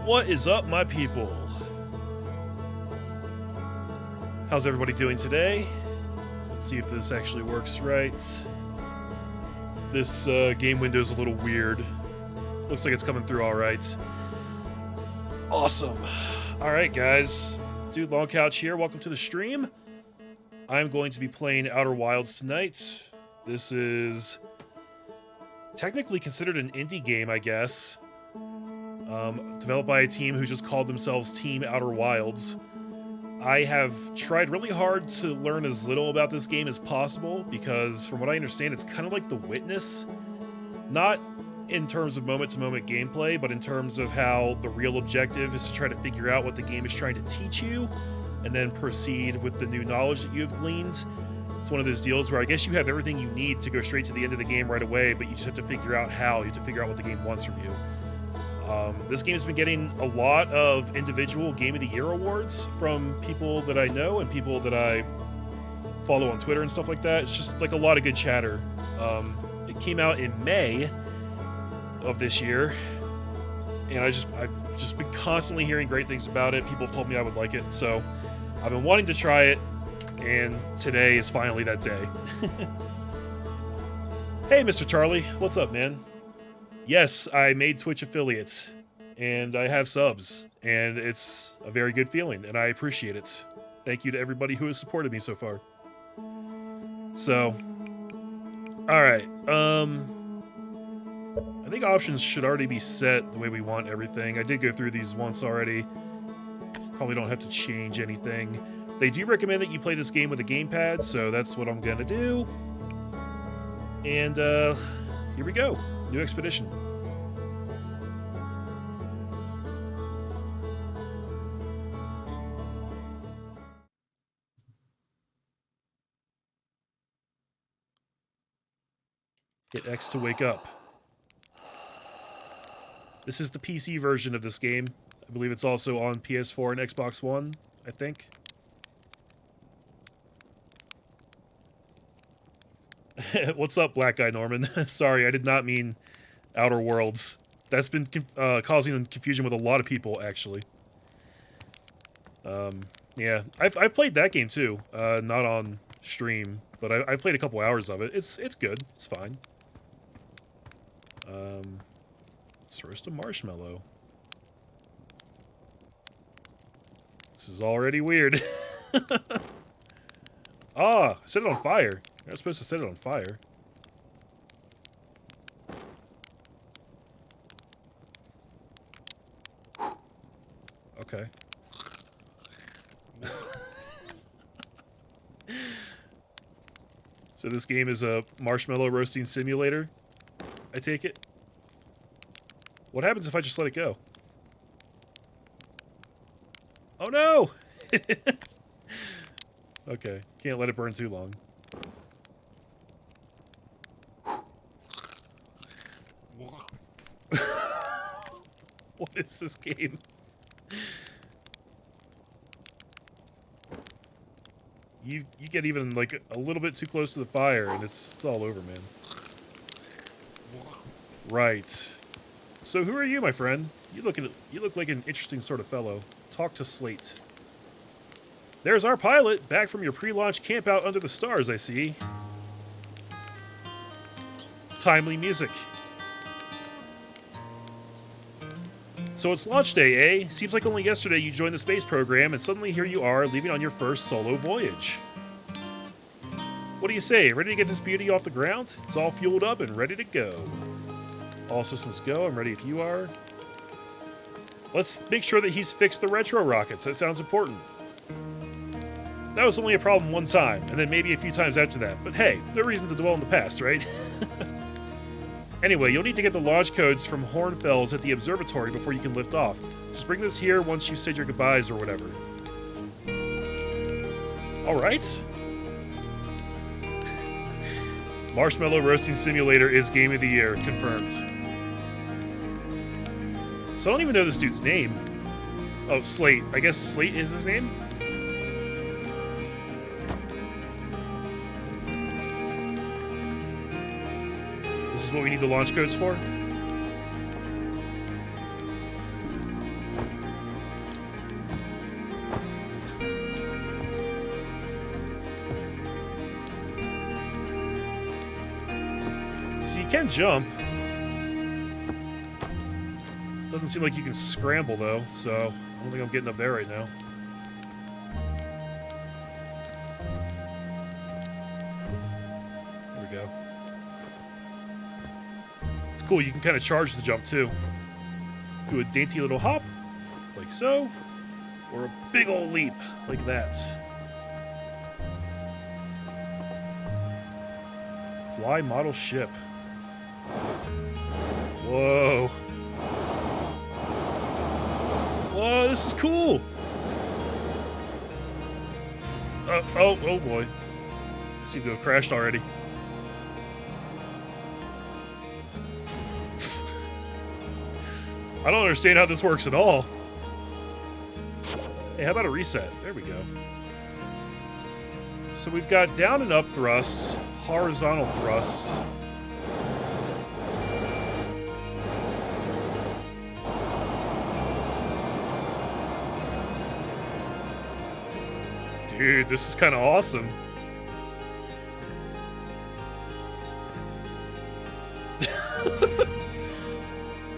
What is up, my people? How's everybody doing today? Let's see if this actually works right. This game window is a little weird. Looks like it's coming through all right. Awesome. All right, guys. Dude Long Couch here. Welcome to the stream. I'm going to be playing Outer Wilds tonight. This is technically considered an indie game, I guess. Developed by a team who just called themselves Team Outer Wilds. I have tried really hard to learn as little about this game as possible because, from what I understand, it's kind of like The Witness. Not in terms of moment-to-moment gameplay, but in terms of how the real objective is to try to figure out what the game is trying to teach you and then proceed with the new knowledge that you have gleaned. It's one of those deals where I guess you have everything you need to go straight to the end of the game right away, but you just have to figure out how. You have to figure out what the game wants from you. This game has been getting a lot of individual Game of the Year awards from people that I know and people that I follow on Twitter and stuff like that. It's just like a lot of good chatter. It came out in May of this year, and I've just been constantly hearing great things about it. People have told me I would like it, so I've been wanting to try it, and today is finally that day. Hey, Mr. Charlie, what's up, man? Yes, I made Twitch affiliates, and I have subs, and it's a very good feeling, and I appreciate it. Thank you to everybody who has supported me so far. So, alright, I think options should already be set the way we want everything. I did go through these once already. Probably don't have to change anything. They do recommend that you play this game with a gamepad, so that's what I'm gonna do. And, here we go. New expedition. Get X to wake up. This is the PC version of this game. I believe it's also on PS4 and Xbox One, I think. What's up, Black Guy Norman? Sorry, I did not mean Outer Worlds. That's been causing confusion with a lot of people, actually. Yeah, I've played that game too. Not on stream, but I played a couple hours of it. It's good. It's fine. Let's roast a marshmallow. This is already weird. Ah, set it on fire. You're not supposed to set it on fire. Okay. So this game is a marshmallow roasting simulator, I take it? What happens if I just let it go? Oh no! Okay, can't let it burn too long. What is this game? You get even like a little bit too close to the fire and it's all over, man. Right. So who are you, my friend? You look like an interesting sort of fellow. Talk to Slate. There's our pilot, back from your pre-launch campout under the stars, I see. Timely music. So it's launch day, eh? Seems like only yesterday you joined the space program, and suddenly here you are, leaving on your first solo voyage. What do you say? Ready to get this beauty off the ground? It's all fueled up and ready to go. All systems go. I'm ready if you are. Let's make sure that he's fixed the retro rockets. That sounds important. That was only a problem one time, and then maybe a few times after that. But hey, no reason to dwell in the past, right? Anyway, you'll need to get the launch codes from Hornfels at the observatory before you can lift off. Just bring this here once you've said your goodbyes or whatever. Alright. Marshmallow Roasting Simulator is Game of the Year. Confirmed. So I don't even know this dude's name. Oh, Slate. I guess Slate is his name? This is what we need the launch codes for? So you can jump. Doesn't seem like you can scramble, though, so I don't think I'm getting up there right now. There we go. It's cool, you can kind of charge the jump, too. Do a dainty little hop, like so, or a big old leap, like that. Fly model ship. Whoa. Whoa, this is cool. Oh boy. I seem to have crashed already. I don't understand how this works at all. Hey, how about a reset? There we go. So we've got down and up thrusts, horizontal thrusts. Dude, this is kind of awesome.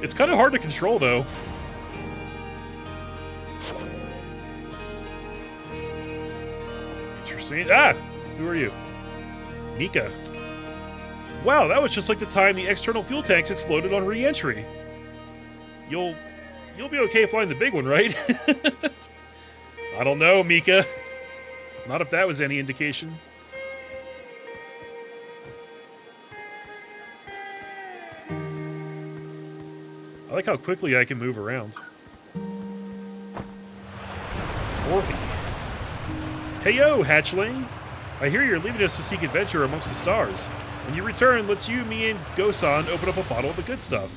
It's kind of hard to control, though. Interesting. Ah! Who are you? Mika. Wow, that was just like the time the external fuel tanks exploded on re-entry. You'll be okay flying the big one, right? I don't know, Mika. Not if that was any indication. I like how quickly I can move around. Dorothy. Hey yo, hatchling! I hear you're leaving us to seek adventure amongst the stars. When you return, let's you, me, and Gosan open up a bottle of the good stuff.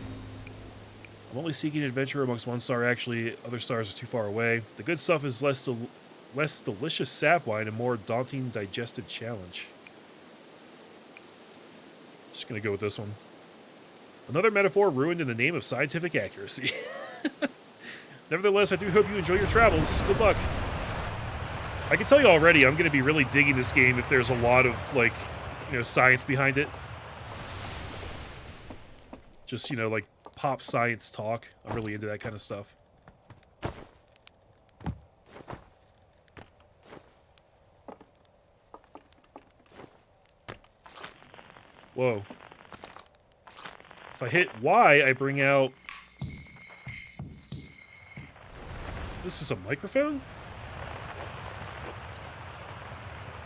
I'm only seeking adventure amongst one star. Actually, other stars are too far away. The good stuff is less delicious sap wine and more daunting digested challenge. Just gonna go with this one. Another metaphor ruined in the name of scientific accuracy. Nevertheless, I do hope you enjoy your travels. Good luck. I can tell you already, I'm gonna be really digging this game if there's a lot of, like, you know, science behind it. Just, you know, like, pop science talk. I'm really into that kind of stuff. Whoa. If I hit Y, I bring out... This is a microphone?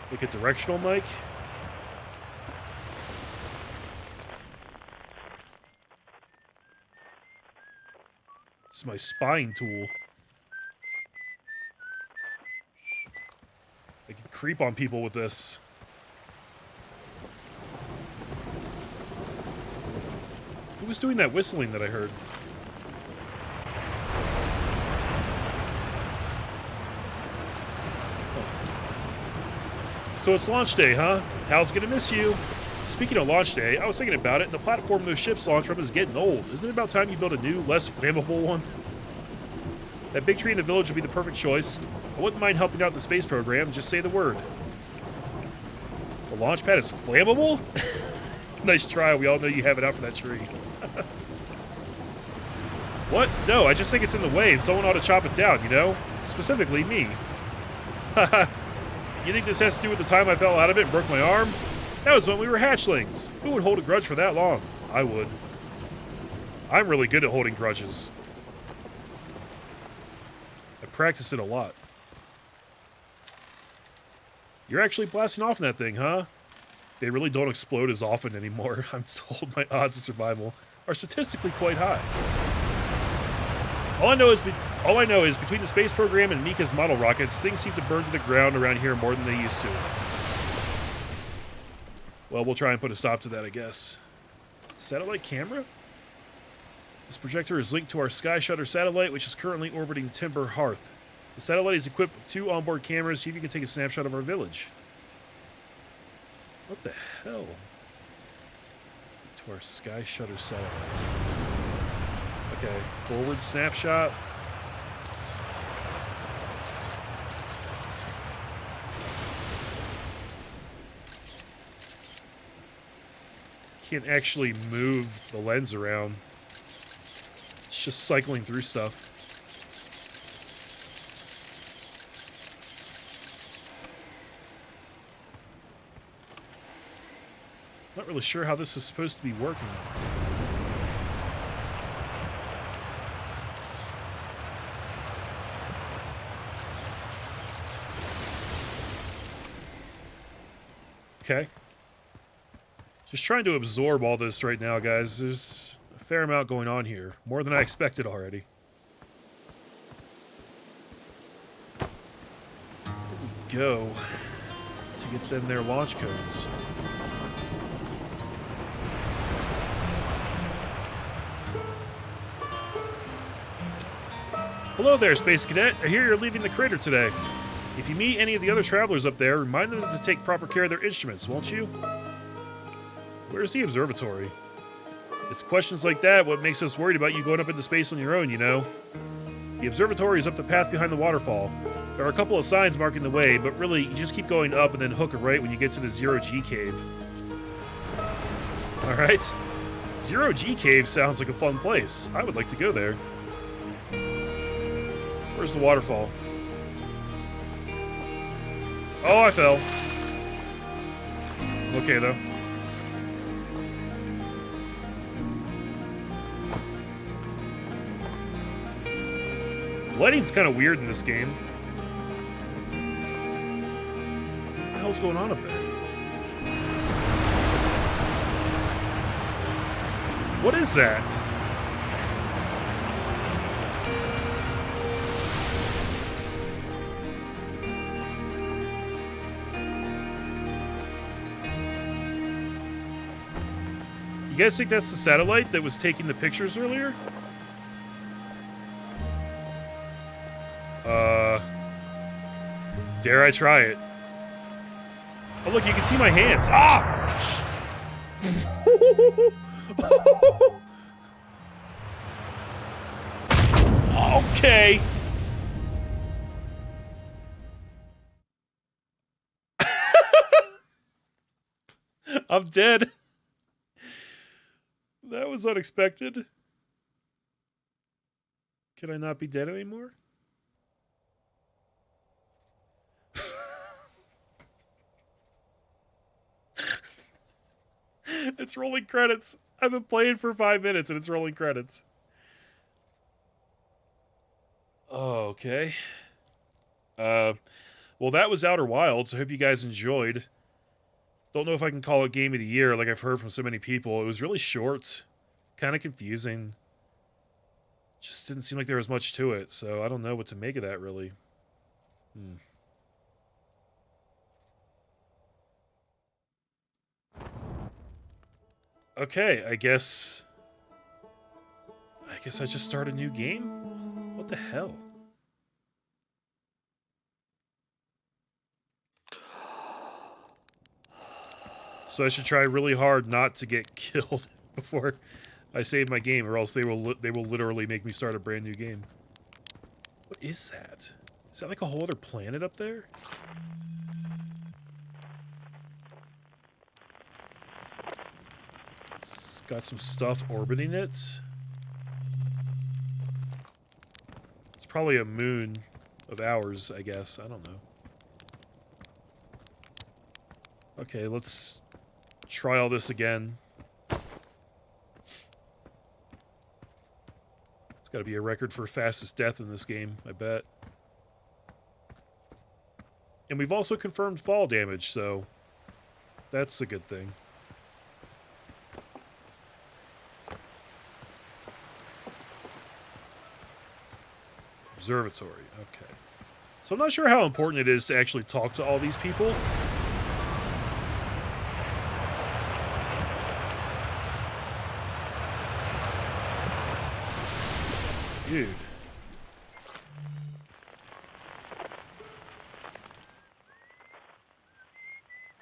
Like a directional mic? This is my spying tool. I can creep on people with this. Who was doing that whistling that I heard? Oh. So it's launch day, huh? Hal's gonna miss you. Speaking of launch day, I was thinking about it, and the platform those ships launch from is getting old. Isn't it about time you build a new, less flammable one? That big tree in the village would be the perfect choice. I wouldn't mind helping out the space program, just say the word. The launch pad is flammable? Nice try, we all know you have it out for that tree. What? No, I just think it's in the way and someone ought to chop it down, you know? Specifically me. Haha. You think this has to do with the time I fell out of it and broke my arm? That was when we were hatchlings. Who would hold a grudge for that long? I would. I'm really good at holding grudges. I practice it a lot. You're actually blasting off in that thing, huh? They really don't explode as often anymore. I'm told my odds of survival are statistically quite high. All I know is between the space program and Mika's model rockets, things seem to burn to the ground around here more than they used to. Well, we'll try and put a stop to that, I guess. Satellite camera? This projector is linked to our Sky Shutter satellite, which is currently orbiting Timber Hearth. The satellite is equipped with 2 onboard cameras. See if you can take a snapshot of our village. What the hell? To our Sky Shutter satellite. Okay, forward snapshot. Can't actually move the lens around. It's just cycling through stuff. Not really sure how this is supposed to be working. Okay. Just trying to absorb all this right now, guys. There's a fair amount going on here. More than I expected already. There we go. To get them their launch codes. Hello there, Space Cadet. I hear you're leaving the crater today. If you meet any of the other travelers up there, remind them to take proper care of their instruments, won't you? Where's the observatory? It's questions like that what makes us worried about you going up into space on your own, you know? The observatory is up the path behind the waterfall. There are a couple of signs marking the way, but really, you just keep going up and then hook a right when you get to the Zero-G cave. Alright. Zero-G cave sounds like a fun place. I would like to go there. Where's the waterfall? Oh, I fell. Okay, though. Lighting's kind of weird in this game. What the hell's going on up there? What is that? You guys think that's the satellite that was taking the pictures earlier? Dare I try it? Oh, look, you can see my hands. Ah! Okay. I'm dead. That was unexpected. Can I not be dead anymore? It's rolling credits. I've been playing for 5 minutes and it's rolling credits. Oh, okay. Well, that was Outer Wilds. I hope you guys enjoyed. Don't know if I can call it Game of the Year like I've heard from so many people. It was really short. Kind of confusing. Just didn't seem like there was much to it, so I don't know what to make of that, really. Okay, I guess I just start a new game? What the hell? So I should try really hard not to get killed before I save my game, or else they will literally make me start a brand new game. What is that? Is that like a whole other planet up there? It's got some stuff orbiting it. It's probably a moon of ours, I guess. I don't know. Okay, let's try all this again. It's got to be a record for fastest death in this game, I bet. And we've also confirmed fall damage, so that's a good thing. Observatory, okay. So I'm not sure how important it is to actually talk to all these people. Dude.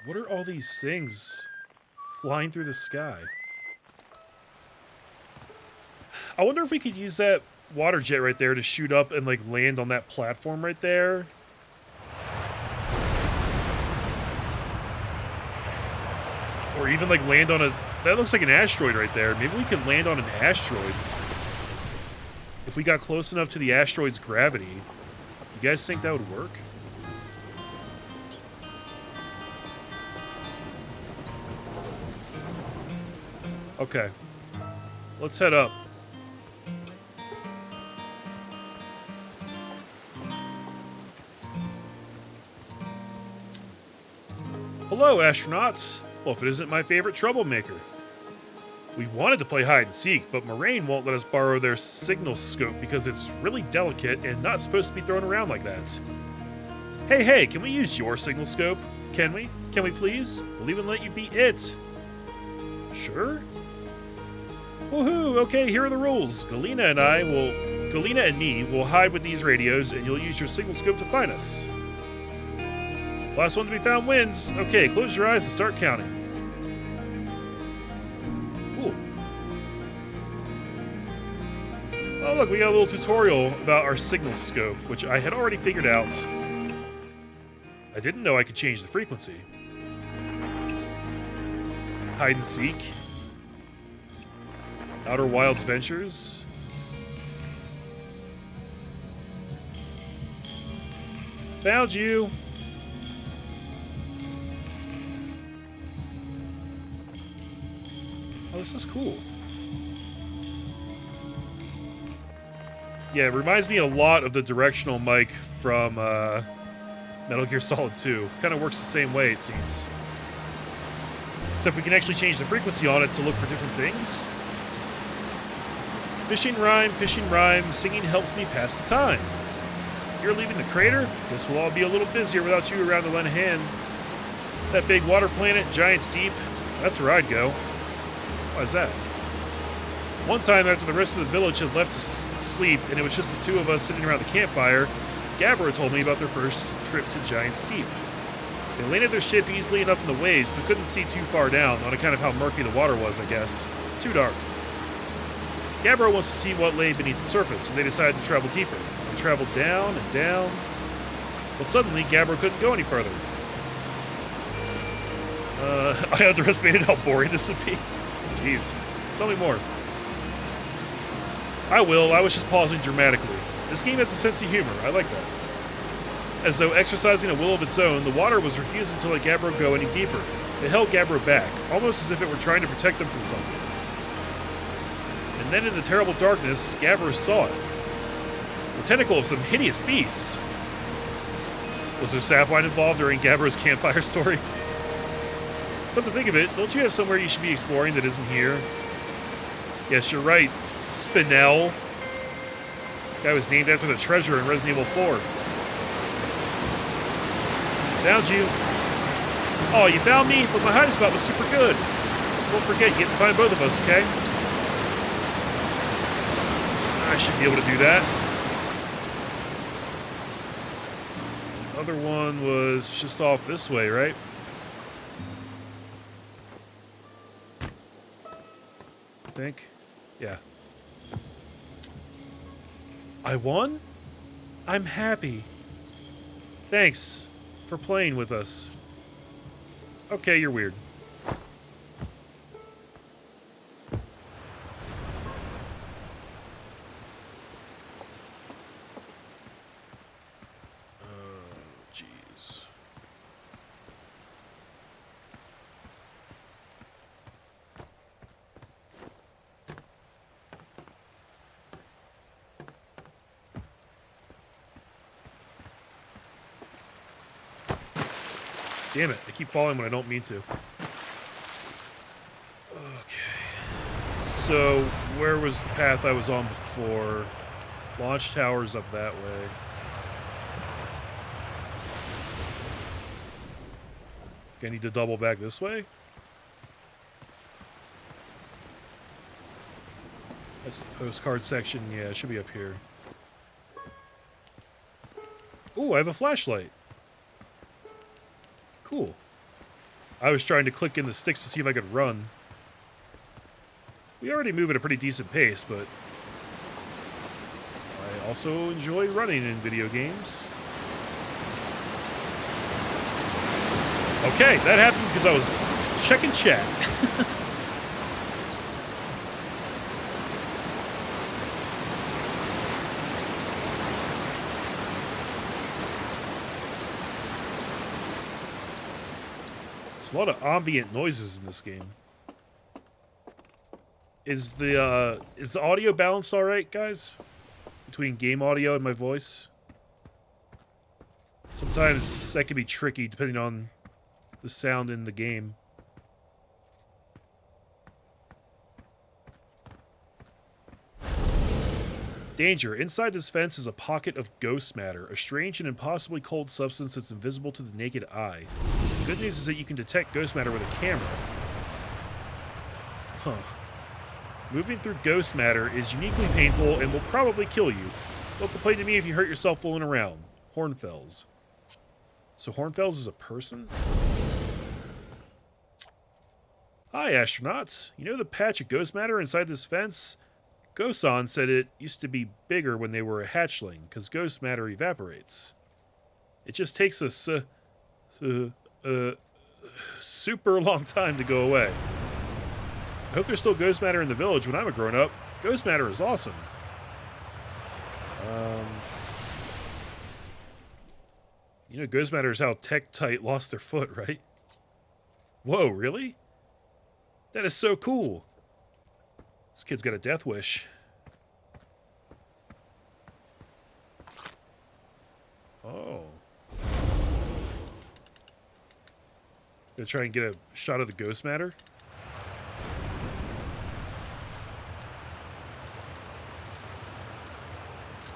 What are all these things flying through the sky? I wonder if we could use that water jet right there to shoot up and like land on that platform right there. Or even like land on a That looks like an asteroid right there. Maybe we could land on an asteroid. If we got close enough to the asteroid's gravity, you guys think that would work? Okay. Let's head up. Hello, astronauts. Well, if it isn't my favorite troublemaker. We wanted to play hide and seek, but Moraine won't let us borrow their signal scope because it's really delicate and not supposed to be thrown around like that. Hey, can we use your signal scope? Can we? Can we please? We'll even let you be it. Sure? Woohoo! Okay, here are the rules. Galena and me will hide with these radios, and you'll use your signal scope to find us. Last one to be found wins. Okay, close your eyes and start counting. Cool. Oh, look, we got a little tutorial about our signal scope, which I had already figured out. I didn't know I could change the frequency. Hide and seek. Outer Wilds Ventures. Found you. Oh, this is cool. Yeah, it reminds me a lot of the directional mic from Metal Gear Solid 2. Kind of works the same way, it seems. Except we can actually change the frequency on it to look for different things. Fishing rhyme, singing helps me pass the time. You're leaving the crater? Guess we'll all be a little busier without you around to lend a hand. That big water planet, Giant's Deep, that's where I'd go. Why is that? One time after the rest of the village had left to sleep and it was just the two of us sitting around the campfire, Gabbro told me about their first trip to Giant's Deep. They landed their ship easily enough in the waves but couldn't see too far down on account of how murky the water was, I guess. Too dark. Gabbro wants to see what lay beneath the surface, so they decided to travel deeper. They traveled down and down, but suddenly Gabbro couldn't go any further. I underestimated how boring this would be. Jeez. Tell me more. I will. I was just pausing dramatically. This game has a sense of humor. I like that. As though exercising a will of its own, the water was refusing to let Gabbro go any deeper. It held Gabbro back, almost as if it were trying to protect them from something. And then in the terrible darkness, Gabbro saw it. The tentacle of some hideous beast. Was there sapline involved during Gabbro's campfire story? Come to think of it, don't you have somewhere you should be exploring that isn't here? Yes, you're right. Spinel. Guy was named after the treasure in Resident Evil 4. Found you. Oh, you found me? But my hiding spot was super good. Don't forget, you get to find both of us, okay? I should be able to do that. The other one was just off this way, right? I think. Yeah. I won? I'm happy. Thanks for playing with us. Okay, you're weird. Jeez. Damn it, I keep falling when I don't mean to. Okay. So, where was the path I was on before? Launch tower's up that way. I need to double back this way? That's the postcard section. Yeah, it should be up here. Ooh, I have a flashlight. Cool. I was trying to click in the sticks to see if I could run. We already move at a pretty decent pace, but I also enjoy running in video games. Okay, that happened because I was checking chat. There's a lot of ambient noises in this game. Is the audio balanced all right, guys? Between game audio and my voice? Sometimes that can be tricky depending on the sound in the game. Danger. Inside this fence is a pocket of ghost matter, a strange and impossibly cold substance that's invisible to the naked eye. The good news is that you can detect ghost matter with a camera. Huh. Moving through ghost matter is uniquely painful and will probably kill you. Don't complain to me if you hurt yourself fooling around. Hornfells. So Hornfells is a person? Hi, astronauts. You know the patch of ghost matter inside this fence? Gosan said it used to be bigger when they were a hatchling, because ghost matter evaporates. It just takes a super long time to go away. I hope there's still ghost matter in the village when I'm a grown-up. Ghost matter is awesome. You know, ghost matter is how Tektite lost their foot, right? Whoa, really? That is so cool. This kid's got a death wish. Oh. Gonna try and get a shot of the ghost matter?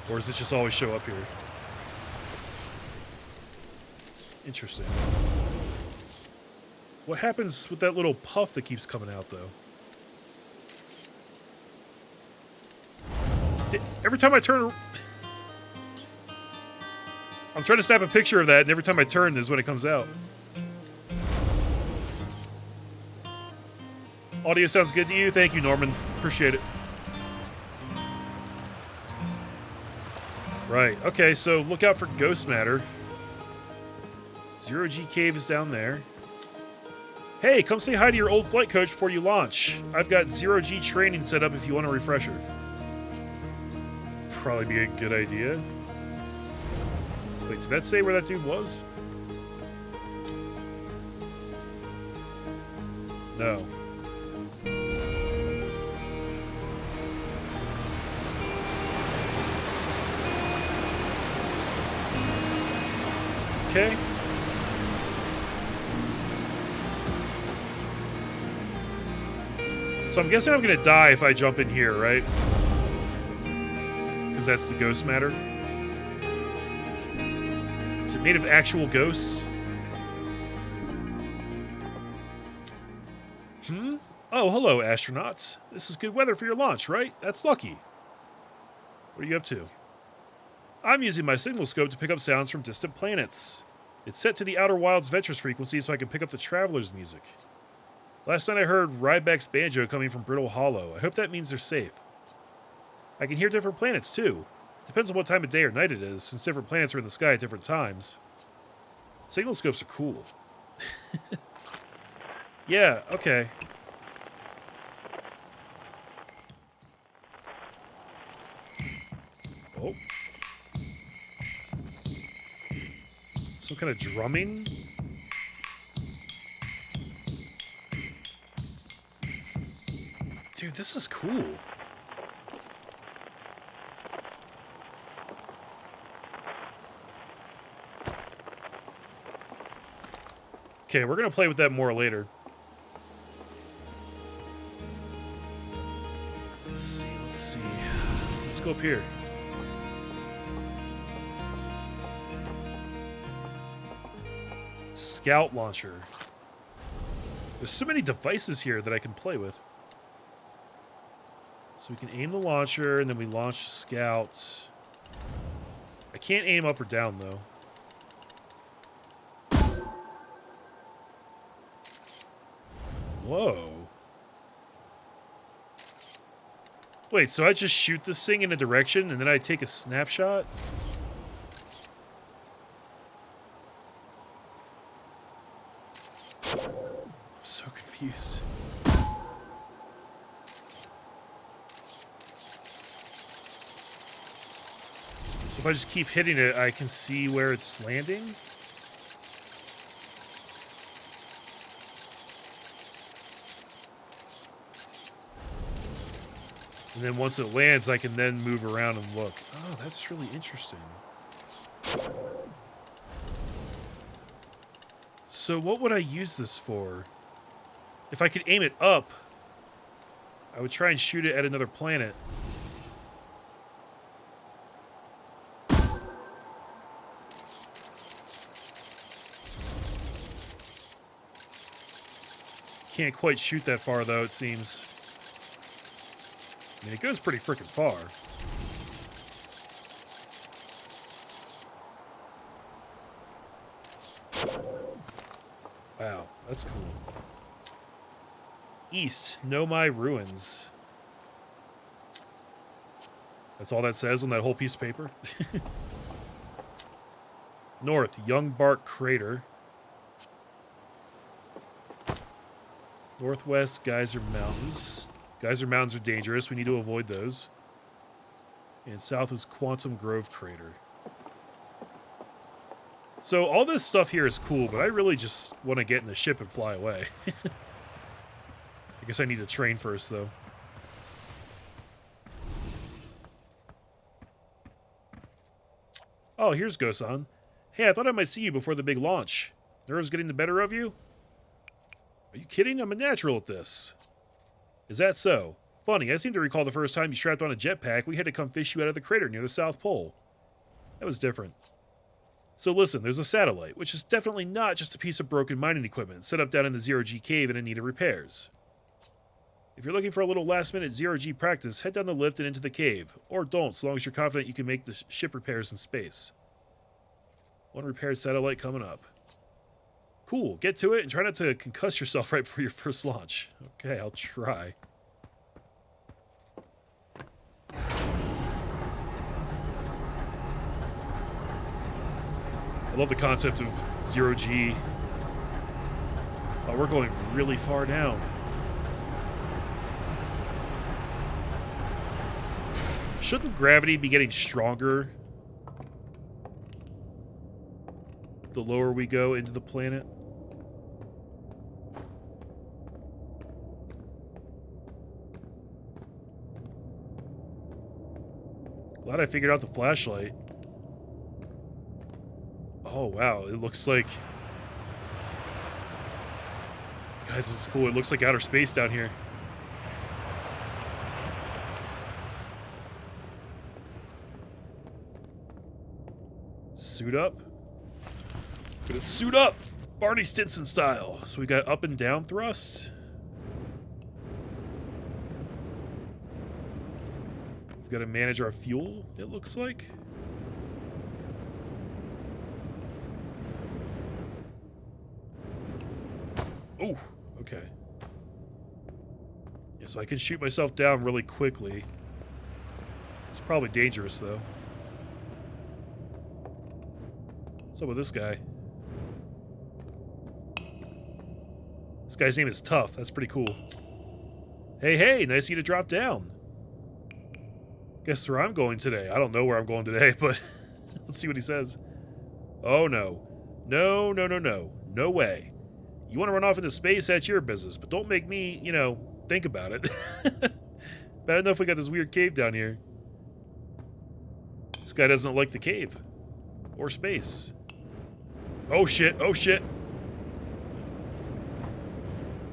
Or does it just always show up here? Interesting. What happens with that little puff that keeps coming out, though? Every time I turn... I'm trying to snap a picture of that, and every time I turn is when it comes out. Audio sounds good to you? Thank you, Norman. Appreciate it. Right. Okay, so look out for ghost matter. Zero G Cave is down there. Hey, come say hi to your old flight coach before you launch. I've got Zero G training set up if you want a refresher. Probably be a good idea. Wait, did that say where that dude was? No. Okay. So I'm guessing I'm gonna die if I jump in here, right? Because that's the ghost matter. Is it made of actual ghosts? Oh, hello, astronauts. This is good weather for your launch, right? That's lucky. What are you up to? I'm using my signal scope to pick up sounds from distant planets. It's set to the Outer Wilds Ventures frequency so I can pick up the Traveler's music. Last night I heard Ryback's banjo coming from Brittle Hollow. I hope that means they're safe. I can hear different planets, too. Depends on what time of day or night it is, since different planets are in the sky at different times. Signal scopes are cool. Yeah, okay. Oh. Some kind of drumming? Dude, this is cool. Okay, we're gonna play with that more later. Let's see. Let's go up here. Scout launcher. There's so many devices here that I can play with. So we can aim the launcher, and then we launch Scout. I can't aim up or down, though. Whoa. Wait, so I just shoot this thing in a direction, and then I take a snapshot? I'm so confused. If I just keep hitting it, I can see where it's landing? And then once it lands, I can then move around and look. Oh, that's really interesting. So what would I use this for? If I could aim it up, I would try and shoot it at another planet. Can't quite shoot that far, though, it seems. I mean, it goes pretty freaking far. Wow, that's cool. East, Nomai Ruins. That's all that says on that whole piece of paper? North, Young Bark Crater. Northwest, Geyser Mountains. Geyser Mountains are dangerous. We need to avoid those. And south is Quantum Grove Crater. So all this stuff here is cool, but I really just want to get in the ship and fly away. I guess I need to train first, though. Oh, here's Gosan. Hey, I thought I might see you before the big launch. Nerves getting the better of you? Are you kidding? I'm a natural at this. Is that so? Funny, I seem to recall the first time you strapped on a jetpack, we had to come fish you out of the crater near the South Pole. That was different. So listen, there's a satellite, which is definitely not just a piece of broken mining equipment set up down in the Zero-G cave and in need of repairs. If you're looking for a little last-minute Zero-G practice, head down the lift and into the cave. Or don't, so long as you're confident you can make the ship repairs in space. One repaired satellite coming up. Cool, get to it and try not to concuss yourself right before your first launch. Okay, I'll try. I love the concept of Zero-G. Oh, we're going really far down. Shouldn't gravity be getting stronger the lower we go into the planet? Glad I figured out the flashlight. Oh, wow. It looks like... Guys, this is cool. It looks like outer space down here. Suit up. Gonna suit up! Barney Stinson style. So we got up and down thrust. We've got to manage our fuel, it looks like. Oh, okay. Yeah, so I can shoot myself down really quickly. It's probably dangerous, though. What's up with this guy? This guy's name is Tough. That's pretty cool. Hey, hey, nice of you to drop down. Guess where I'm going today. I don't know where I'm going today, but let's see what he says. Oh, no. No, no, no, no. No way. You want to run off into space? That's your business, but don't make me, you know, think about it. Bad enough we got this weird cave down here. This guy doesn't like the cave. Or space. Oh, shit. Oh, shit.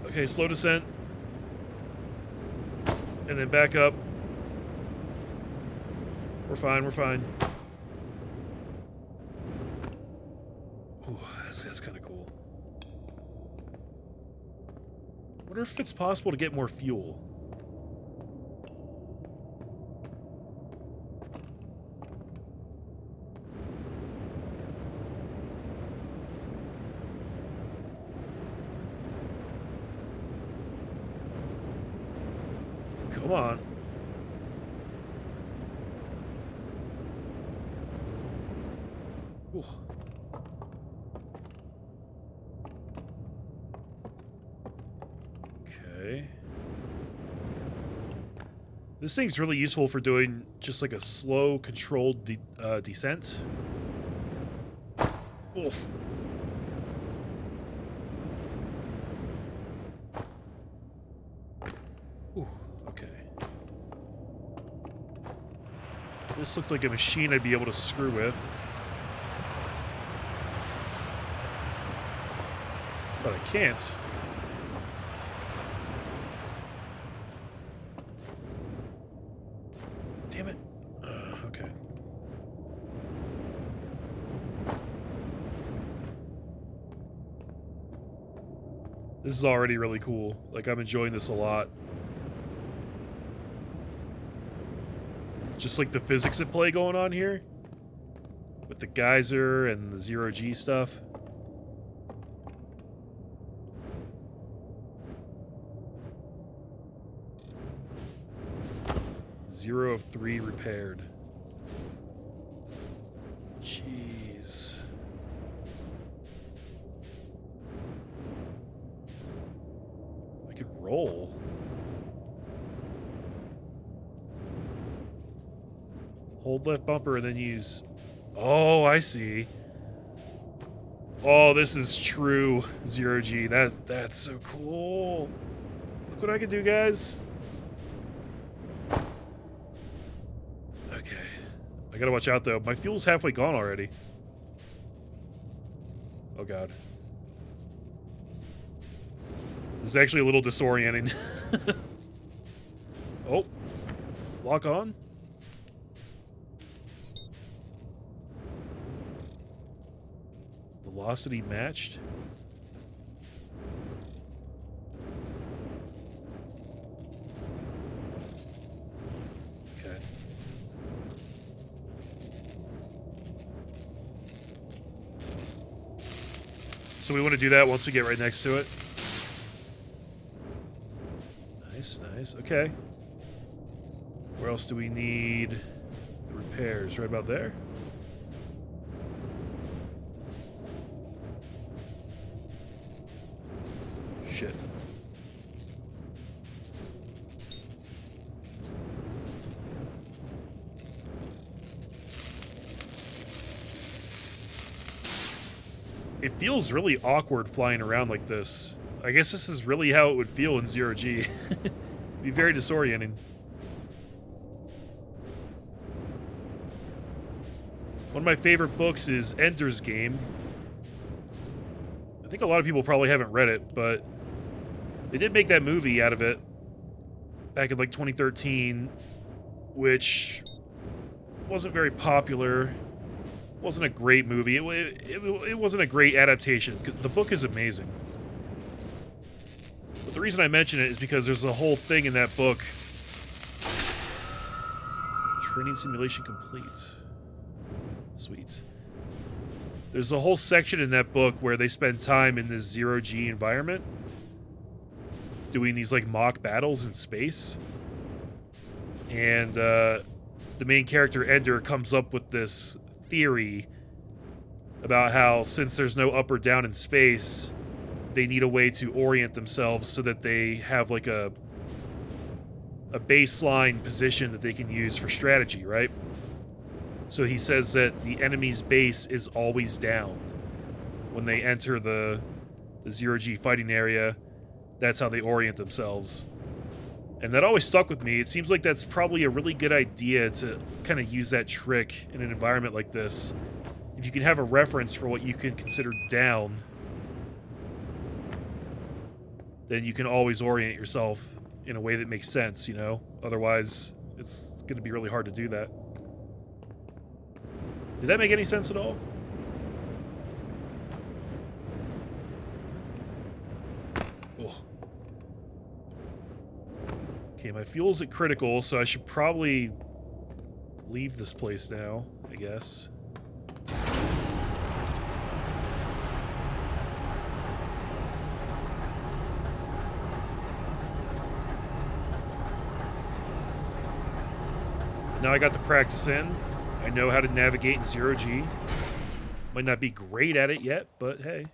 Okay, slow descent. And then back up. We're fine, we're fine. Ooh, that's kind of cool. Wonder if it's possible to get more fuel. Come on. Ooh. Okay. This thing's really useful for doing just like a slow, controlled descent. Oof. Ooh, okay. This looked like a machine I'd be able to screw with. But I can't. Damn it. Okay. This is already really cool. Like, I'm enjoying this a lot. Just like the physics at play going on here. With the geyser and the zero-G stuff. Zero of 3 repaired. Jeez. I could roll. Hold left bumper and then use... Oh, I see. Oh, this is true zero-G. That's so cool. Look what I can do, guys. Okay. I gotta watch out, though. My fuel's halfway gone already. Oh, God. This is actually a little disorienting. Oh. Lock on. Velocity matched. Okay. So we want to do that once we get right next to it. Nice, nice. Okay. Where else do we need the repairs? Right about there? Shit. It feels really awkward flying around like this. I guess this is really how it would feel in zero-G. It'd be very disorienting. One of my favorite books is Ender's Game. I think a lot of people probably haven't read it, but they did make that movie out of it back in like 2013, which wasn't very popular. Wasn't a great movie. It wasn't a great adaptation. The book is amazing. But the reason I mention it is because there's a whole thing in that book. Training simulation complete. Sweet. There's a whole section in that book where they spend time in this zero-G environment doing these like mock battles in space. And the main character, Ender, comes up with this theory about how since there's no up or down in space, they need a way to orient themselves so that they have like a baseline position that they can use for strategy, right? So he says that the enemy's base is always down. When they enter the zero-G fighting area, that's how they orient themselves. And that always stuck with me. It seems like that's probably a really good idea to kind of use that trick in an environment like this. If you can have a reference for what you can consider down, then you can always orient yourself in a way that makes sense, you know? Otherwise, it's going to be really hard to do that. Did that make any sense at all? Oh. Okay, my fuel's at critical, so I should probably leave this place now, I guess. Now I got the practice in. I know how to navigate in zero-G. Might not be great at it yet, but hey.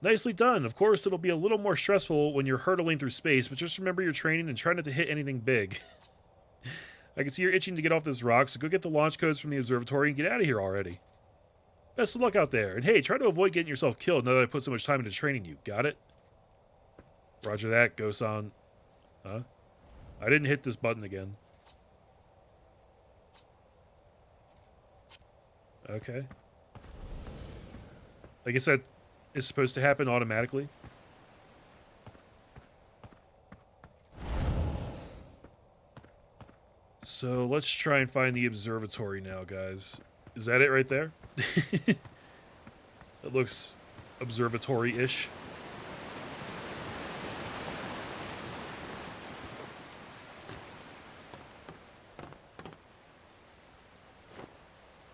Nicely done. Of course, it'll be a little more stressful when you're hurtling through space, but just remember your training and try not to hit anything big. I can see you're itching to get off this rock, so go get the launch codes from the observatory and get out of here already. Best of luck out there. And hey, try to avoid getting yourself killed now that I put so much time into training you. Got it? Roger that, Gosan. Huh? I didn't hit this button again. Okay. I guess that is supposed to happen automatically. So let's try and find the observatory now, guys. Is that it right there? It looks observatory-ish.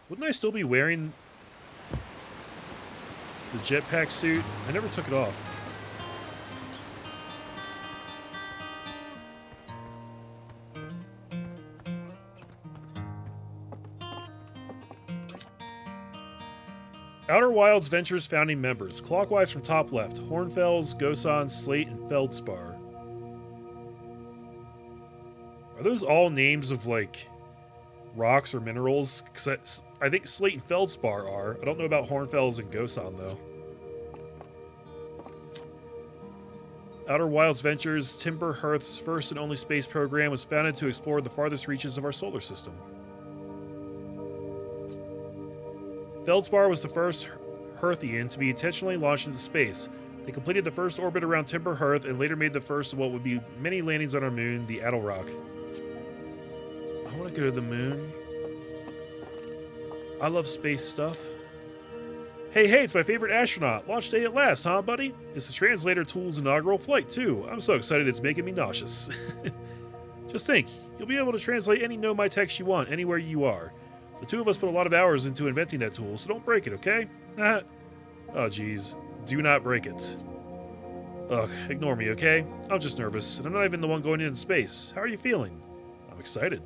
Wouldn't I still be wearing the jetpack suit? I never took it off. Outer Wilds Ventures founding members. Clockwise from top left. Hornfels, Gosan, Slate, and Feldspar. Are those all names of, like, rocks or minerals? Because I think Slate and Feldspar are. I don't know about Hornfels and Gosan, though. Outer Wilds Ventures, Timber Hearth's first and only space program, was founded to explore the farthest reaches of our solar system. Feldspar was the first Hearthian to be intentionally launched into space. They completed the first orbit around Timber Hearth and later made the first of what would be many landings on our moon, the Attle rock. I want to go to the moon. I love space stuff. Hey, it's my favorite astronaut. Launch day at last, huh, buddy? It's the translator tool's inaugural flight, too. I'm so excited it's making me nauseous. Just think, you'll be able to translate any Nomai text you want anywhere you are. The two of us put a lot of hours into inventing that tool, so don't break it, okay? Oh, jeez. Do not break it. Ugh, ignore me, okay? I'm just nervous, and I'm not even the one going into space. How are you feeling? I'm excited.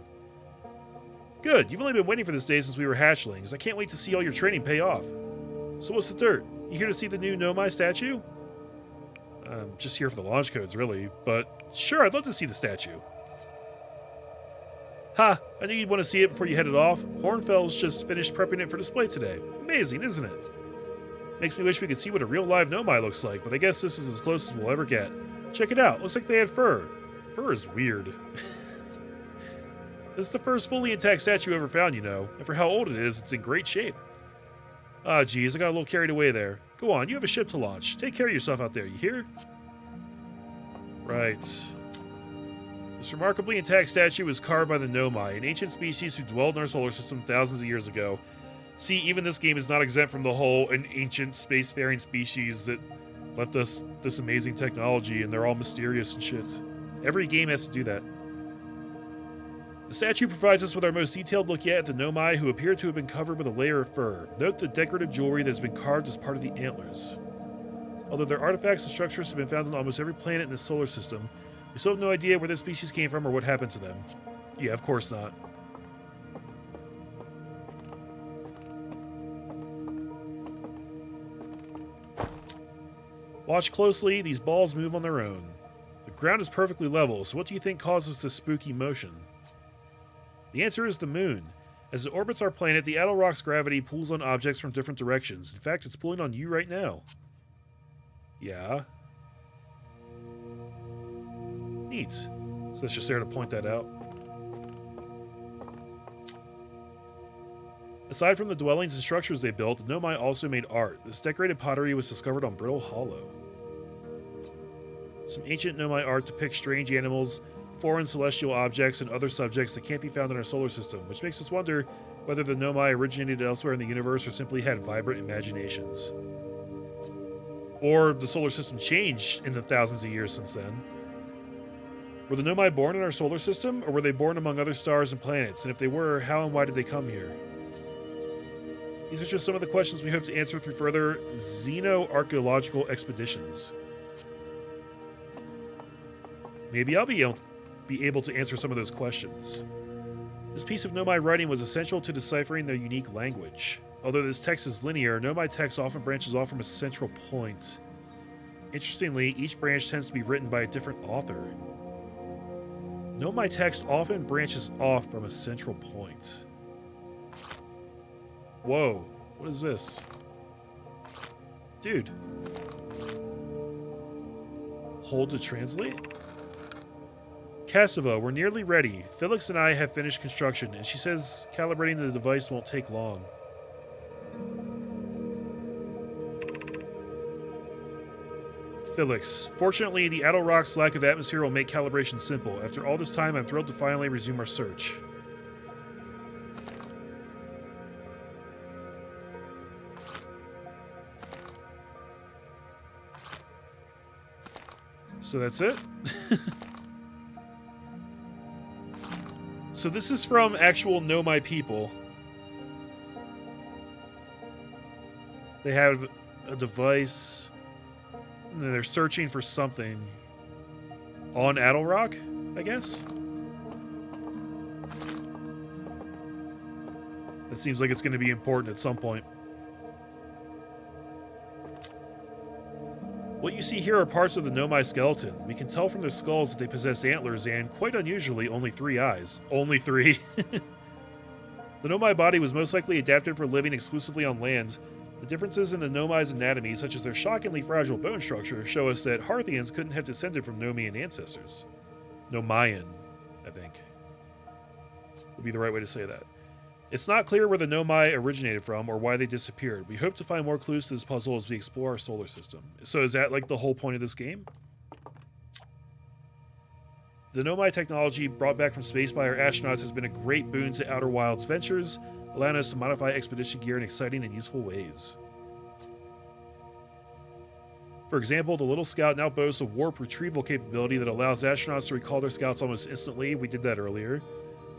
Good, you've only been waiting for this day since we were hatchlings. I can't wait to see all your training pay off. So what's the dirt? You here to see the new Nomai statue? I'm just here for the launch codes, really, but sure, I'd love to see the statue. Ha! I knew you'd want to see it before you headed off. Hornfels just finished prepping it for display today. Amazing, isn't it? Makes me wish we could see what a real live Nomai looks like, but I guess this is as close as we'll ever get. Check it out. Looks like they had fur. Fur is weird. This is the first fully intact statue ever found, you know, and for how old it is, it's in great shape. Ah, geez, I got a little carried away there. Go on, you have a ship to launch. Take care of yourself out there, you hear? Right. This remarkably intact statue was carved by the Nomai, an ancient species who dwelled in our solar system thousands of years ago. See, even this game is not exempt from the whole an ancient spacefaring species that left us this amazing technology, and they're all mysterious and shit. Every game has to do that. The statue provides us with our most detailed look yet at the Nomai, who appear to have been covered with a layer of fur. Note the decorative jewelry that has been carved as part of the antlers. Although their artifacts and structures have been found on almost every planet in the solar system, we still have no idea where this species came from or what happened to them. Yeah, of course not. Watch closely, these balls move on their own. The ground is perfectly level, so what do you think causes this spooky motion? The answer is the moon. As it orbits our planet, the Attle rock's gravity pulls on objects from different directions. In fact, it's pulling on you right now. Yeah. Neat. So that's just there to point that out. Aside from the dwellings and structures they built, the Nomai also made art. This decorated pottery was discovered on Brittle Hollow. Some ancient Nomai art depicts strange animals, foreign celestial objects, and other subjects that can't be found in our solar system, which makes us wonder whether the Nomai originated elsewhere in the universe or simply had vibrant imaginations. Or the solar system changed in the thousands of years since then. Were the Nomai born in our solar system, or were they born among other stars and planets? And if they were, how and why did they come here? These are just some of the questions we hope to answer through further xeno-archaeological expeditions. Maybe I'll be able to answer some of those questions. This piece of Nomai writing was essential to deciphering their unique language. Although this text is linear, Nomai text often branches off from a central point. Interestingly, each branch tends to be written by a different author. Nomai text often branches off from a central point. Whoa, what is this? Dude. Hold to translate? Cassava, we're nearly ready. Felix and I have finished construction, and she says calibrating the device won't take long. Felix. Fortunately, the Attle rock's lack of atmosphere will make calibration simple. After all this time, I'm thrilled to finally resume our search. So that's it. So this is from actual Nomai people. They have a device, and then they're searching for something on Attle Rock, I guess. It seems like it's going to be important at some point. What you see here are parts of the Nomai skeleton. We can tell from their skulls that they possess antlers and, quite unusually, only 3 eyes. Only 3. The Nomai body was most likely adapted for living exclusively on land. The differences in the Nomai's anatomy, such as their shockingly fragile bone structure, show us that Harthians couldn't have descended from Nomian ancestors. Nomaian, I think, would be the right way to say that. It's not clear where the Nomai originated from or why they disappeared. We hope to find more clues to this puzzle as we explore our solar system. So is that like the whole point of this game? The Nomai technology brought back from space by our astronauts has been a great boon to Outer Wilds ventures, allowing us to modify expedition gear in exciting and useful ways. For example, the Little Scout now boasts a warp retrieval capability that allows astronauts to recall their scouts almost instantly. We did that earlier.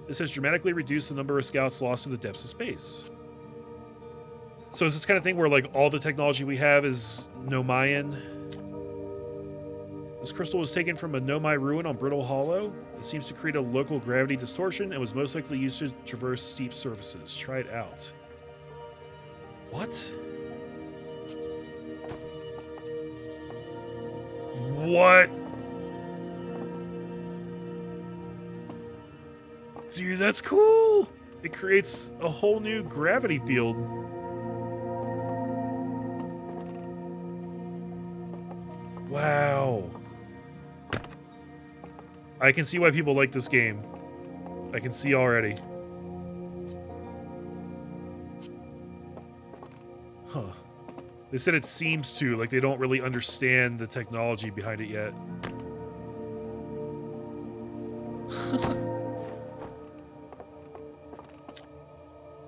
This has dramatically reduced the number of scouts lost to the depths of space. So is this kind of thing where like all the technology we have is Nomaian? This crystal was taken from a Nomai ruin on Brittle Hollow. It seems to create a local gravity distortion and was most likely used to traverse steep surfaces. Try it out. What? What? Dude, that's cool! It creates a whole new gravity field. Wow. I can see why people like this game. I can see already. Huh. They said it seems to, like they don't really understand the technology behind it yet.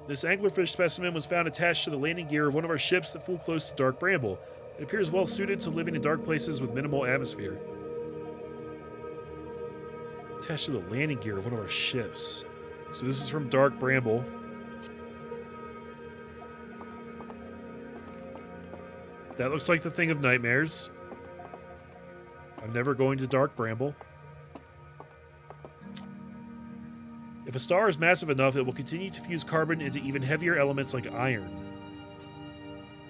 This anglerfish specimen was found attached to the landing gear of one of our ships that flew close to Dark Bramble. It appears well suited to living in dark places with minimal atmosphere. Attached to the landing gear of one of our ships. So this is from Dark Bramble. That looks like the thing of nightmares. I'm never going to Dark Bramble. If a star is massive enough, it will continue to fuse carbon into even heavier elements like iron.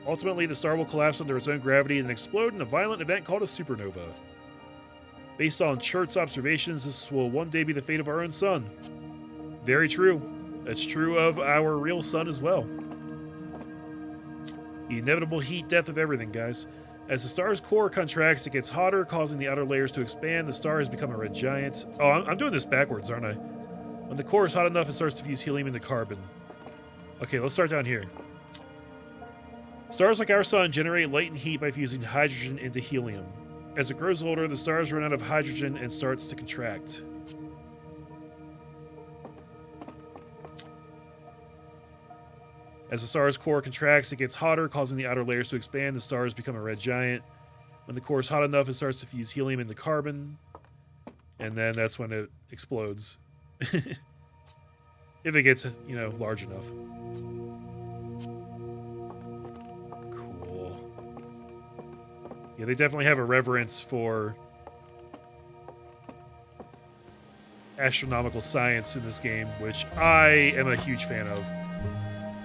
Ultimately, the star will collapse under its own gravity and explode in a violent event called a supernova. Based on Church's observations, this will one day be the fate of our own sun. Very true. That's true of our real sun as well. The inevitable heat death of everything, guys. As the star's core contracts, it gets hotter, causing the outer layers to expand. The star has become a red giant. Oh, I'm doing this backwards, aren't I? When the core is hot enough, it starts to fuse helium into carbon. Okay, let's start down here. Stars like our sun generate light and heat by fusing hydrogen into helium. As it grows older, the stars run out of hydrogen and starts to contract. As the star's core contracts, it gets hotter, causing the outer layers to expand. The stars become a red giant. When the core is hot enough, it starts to fuse helium into carbon. And then that's when it explodes. If it gets, you know, large enough. Cool. Yeah, they definitely have a reverence for astronomical science in this game, which I am a huge fan of.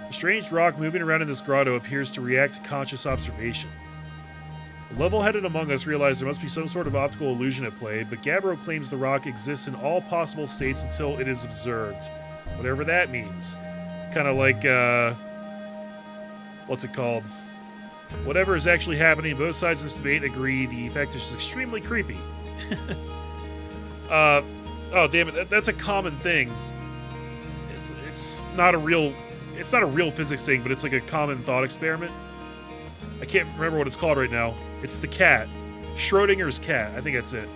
The strange rock moving around in this grotto appears to react to conscious observation. The level-headed among us realize there must be some sort of optical illusion at play, but Gabbro claims the rock exists in all possible states until it is observed. Whatever that means. Kind of like, what's it called? Whatever is actually happening, both sides of this debate agree the effect is extremely creepy. Oh, damn it, that's a common thing. It's not a real physics thing, but it's like a common thought experiment. I can't remember what it's called right now. It's the cat. Schrodinger's cat. I think that's it.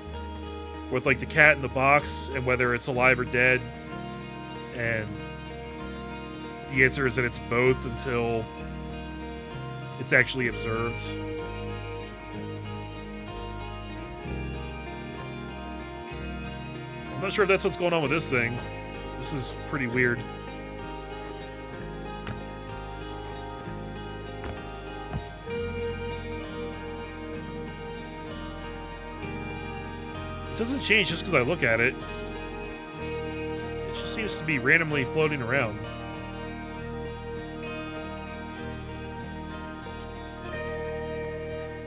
With like the cat in the box and whether it's alive or dead. And the answer is that it's both until it's actually observed. I'm not sure if that's what's going on with this thing. This is pretty weird. It doesn't change just because I look at it. It just seems to be randomly floating around.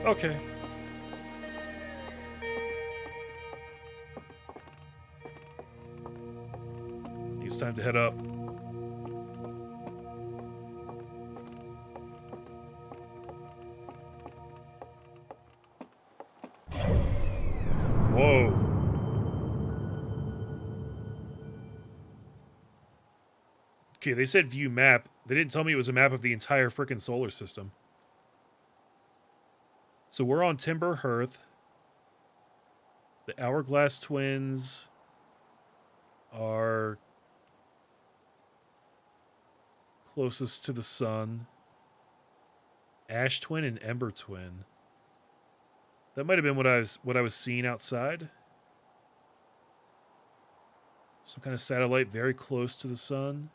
Okay. It's time to head up. Whoa. Okay, they said view map. They didn't tell me it was a map of the entire frickin' solar system. So we're on Timber Hearth. The Hourglass Twins are closest to the sun. Ash Twin and Ember Twin. That might have been what I was seeing outside. Some kind of satellite very close to the sun.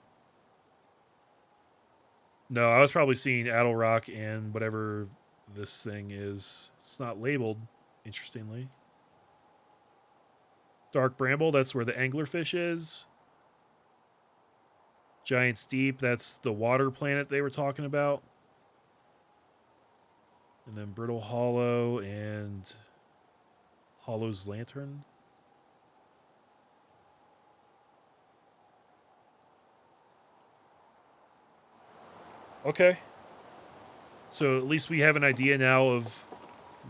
No, I was probably seeing Attle Rock and whatever this thing is. It's not labeled, interestingly. Dark Bramble, that's where the anglerfish is. Giant's Deep, that's the water planet they were talking about. And then Brittle Hollow and Hollow's Lantern. Okay. So at least we have an idea now of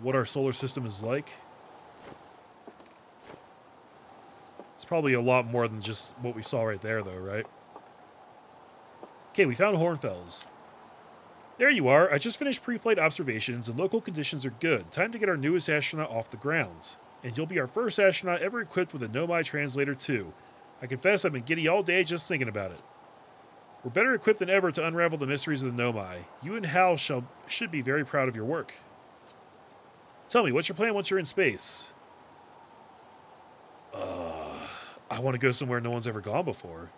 what our solar system is like. It's probably a lot more than just what we saw right there, though, right? Okay, we found Hornfels. There you are. I just finished pre-flight observations, and local conditions are good. Time to get our newest astronaut off the grounds. And you'll be our first astronaut ever equipped with a Nomai translator, too. I confess I've been giddy all day just thinking about it. We're better equipped than ever to unravel the mysteries of the Nomai. You and Hal should be very proud of your work. Tell me, what's your plan once you're in space? I want to go somewhere no one's ever gone before.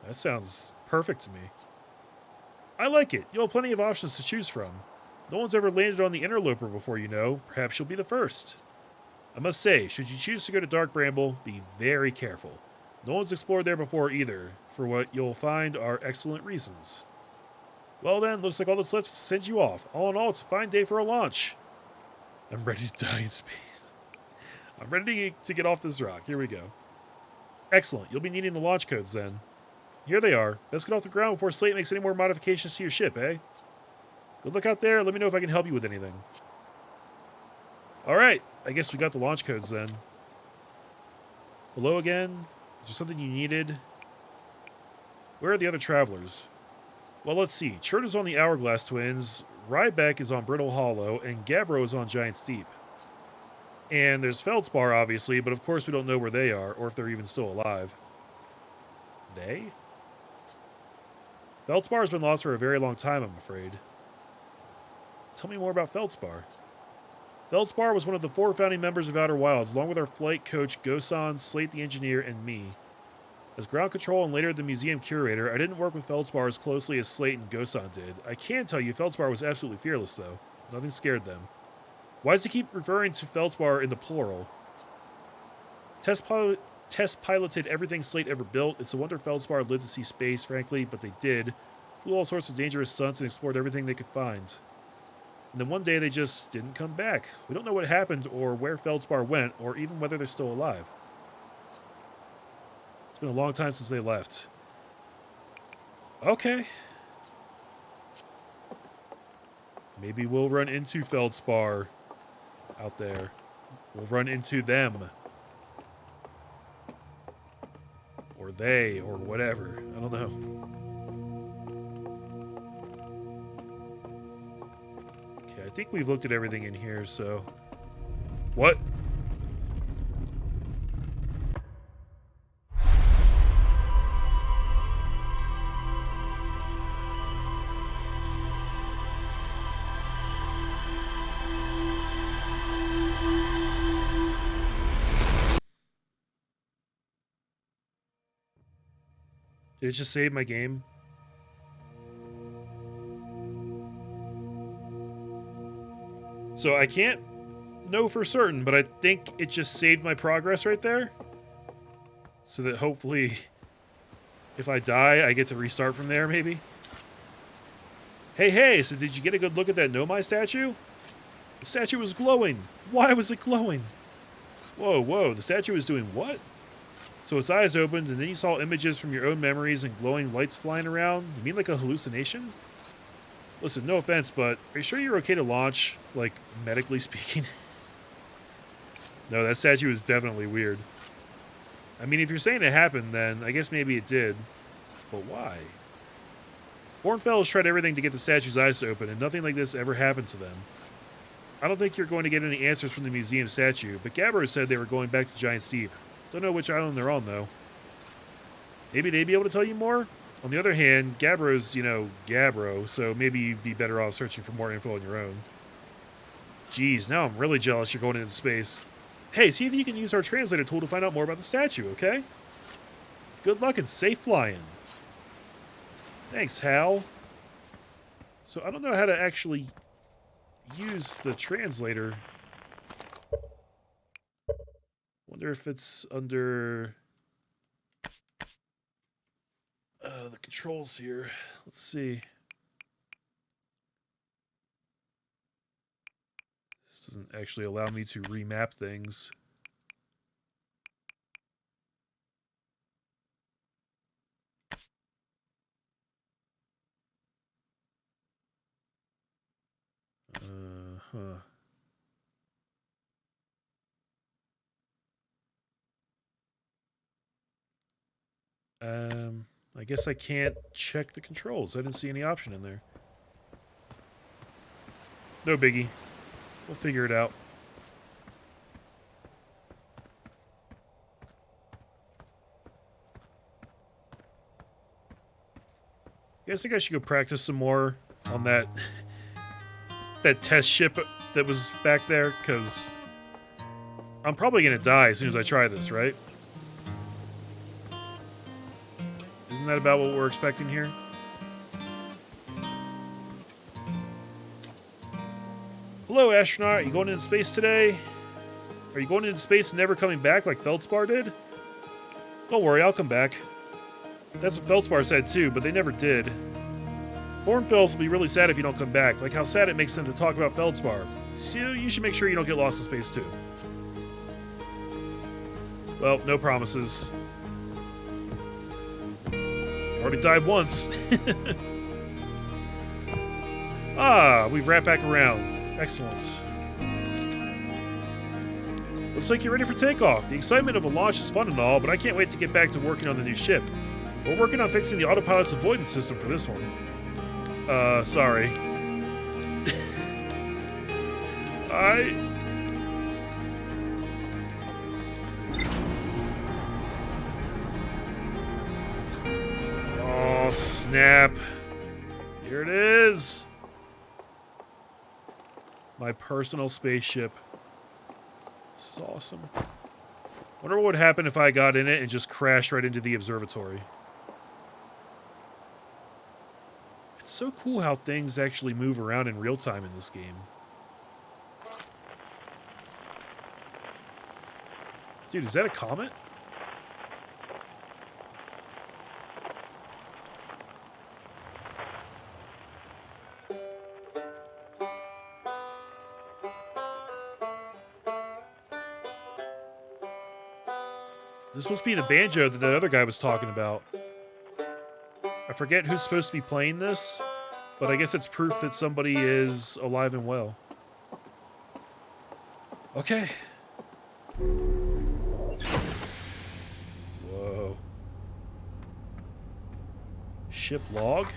That sounds perfect to me. I like it. You'll have plenty of options to choose from. No one's ever landed on the Interloper before, you know. Perhaps you'll be the first. I must say, should you choose to go to Dark Bramble, be very careful. No one's explored there before either, for what you'll find are excellent reasons. Well then, looks like all that's left is to send you off. All in all, it's a fine day for a launch. I'm ready to die in space. I'm ready to get off this rock. Here we go. Excellent. You'll be needing the launch codes then. Here they are. Best get off the ground before Slate makes any more modifications to your ship, eh? Good luck out there. Let me know if I can help you with anything. Alright. I guess we got the launch codes then. Hello again. Is there something you needed? Where are the other travelers? Well, let's see. Chert is on the Hourglass Twins, Rybeck is on Brittle Hollow, and Gabbro is on Giant's Deep. And there's Feldspar, obviously, but of course we don't know where they are, or if they're even still alive. They? Feldspar has been lost for a very long time, I'm afraid. Tell me more about Feldspar. Feldspar was one of the 4 founding members of Outer Wilds, along with our flight coach Gosan, Slate the Engineer, and me. As ground control and later the museum curator, I didn't work with Feldspar as closely as Slate and Gosan did. I can tell you Feldspar was absolutely fearless, though. Nothing scared them. Why does he keep referring to Feldspar in the plural? Test piloted everything Slate ever built. It's a wonder Feldspar lived to see space, frankly, but they did. Flew all sorts of dangerous stunts and explored everything they could find. And then one day they just didn't come back. We don't know what happened or where Feldspar went or even whether they're still alive. It's been a long time since they left. Okay. Maybe we'll run into Feldspar out there. We'll run into them. Or they, or whatever. I don't know. Okay, I think we've looked at everything in here, so What? Did it just save my game? So I can't know for certain, but I think it just saved my progress right there. So that hopefully, if I die, I get to restart from there, maybe? Hey, so did you get a good look at that Nomai statue? The statue was glowing. Why was it glowing? Whoa, the statue was doing what? So its eyes opened, and then you saw images from your own memories and glowing lights flying around? You mean like a hallucination? Listen, no offense, but are you sure you're okay to launch, like, medically speaking? No, that statue is definitely weird. I mean, if you're saying it happened, then I guess maybe it did. But why? Hornfels tried everything to get the statue's eyes to open, and nothing like this ever happened to them. I don't think you're going to get any answers from the museum statue, but Gabbro said they were going back to Giant's Deep. Don't know which island they're on, though. Maybe they'd be able to tell you more? On the other hand, Gabbro's, Gabbro, so maybe you'd be better off searching for more info on your own. Geez, now I'm really jealous you're going into space. Hey, see if you can use our translator tool to find out more about the statue, okay? Good luck and safe flying. Thanks, Hal. So I don't know how to actually use the translator. Wonder if it's under the controls here. Let's see. This doesn't actually allow me to remap things. I guess I can't check the controls. I didn't see any option in there. No biggie. We'll figure it out. You guys think I should go practice some more on that that test ship that was back there? Because I'm probably going to die as soon as I try this, right? Isn't that about what we're expecting here? Hello, astronaut. Are you going into space today? Are you going into space and never coming back like Feldspar did? Don't worry, I'll come back. That's what Feldspar said too, but they never did. Hornfels will be really sad if you don't come back, like how sad it makes them to talk about Feldspar. So you should make sure you don't get lost in space too. Well, no promises. Already died once. We've wrapped back around. Excellent. Looks like you're ready for takeoff. The excitement of a launch is fun and all, but I can't wait to get back to working on the new ship. We're working on fixing the autopilot's avoidance system for this one. Sorry. Oh, snap. Here it is. My personal spaceship. This is awesome. Wonder what would happen if I got in it and just crashed right into the observatory. It's so cool how things actually move around in real time in this game. Dude, is that a comet? This must be the banjo that the other guy was talking about. I forget who's supposed to be playing this, but I guess it's proof that somebody is alive and well. Okay. Whoa. Ship log?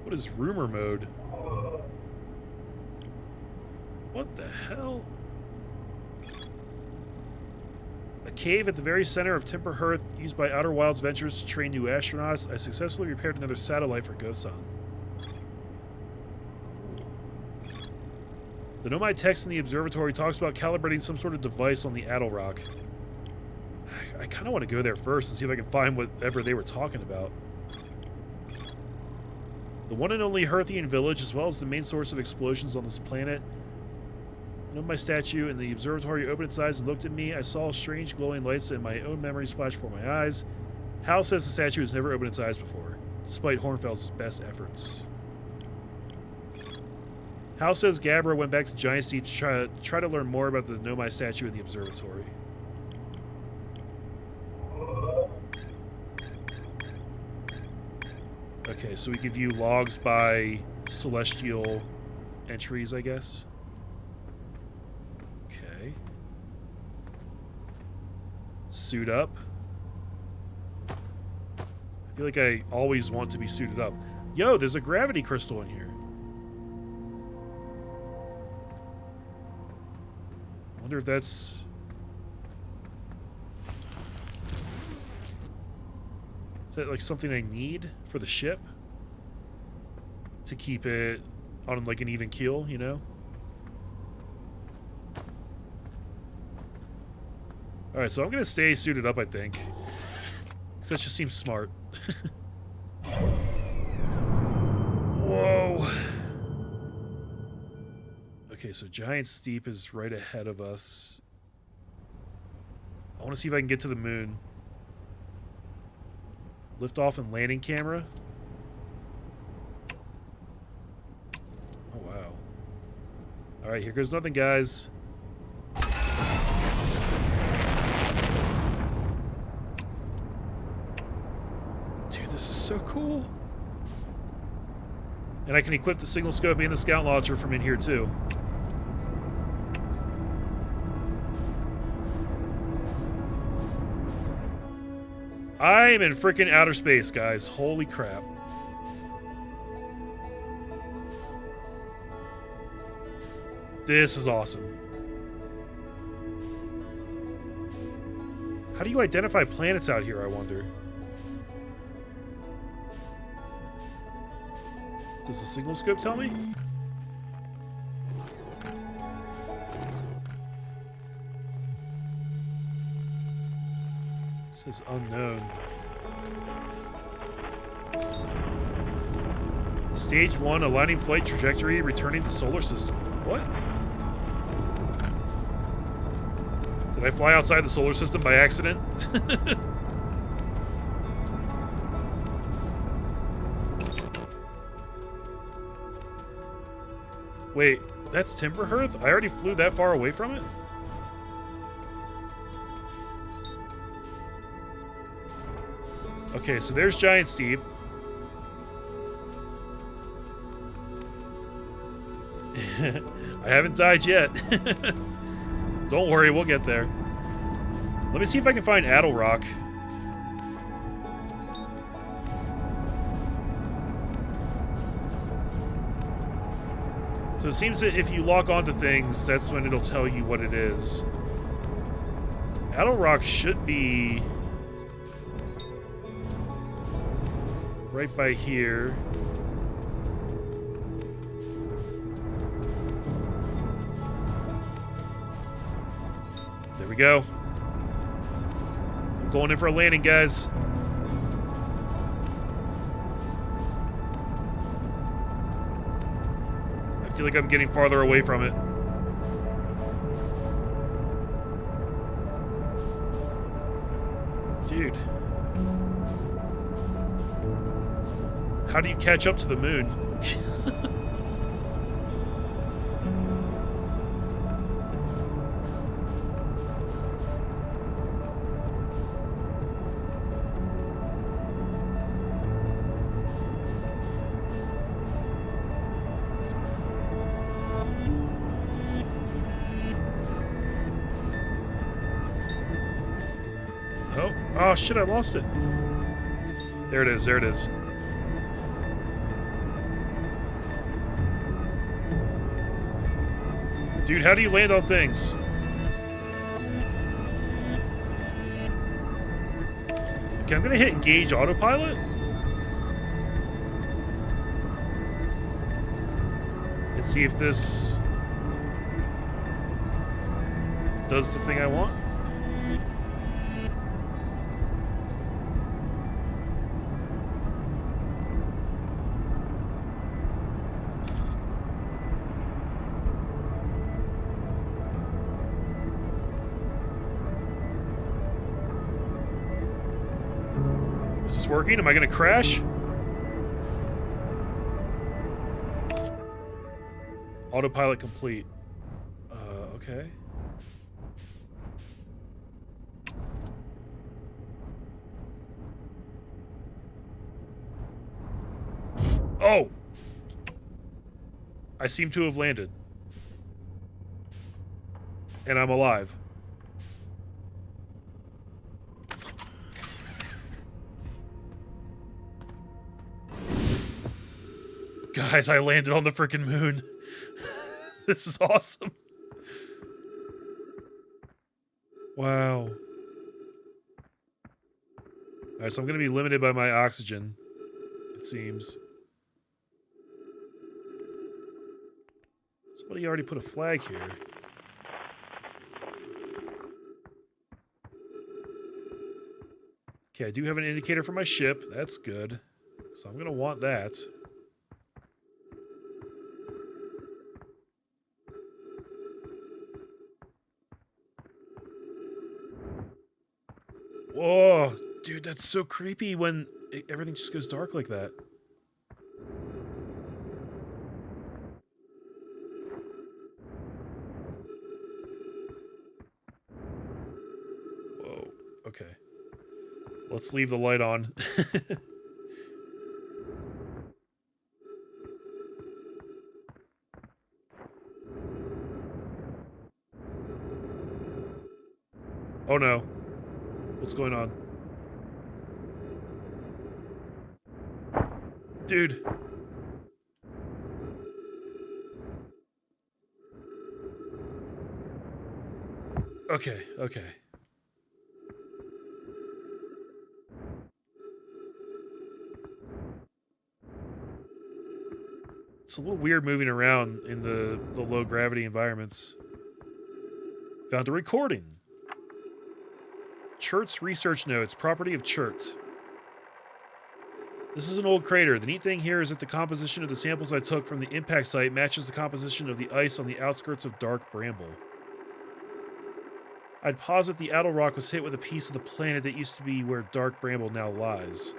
What is rumor mode? What the hell? A cave at the very center of Timber Hearth used by Outer Wilds Ventures to train new astronauts. I successfully repaired another satellite for Gosan. The Nomai text in the observatory talks about calibrating some sort of device on the Attle rock. I kind of want to go there first and see if I can find whatever they were talking about. The one and only Hearthian village, as well as the main source of explosions on this planet. The Nomai statue in the observatory opened its eyes and looked at me. I saw strange glowing lights and my own memories flash before my eyes. Hal says the statue has never opened its eyes before, despite Hornfeld's best efforts. Hal says Gabra went back to Giant Steep to try to learn more about the Nomai statue in the observatory. Okay, so we can view logs by celestial entries, I guess. Okay. Suit up. I feel like I always want to be suited up. Yo, there's a gravity crystal in here. I wonder if that's... Is that like something I need for the ship? To keep it on like an even keel, you know? Alright, so I'm gonna stay suited up, I think. Because that just seems smart. Whoa! Okay, so Giant Steep is right ahead of us. I want to see if I can get to the moon. Liftoff and landing camera. Oh, wow. Alright, here goes nothing, guys. Dude, this is so cool. And I can equip the signal scope and the scout launcher from in here, too. I'm in freaking outer space, guys. Holy crap. This is awesome. How do you identify planets out here, I wonder? Does the signal scope tell me? It says unknown. Stage 1, aligning flight trajectory, returning to solar system. What? Did I fly outside the solar system by accident? Wait, that's Timber Hearth? I already flew that far away from it? Okay, so there's Giant Steep. I haven't died yet. Don't worry, we'll get there. Let me see if I can find Attle Rock. So it seems that if you lock onto things, that's when it'll tell you what it is. Attle Rock should be right by here. There we go. I'm going in for a landing, guys. I feel like I'm getting farther away from it. Dude. How do you catch up to the moon? Oh shit, I lost it. There it is, there it is. Dude, how do you land on things? Okay, I'm gonna hit engage autopilot. And see if this does the thing I want. Is this working? Am I gonna crash? Autopilot complete. Okay. Oh! I seem to have landed. And I'm alive. Guys, I landed on the frickin' moon. This is awesome. Wow. Alright, so I'm gonna be limited by my oxygen, it seems. Somebody already put a flag here. Okay, I do have an indicator for my ship. That's good. So I'm gonna want that. Whoa, dude, that's so creepy when everything just goes dark like that. Whoa, okay. Let's leave the light on. Oh no. What's going on? Dude. Okay, okay. It's a little weird moving around in the low gravity environments. Found a recording. Chert's research notes, property of Chert. This is an old crater. The neat thing here is that the composition of the samples I took from the impact site matches the composition of the ice on the outskirts of Dark Bramble. I'd posit the Attle rock was hit with a piece of the planet that used to be where Dark Bramble now lies.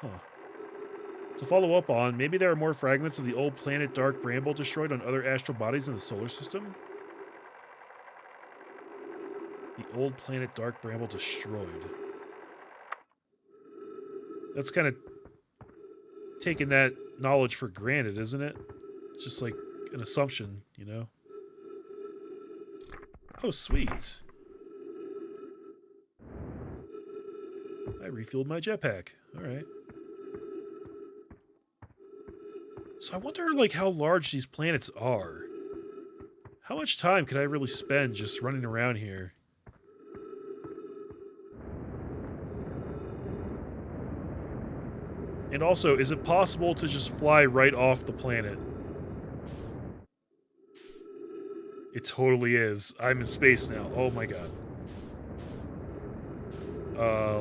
Huh. To follow up on, maybe there are more fragments of the old planet Dark Bramble destroyed on other astral bodies in the solar system? The old planet Dark Bramble destroyed. That's kind of taking that knowledge for granted, isn't it? Just like an assumption, you know? Oh, sweet. I refilled my jetpack. All right. So I wonder, like, how large these planets are. How much time could I really spend just running around here? And also, is it possible to just fly right off the planet? It totally is. I'm in space now. Oh my god.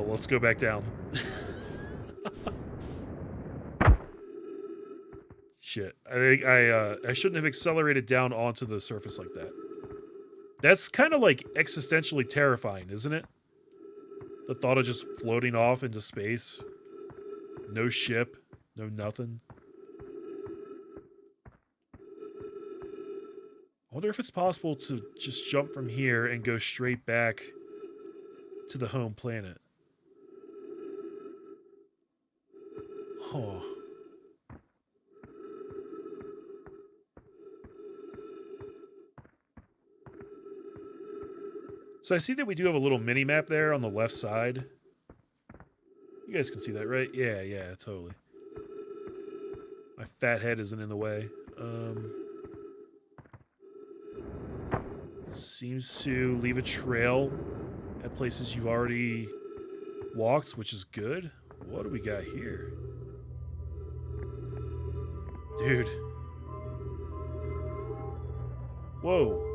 Let's go back down. Shit. I think I shouldn't have accelerated down onto the surface like that. That's kind of like existentially terrifying, isn't it? The thought of just floating off into space. No ship, no nothing. I wonder if it's possible to just jump from here and go straight back to the home planet. Huh. So I see that we do have a little mini-map there on the left side. You guys can see that, right? Yeah, yeah, totally. My fat head isn't in the way. Seems to leave a trail at places you've already walked, which is good. What do we got here? Dude. Whoa.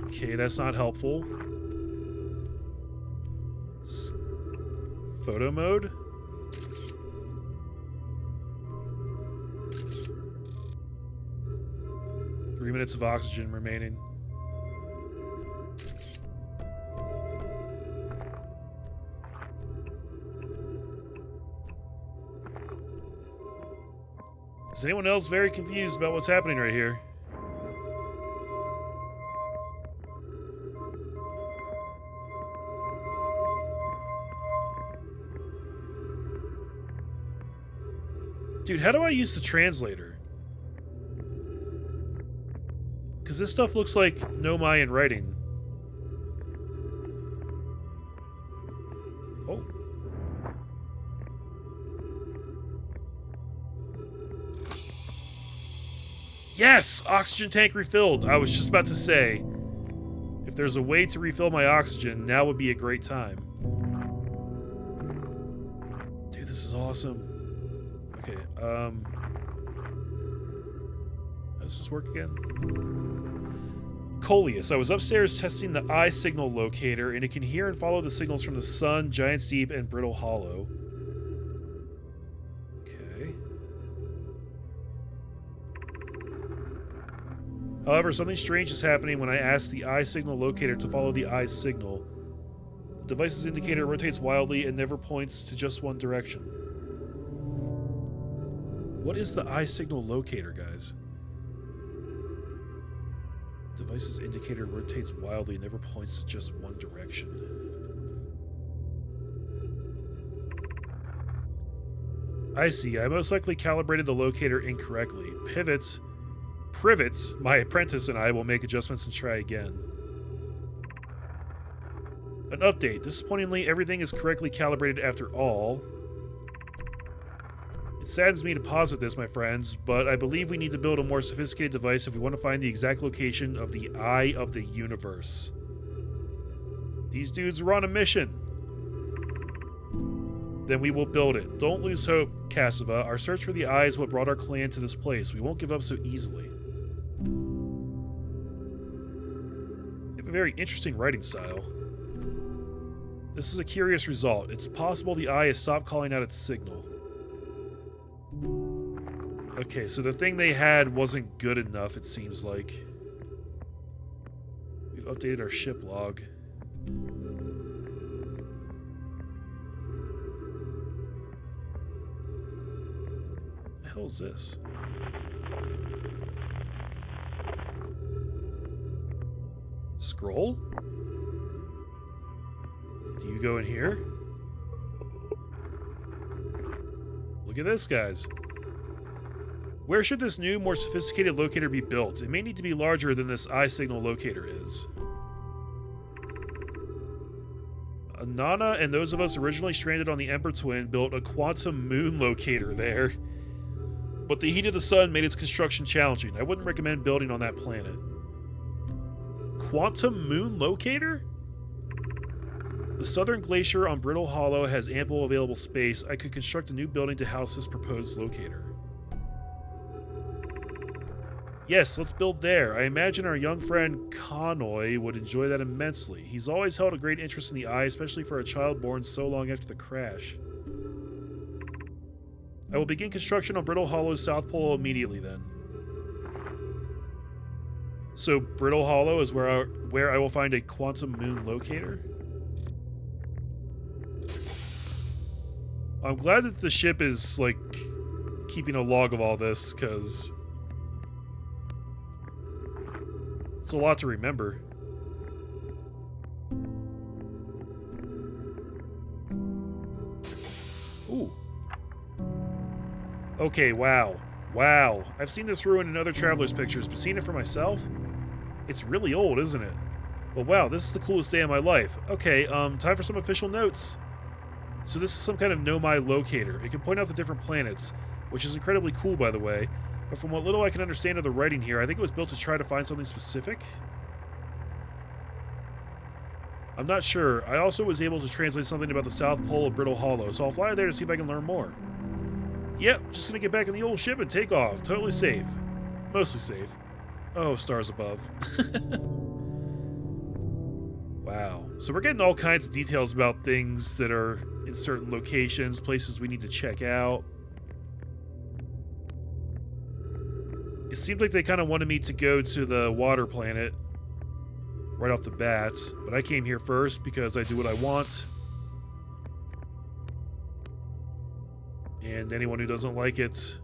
Okay, that's not helpful. Photo mode? Three minutes of oxygen remaining. Is anyone else very confused about what's happening right here? Dude, how do I use the translator? Because this stuff looks like Nomai in writing. Oh. Yes! Oxygen tank refilled. I was just about to say, if there's a way to refill my oxygen, now would be a great time. Dude, this is awesome. Okay, how does this work again? Coleus. I was upstairs testing the eye signal locator, and it can hear and follow the signals from the sun, Giant's Deep, and Brittle Hollow. Okay. However, something strange is happening when I ask the eye signal locator to follow the eye signal. The device's indicator rotates wildly and never points to just one direction. What is the eye signal locator, guys? Device's indicator rotates wildly and never points to just one direction. I see. I most likely calibrated the locator incorrectly. Privets, my apprentice, and I will make adjustments and try again. An update. Disappointingly, everything is correctly calibrated after all. It saddens me to posit this, my friends, but I believe we need to build a more sophisticated device if we want to find the exact location of the Eye of the Universe. These dudes were on a mission. Then we will build it. Don't lose hope, Cassava. Our search for the Eye is what brought our clan to this place. We won't give up so easily. You have a very interesting writing style. This is a curious result. It's possible the Eye has stopped calling out its signal. Okay, so the thing they had wasn't good enough, it seems like. We've updated our ship log. What the hell is this? Scroll? Do you go in here? Look at this, guys. Where should this new, more sophisticated locator be built? It may need to be larger than this eye signal locator is. Nana and those of us originally stranded on the Emperor Twin built a quantum moon locator there. But the heat of the sun made its construction challenging. I wouldn't recommend building on that planet. Quantum moon locator? The southern glacier on Brittle Hollow has ample available space. I could construct a new building to house this proposed locator. Yes, let's build there. I imagine our young friend Connoy would enjoy that immensely. He's always held a great interest in the Eye, especially for a child born so long after the crash. I will begin construction on Brittle Hollow's South Pole immediately then. So Brittle Hollow is where I will find a quantum moon locator? I'm glad that the ship is, like, keeping a log of all this, because it's a lot to remember. Ooh. Okay, wow. Wow. I've seen this ruin in other travelers' pictures, but seeing it for myself? It's really old, isn't it? But wow, this is the coolest day of my life. Okay, time for some official notes. So this is some kind of Nomai locator. It can point out the different planets, which is incredibly cool, by the way. But from what little I can understand of the writing here, I think it was built to try to find something specific. I'm not sure. I also was able to translate something about the South Pole of Brittle Hollow, so I'll fly there to see if I can learn more. Yep, just gonna get back in the old ship and take off. Totally safe. Mostly safe. Oh, stars above. Wow. So we're getting all kinds of details about things that are in certain locations, places we need to check out. It seems like they kind of wanted me to go to the water planet right off the bat, but I came here first because I do what I want. And anyone who doesn't like it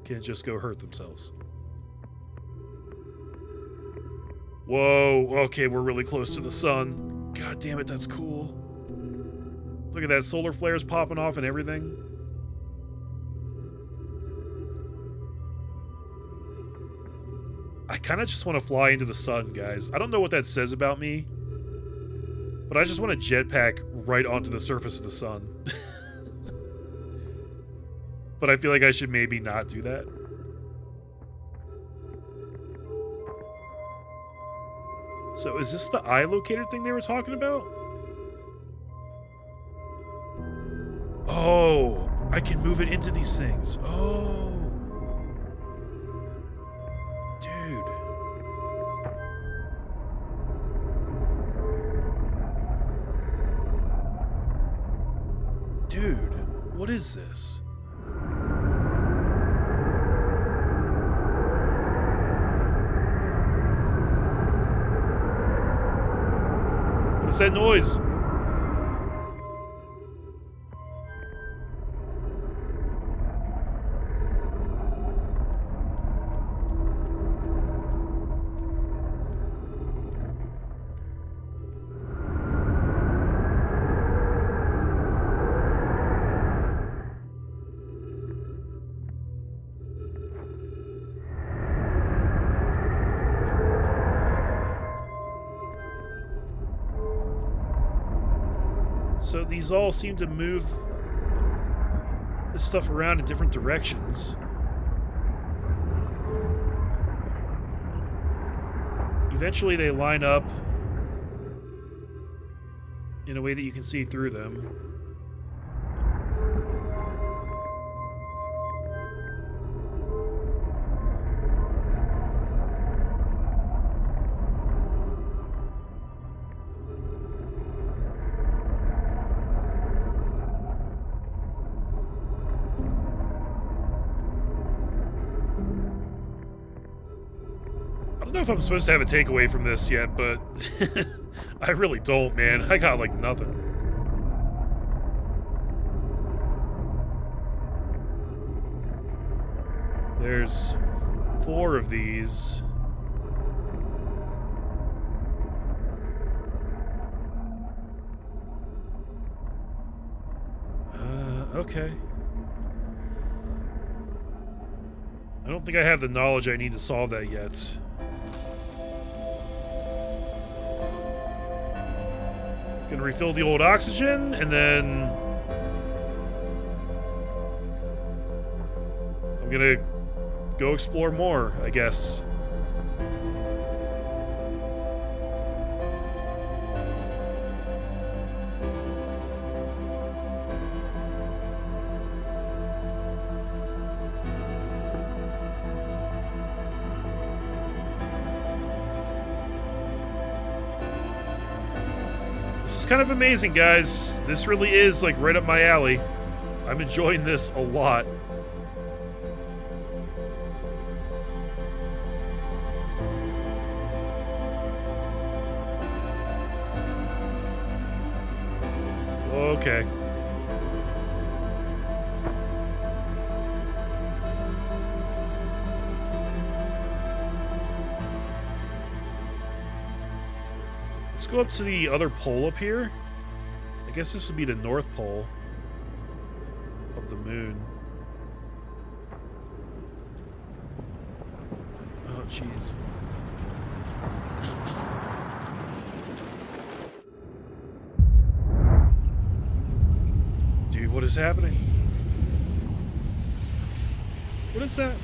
can just go hurt themselves. Whoa, okay, we're really close to the sun. God damn it, that's cool. Look at that, solar flares popping off and everything. I kind of just want to fly into the sun, guys. I don't know what that says about me, but I just want to jetpack right onto the surface of the sun. But I feel like I should maybe not do that. So is this the eye locator thing they were talking about? Oh, I can move it into these things. Oh. Dude. Dude, what is this? What's that noise? So these all seem to move this stuff around in different directions. Eventually they line up in a way that you can see through them. I don't know if I'm supposed to have a takeaway from this yet, but I really don't, man. I got like nothing. There's 4 of these. Okay. I don't think I have the knowledge I need to solve that yet. Gonna refill the old oxygen, and then I'm gonna go explore more, I guess. This is kind of amazing, guys. This really is like right up my alley. I'm enjoying this a lot. Okay. Let's go up to the other pole up here. I guess this would be the North Pole of the moon. Oh, jeez. What is happening? What is that?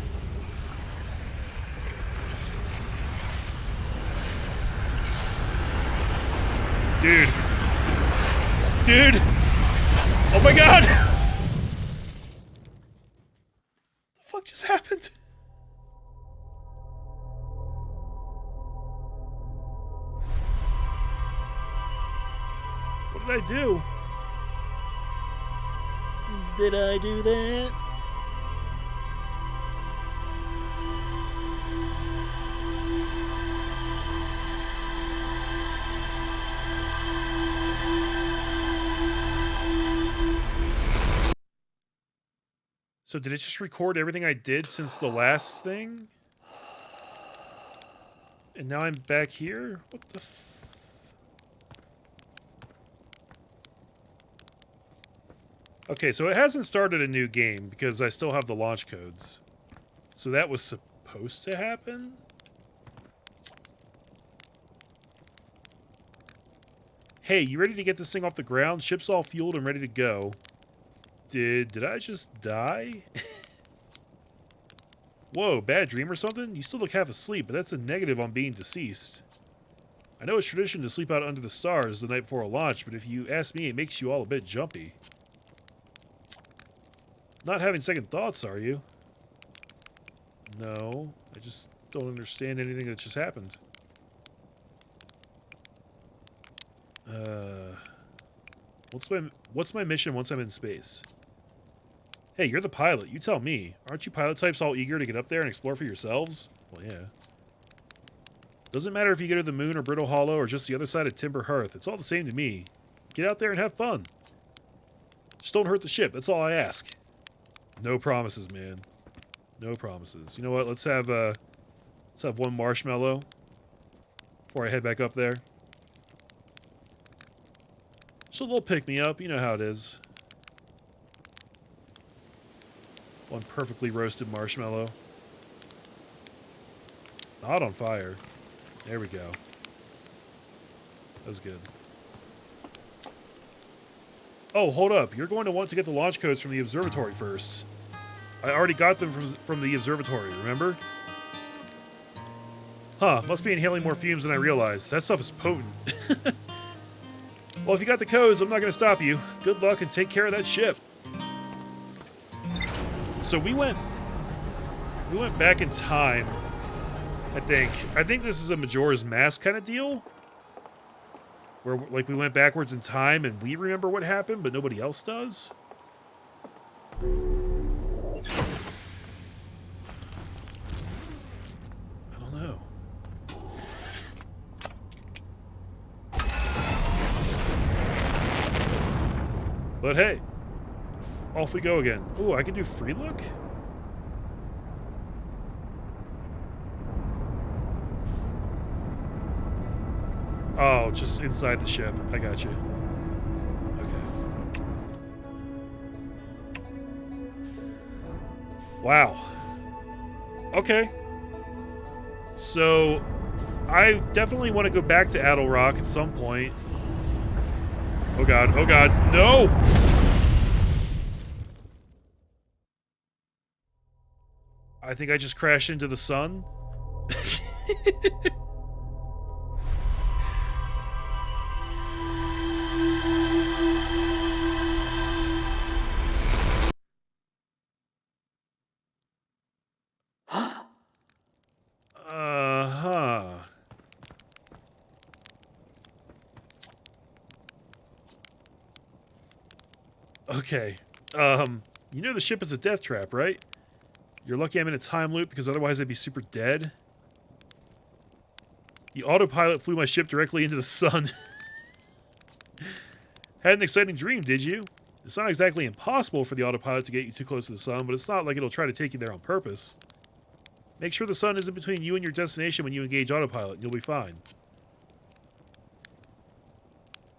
Dude. Dude! Oh my god! What the fuck just happened? What did I do? Did I do that? So did it just record everything I did since the last thing? And now I'm back here? What the Okay, so it hasn't started a new game because I still have the launch codes. So that was supposed to happen? Hey, you ready to get this thing off the ground? Ship's all fueled and ready to go. Did I just die? Whoa, bad dream or something? You still look half asleep, but that's a negative on being deceased. I know it's tradition to sleep out under the stars the night before a launch, but if you ask me, it makes you all a bit jumpy. Not having second thoughts, are you? No, I just don't understand anything that just happened. What's my mission once I'm in space? Hey, you're the pilot. You tell me. Aren't you pilot types all eager to get up there and explore for yourselves? Well, yeah. Doesn't matter if you go to the moon or Brittle Hollow or just the other side of Timber Hearth. It's all the same to me. Get out there and have fun. Just don't hurt the ship. That's all I ask. No promises, man. No promises. You know what? Let's have one marshmallow before I head back up there. Just a little pick-me-up. You know how it is. One perfectly roasted marshmallow. Not on fire. There we go. That was good. Oh, hold up. You're going to want to get the launch codes from the observatory first. I already got them from the observatory, remember? Huh, must be inhaling more fumes than I realized. That stuff is potent. Well, if you got the codes, I'm not going to stop you. Good luck and take care of that ship. So we went back in time, I think. I think this is a Majora's Mask kind of deal. Where, like, we went backwards in time and we remember what happened, but nobody else does. I don't know. But hey, off we go again. Ooh, I can do free look? Oh, just inside the ship. I got you. Okay. Wow. Okay. So, I definitely want to go back to Attle Rock at some point. Oh god, no! I think I just crashed into the sun. Okay. You know the ship is a death trap, right? You're lucky I'm in a time loop because otherwise I'd be super dead. The autopilot flew my ship directly into the sun. Had an exciting dream, did you? It's not exactly impossible for the autopilot to get you too close to the sun, but it's not like it'll try to take you there on purpose. Make sure the sun isn't between you and your destination when you engage autopilot, and you'll be fine.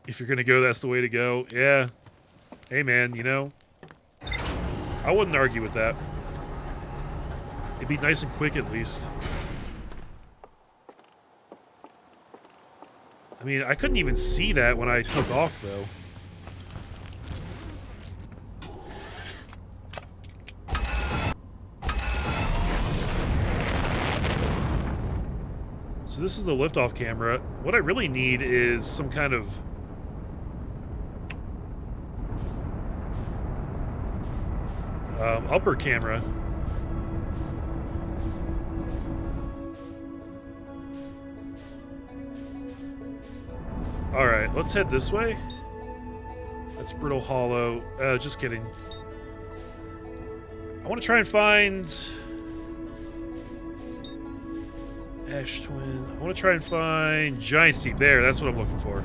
If you're gonna go, that's the way to go. Yeah. Hey man, you know, I wouldn't argue with that. It'd be nice and quick at least. I mean, I couldn't even see that when I took off though. So this is the liftoff camera. What I really need is some kind of... upper camera. Alright, let's head this way. That's Brittle Hollow. Just kidding. I want to try and find... Ash Twin. I want to try and find Giant's Deep. There, that's what I'm looking for.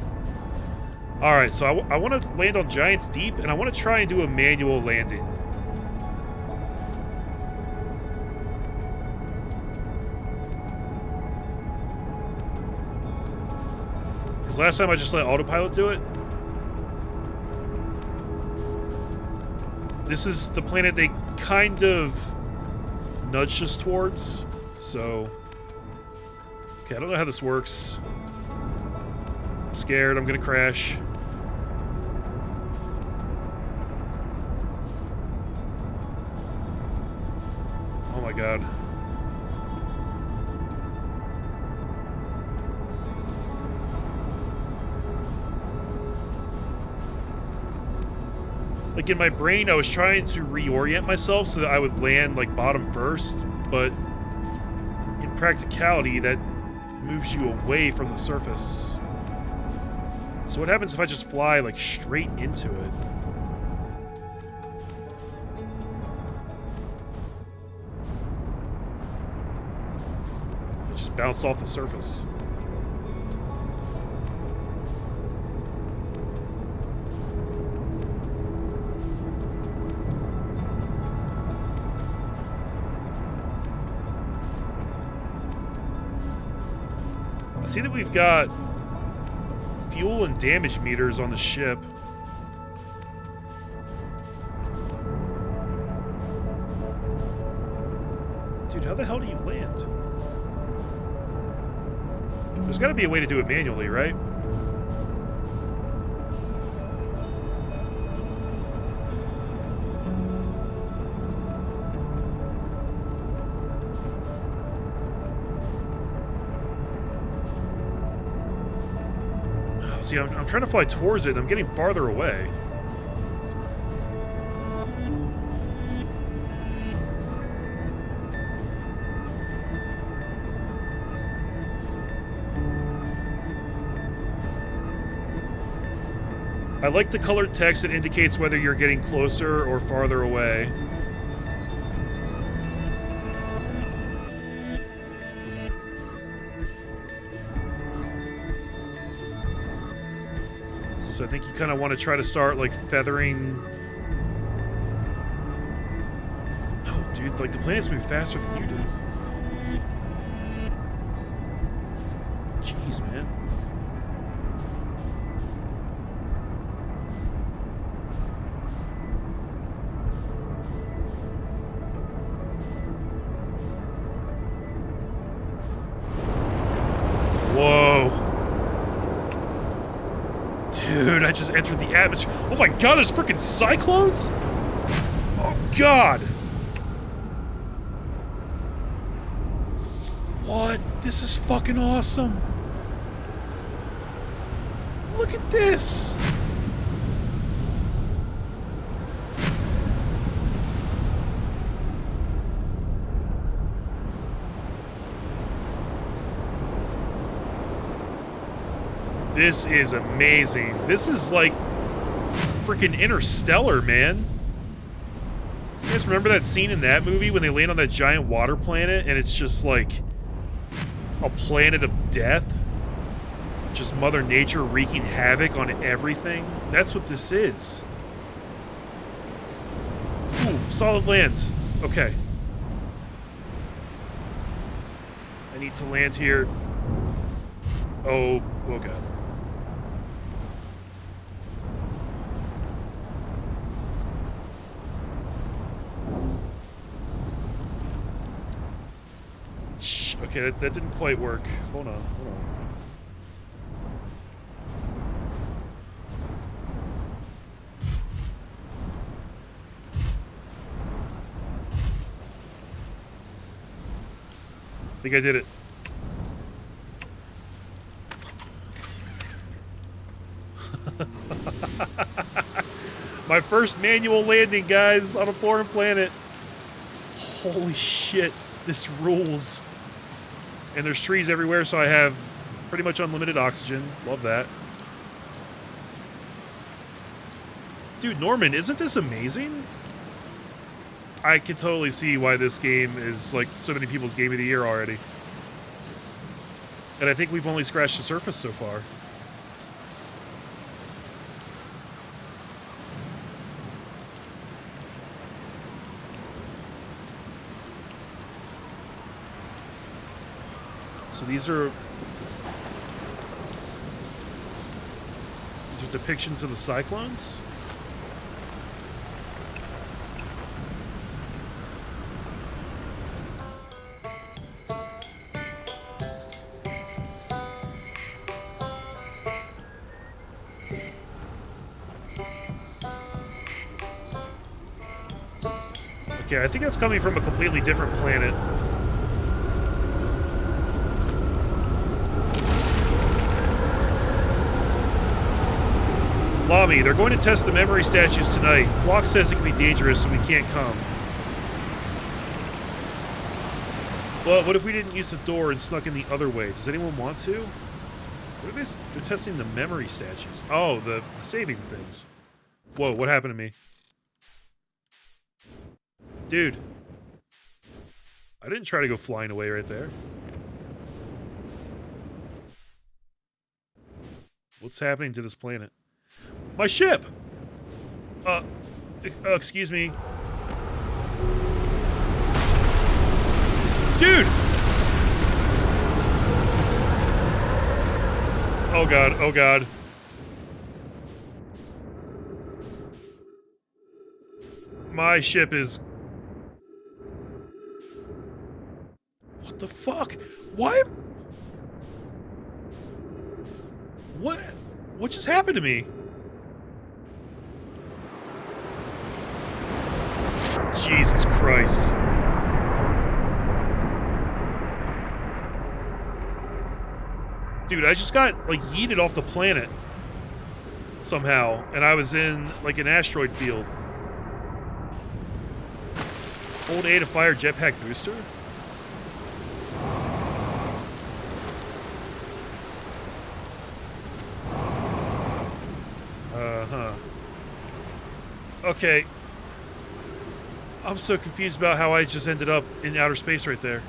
Alright, so I want to land on Giant's Deep, and I want to try and do a manual landing. Because last time I just let autopilot do it. This is the planet they kind of nudged us towards, so... Okay, I don't know how this works. I'm scared, I'm gonna crash. Oh my god. Like, in my brain, I was trying to reorient myself so that I would land, like, bottom first, but in practicality, that moves you away from the surface. So what happens if I just fly, like, straight into it? It just bounced off the surface. I see that we've got fuel and damage meters on the ship. Dude, how the hell do you land? There's got to be a way to do it manually, right? See, I'm trying to fly towards it, and I'm getting farther away. I like the colored text that indicates whether you're getting closer or farther away. So I think you kind of want to try to start, like, feathering... Oh, dude, like, the planets move faster than you do. Jeez, man. Whoa. Dude, I just entered the atmosphere. Oh my god, there's freaking cyclones? Oh god. What? This is fucking awesome. Look at this. This is amazing. This is like freaking Interstellar, man. You guys remember that scene in that movie when they land on that giant water planet and it's just like a planet of death? Just Mother Nature wreaking havoc on everything? That's what this is. Ooh, solid lands. Okay. I need to land here. Oh god. Okay, that didn't quite work. Hold on. I think I did it. My first manual landing, guys, on a foreign planet. Holy shit, this rules. And there's trees everywhere, so I have pretty much unlimited oxygen. Love that. Dude, Norman, isn't this amazing? I can totally see why this game is, like, so many people's game of the year already. And I think we've only scratched the surface so far. So these are depictions of the cyclones? Okay, I think that's coming from a completely different planet. Lamy, they're going to test the memory statues tonight. Flock says it can be dangerous, so we can't come. Well, what if we didn't use the door and snuck in the other way? Does anyone want to? What are they? They're testing the memory statues. Oh, the saving things. Whoa, what happened to me? Dude. I didn't try to go flying away right there. What's happening to this planet? My ship! Excuse me. Dude! Oh god, oh god. My ship is... What the fuck? Why? What just happened to me? Jesus Christ. Dude, I just got, like, yeeted off the planet somehow, and I was in, like, an asteroid field. Hold A to fire jetpack booster? Uh-huh. Okay. I'm so confused about how I just ended up in outer space right there.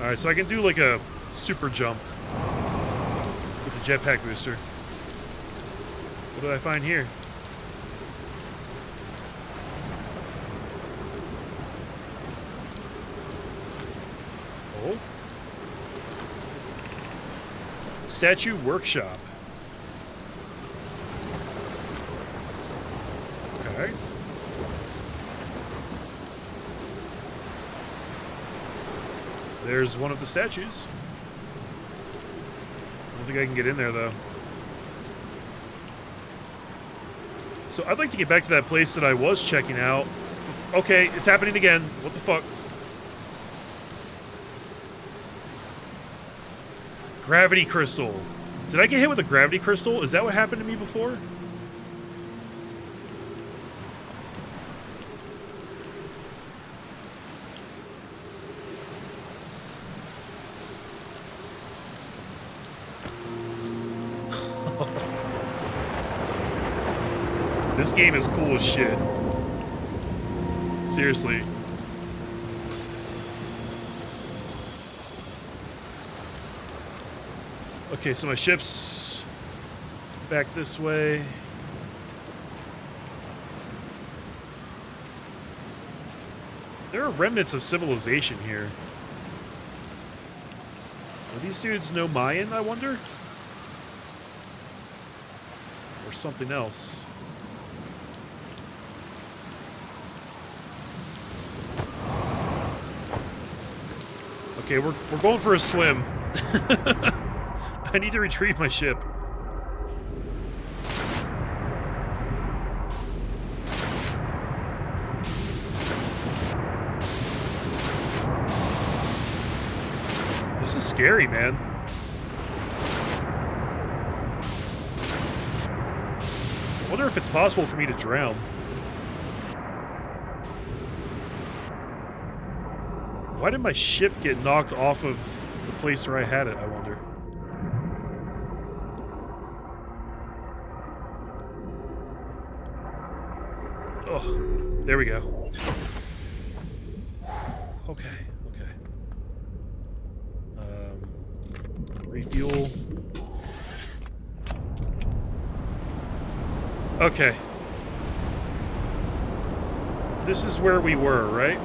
Alright, so I can do like a super jump with the jetpack booster. What did I find here? Oh? Statue workshop. Okay. There's one of the statues. I don't think I can get in there, though. So I'd like to get back to that place that I was checking out. Okay, it's happening again. What the fuck? Gravity crystal. Did I get hit with a gravity crystal? Is that what happened to me before? This game is cool as shit. Seriously. Okay, so my ship's back this way. There are remnants of civilization here. Are these dudes Nomai, I wonder? Or something else? Okay, we're going for a swim. I need to retrieve my ship. This is scary, man. I wonder if it's possible for me to drown. Why did my ship get knocked off of the place where I had it, I wonder? Oh, there we go. Okay, okay. Refuel. Okay. This is where we were, right?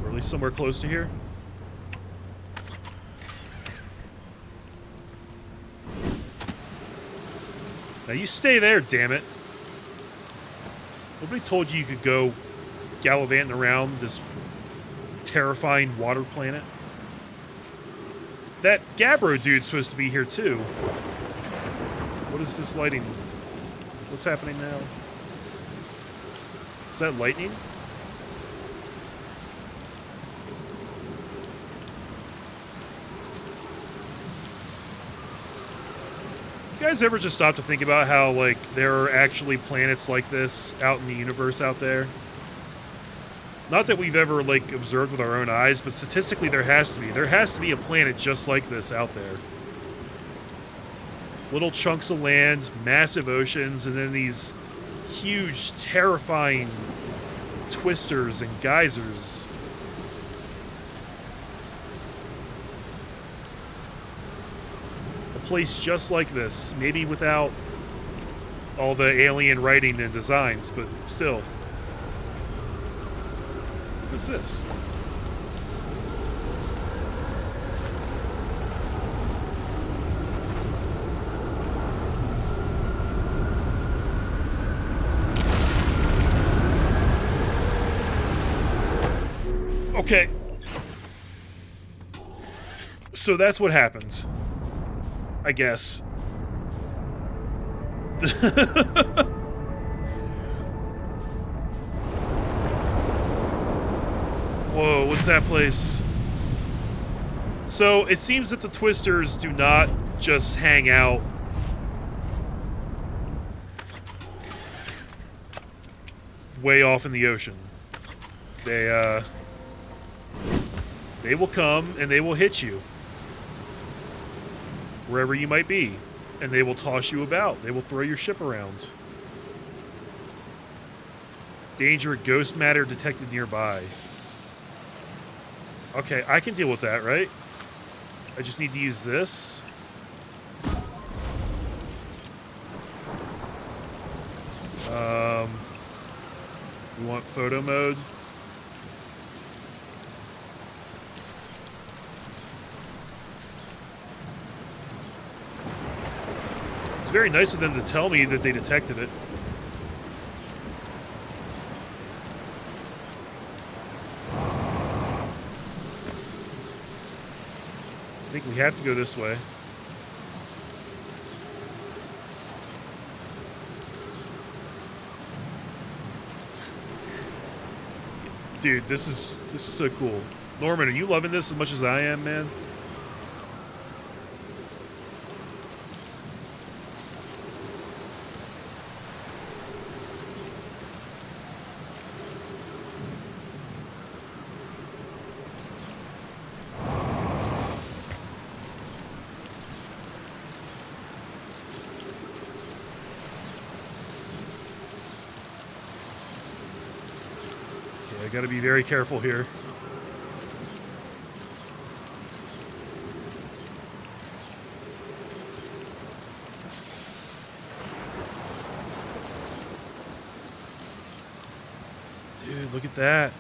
Or at least somewhere close to here. Now you stay there, damn it. Nobody told you you could go gallivanting around this terrifying water planet. That Gabbro dude's supposed to be here too. What is this lighting? What's happening now? Is that lightning? You guys ever just stop to think about how, like, there are actually planets like this out in the universe out there? Not that we've ever, like, observed with our own eyes, but statistically there has to be. There has to be a planet just like this out there. Little chunks of land, massive oceans, and then these huge, terrifying twisters and geysers. A place just like this, maybe without all the alien writing and designs, but still. What's this? Okay. So that's what happens. I guess. Whoa, what's that place? So, it seems that the Twisters do not just hang out way off in the ocean. They will come and they will hit you wherever you might be, and they will toss you about. They will throw your ship around. Danger, ghost matter detected nearby. Okay, I can deal with that, right? I just need to use this. We want photo mode. It's very nice of them to tell me that they detected it. I think we have to go this way. Dude, this is so cool. Norman, are you loving this as much as I am, man? Got to be very careful here. Dude, look at that.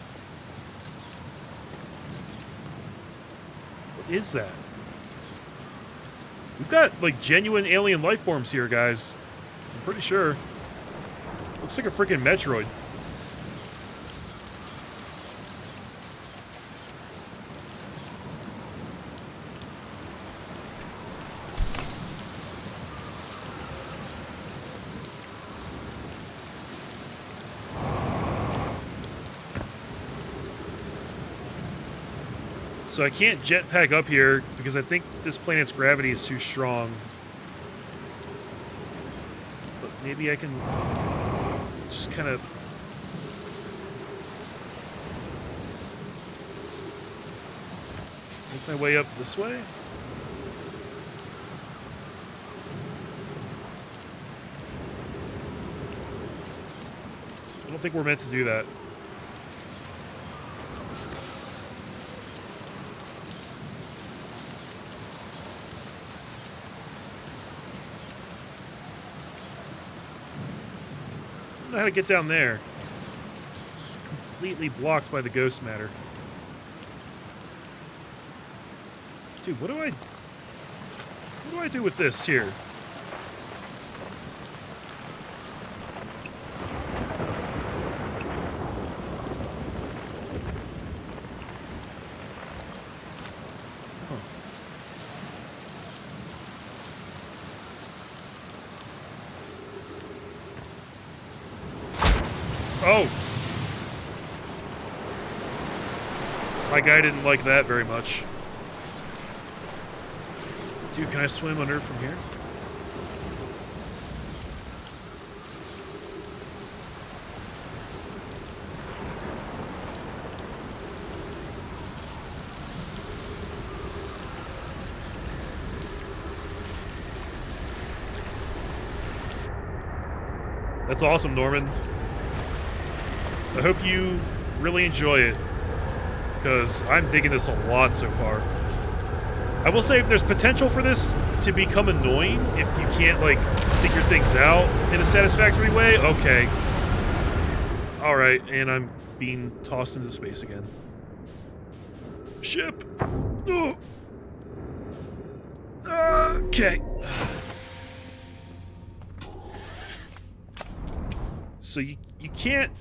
What is that? We've got, like, genuine alien life forms here, guys. I'm pretty sure. Looks like a freaking Metroid. So I can't jetpack up here because I think this planet's gravity is too strong. But maybe I can just kind of... make my way up this way? I don't think we're meant to do that. I don't know how to get down there. It's completely blocked by the ghost matter. Dude, what do I do with this here? Huh. Oh! My guy didn't like that very much. Dude, can I swim under from here? That's awesome, Norman. I hope you really enjoy it, because I'm digging this a lot so far. I will say there's potential for this to become annoying if you can't, like, figure things out in a satisfactory way. Okay. Alright, and I'm being tossed into space again. Ship! Oh. Okay. So you can't...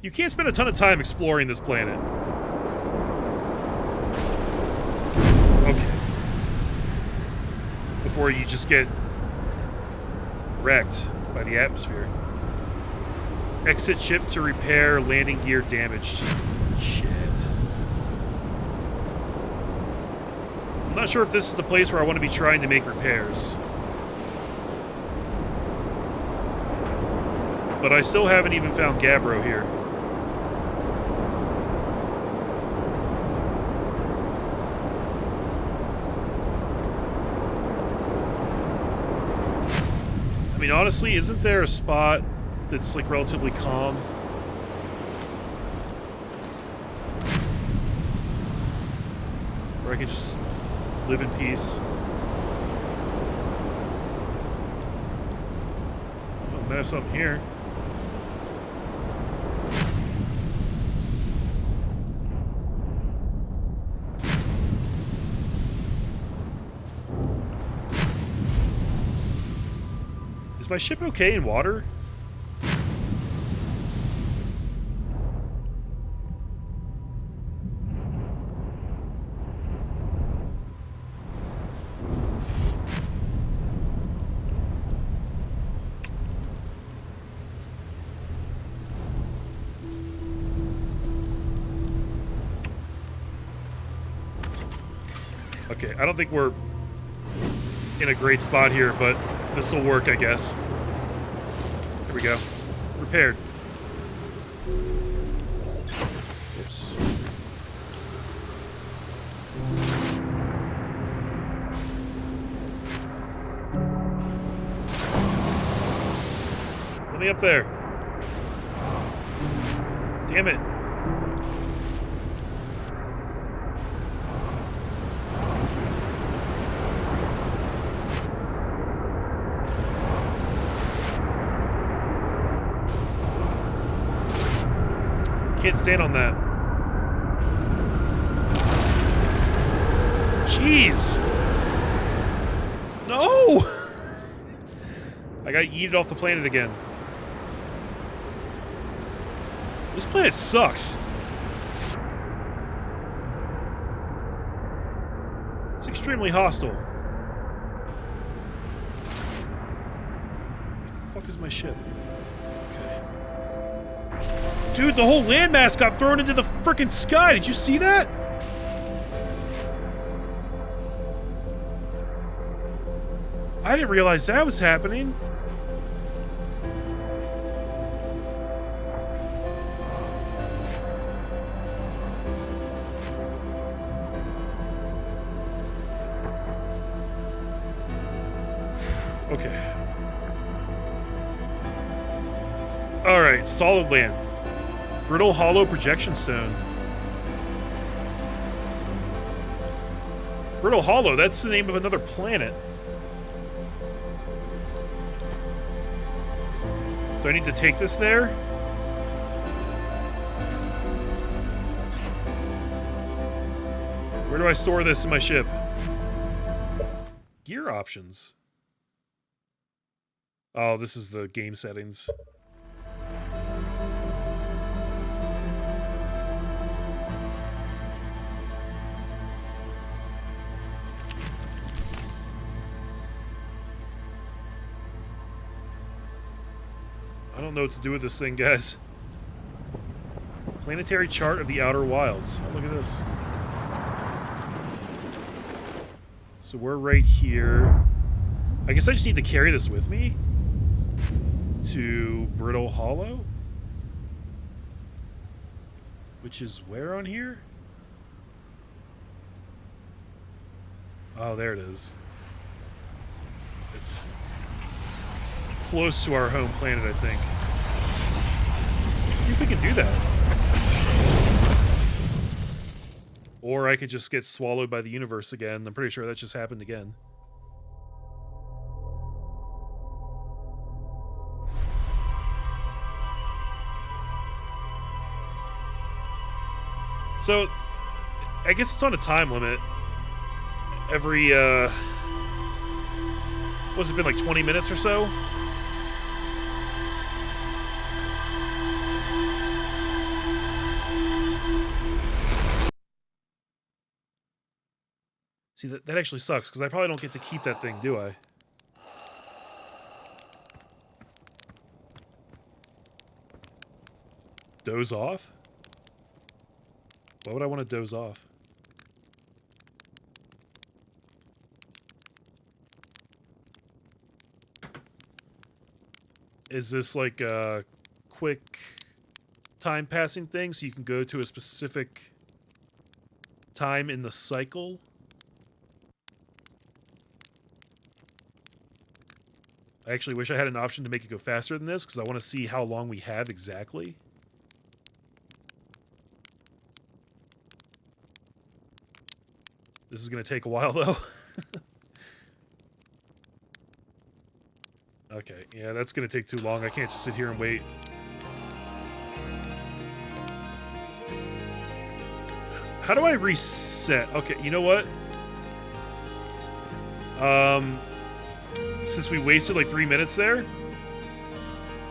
you can't spend a ton of time exploring this planet. Okay. Before you just get wrecked by the atmosphere. Exit ship to repair landing gear damaged. Shit. I'm not sure if this is the place where I want to be trying to make repairs. But I still haven't even found Gabbro here. I mean, honestly, isn't there a spot that's, like, relatively calm? Where I can just live in peace? Oh, might have something here. Is my ship okay in water? Okay, I don't think we're in a great spot here, but this will work, I guess. Here we go. Repaired. Oops. Let me up there. Damn it. Can't stand on that. Jeez. No! I got yeeted off the planet again. This planet sucks. It's extremely hostile. Where the fuck is my ship? Okay. Dude, the whole landmass got thrown into the frickin' sky. Did you see that? I didn't realize that was happening. Okay. Alright, solid land. Brittle Hollow projection stone. Brittle Hollow, that's the name of another planet. Do I need to take this there? Where do I store this in my ship? Gear options. Oh, this is the game settings. I don't know what to do with this thing, guys. Planetary chart of the Outer Wilds. Oh, look at this. So we're right here. I guess I just need to carry this with me to Brittle Hollow, which is where on here? Oh, there it is. It's close to our home planet, I think. See if we can do that. Or I could just get swallowed by the universe again. I'm pretty sure that just happened again. So, I guess it's on a time limit. Every, what's it been, like 20 minutes or so? See, that actually sucks, because I probably don't get to keep that thing, do I? Doze off? Why would I want to doze off? Is this like a quick time passing thing so you can go to a specific time in the cycle? I actually wish I had an option to make it go faster than this because I want to see how long we have exactly. This is going to take a while, though. Okay, yeah, that's going to take too long. I can't just sit here and wait. How do I reset? Okay, you know what? Since we wasted like 3 minutes there,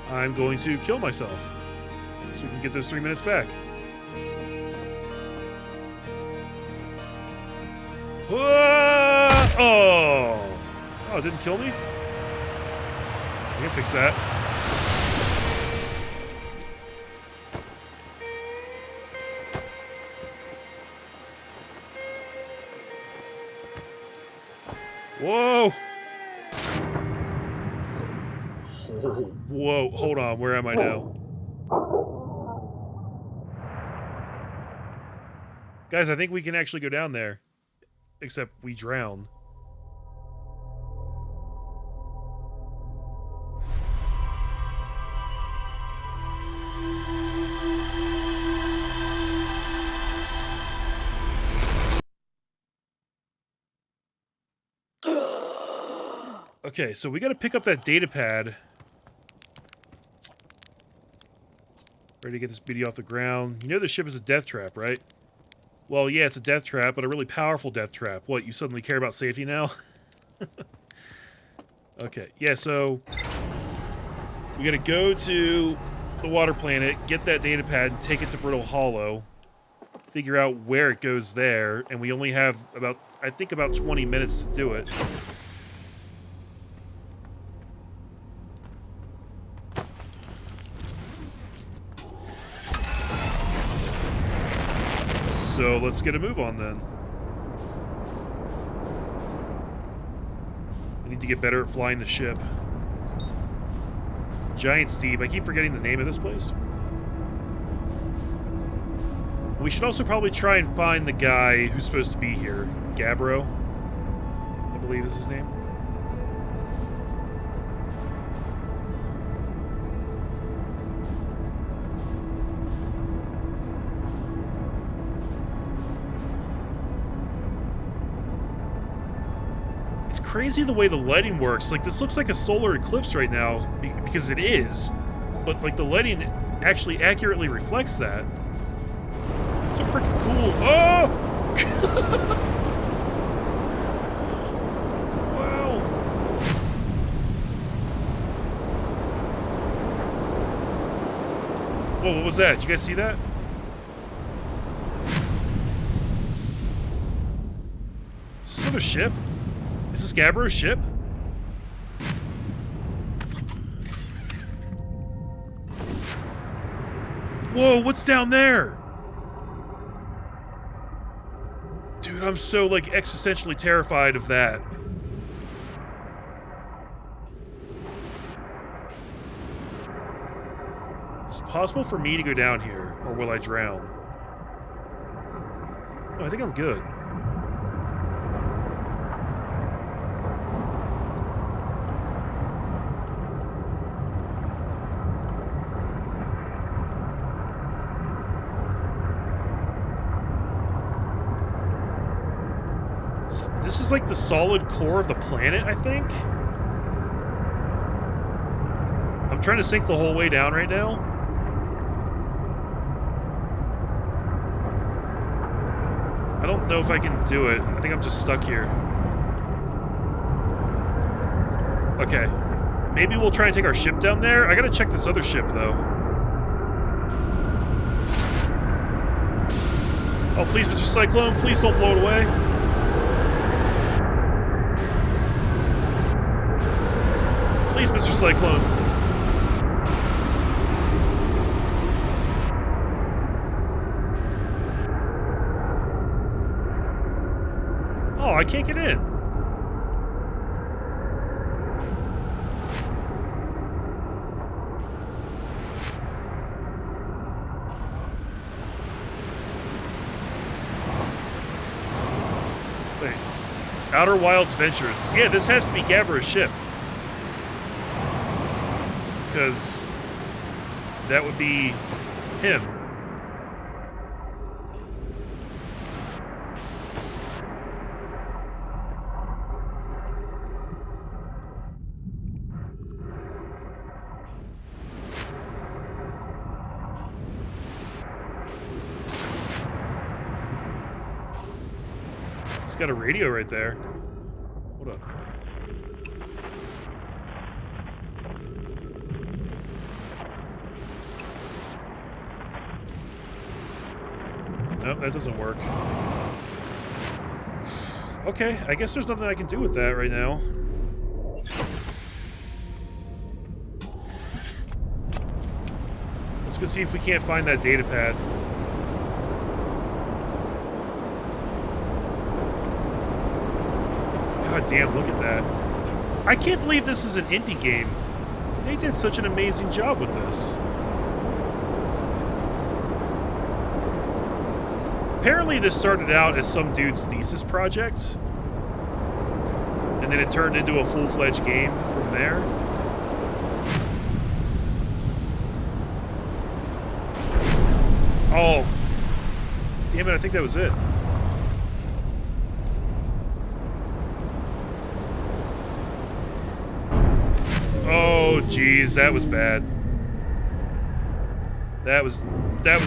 I'm going to kill myself so we can get those 3 minutes back. Oh! Oh, it didn't kill me? I can fix that. Whoa! Oh, whoa, hold on, where am I now? Guys, I think we can actually go down there. Except we drown. Okay, so we gotta pick up that data pad. Ready to get this beauty off the ground. You know the ship is a death trap, right? Well, yeah, it's a death trap, but a really powerful death trap. What, you suddenly care about safety now? Okay, yeah, so we gotta go to the water planet, get that data pad, and take it to Brittle Hollow, figure out where it goes there, and we only have about, I think, about 20 minutes to do it. So let's get a move on then. We need to get better at flying the ship. Giant's Deep. I keep forgetting the name of this place. We should also probably try and find the guy who's supposed to be here. Gabbro, I believe is his name. It's crazy the way the lighting works. Like, this looks like a solar eclipse right now, because it is, but like the lighting actually accurately reflects that. It's so freaking cool. Oh! Wow. Whoa, what was that? Did you guys see that? Is this another ship? Is this Gabbro's ship? Whoa, what's down there? Dude, I'm so, like, existentially terrified of that. Is it possible for me to go down here, or will I drown? Oh, I think I'm good. This is like the solid core of the planet, I think. I'm trying to sink the whole way down right now. I don't know if I can do it. I think I'm just stuck here. Okay. Maybe we'll try and take our ship down there. I gotta check this other ship, though. Oh, please, Mr. Cyclone, please don't blow it away. Please, Mr. Cyclone. Oh, I can't get in. Wait. Outer Wilds Ventures. Yeah, this has to be Gabbro's ship. Because that would be him. He's got a radio right there. Hold up. Nope, that doesn't work. Okay, I guess there's nothing I can do with that right now. Let's go see if we can't find that data pad. God damn, look at that. I can't believe this is an indie game. They did such an amazing job with this. Apparently this started out as some dude's thesis project, and then it turned into a full-fledged game from there. Oh, damn it, I think that was it. Oh, geez, that was bad. That was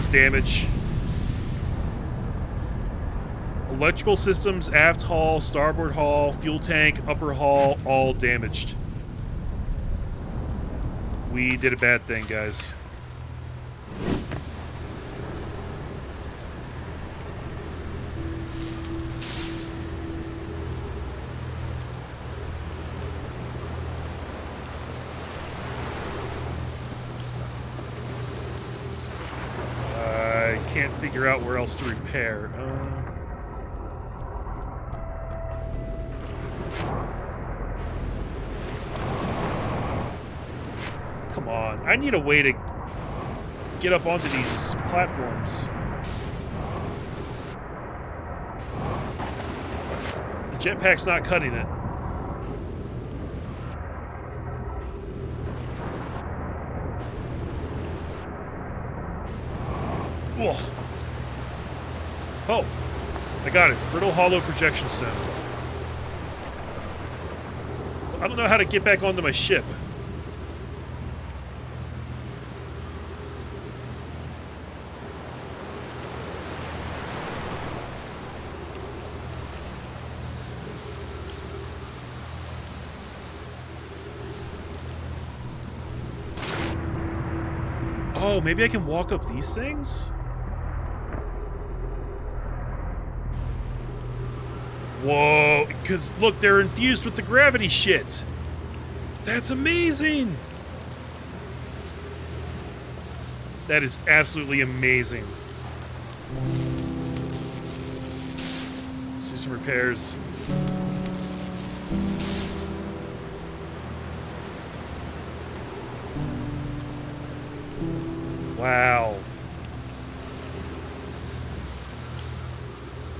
damage. Electrical systems, aft hull, starboard hull, fuel tank, upper hull, all damaged. We did a bad thing, guys. can't figure out where else to repair. Come on. I need a way to get up onto these platforms. The jetpack's not cutting it. Whoa. Oh, I got it. Brittle Hollow projection stone. I don't know how to get back onto my ship. Oh, maybe I can walk up these things? Whoa, because look, they're infused with the gravity shit. That's amazing. That is absolutely amazing. Let's do some repairs. Wow.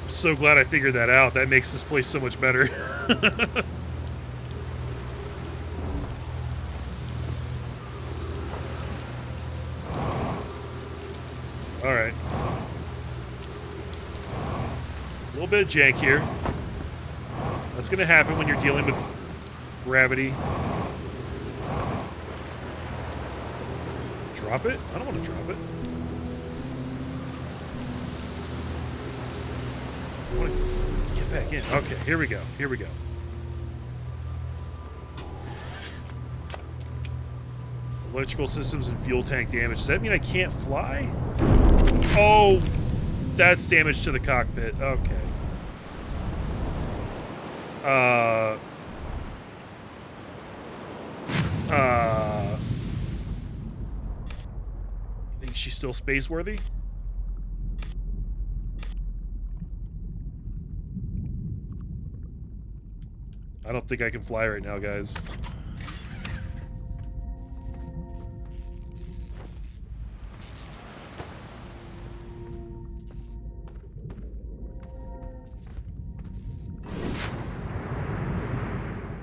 I'm so glad I figured that out. That makes this place so much better. Alright. A little bit of jank here. That's going to happen when you're dealing with gravity. Drop it? I don't want to drop it. I want to get back in. Okay, here we go. Here we go. Electrical systems and fuel tank damage. Does that mean I can't fly? Oh, that's damage to the cockpit. Okay. You think she's still space-worthy? I don't think I can fly right now, guys.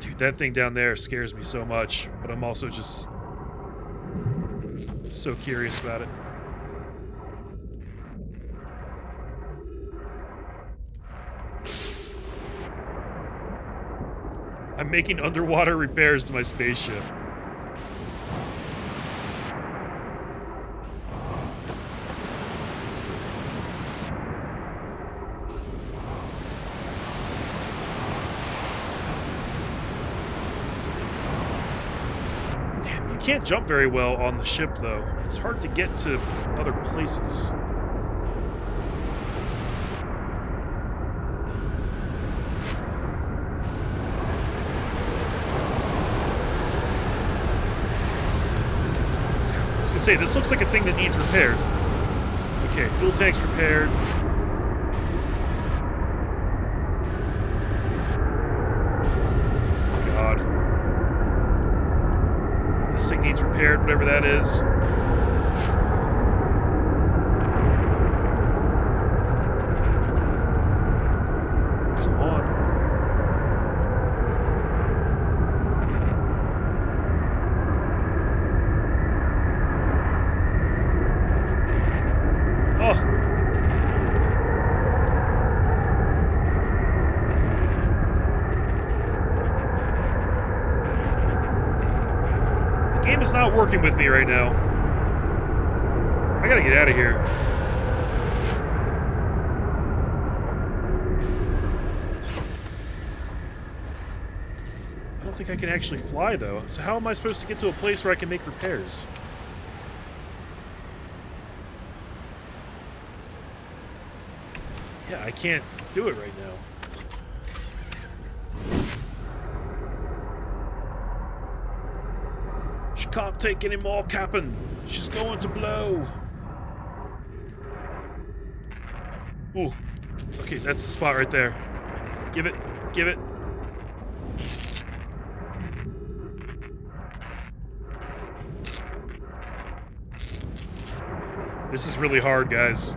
Dude, that thing down there scares me so much, but I'm also just so curious about it. I'm making underwater repairs to my spaceship. Damn, you can't jump very well on the ship, though. It's hard to get to other places. Say, this looks like a thing that needs repaired. Okay, fuel tank's repaired. God. This thing needs repaired, whatever that is. Come on. Not working with me right now. I gotta get out of here. I don't think I can actually fly, though. So how am I supposed to get to a place where I can make repairs? Yeah, I can't do it right now. Can't take any more, Captain. She's going to blow. Ooh. Okay, that's the spot right there. Give it. Give it. This is really hard, guys.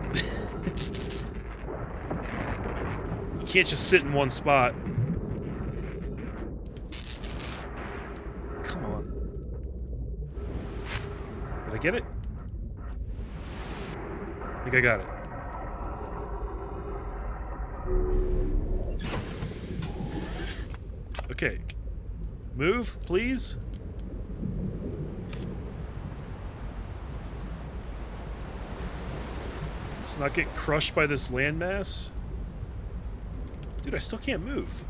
You can't just sit in one spot. Come on. Did I get it? I think I got it. Okay. Move, please. Let's not get crushed by this landmass. Dude, I still can't move.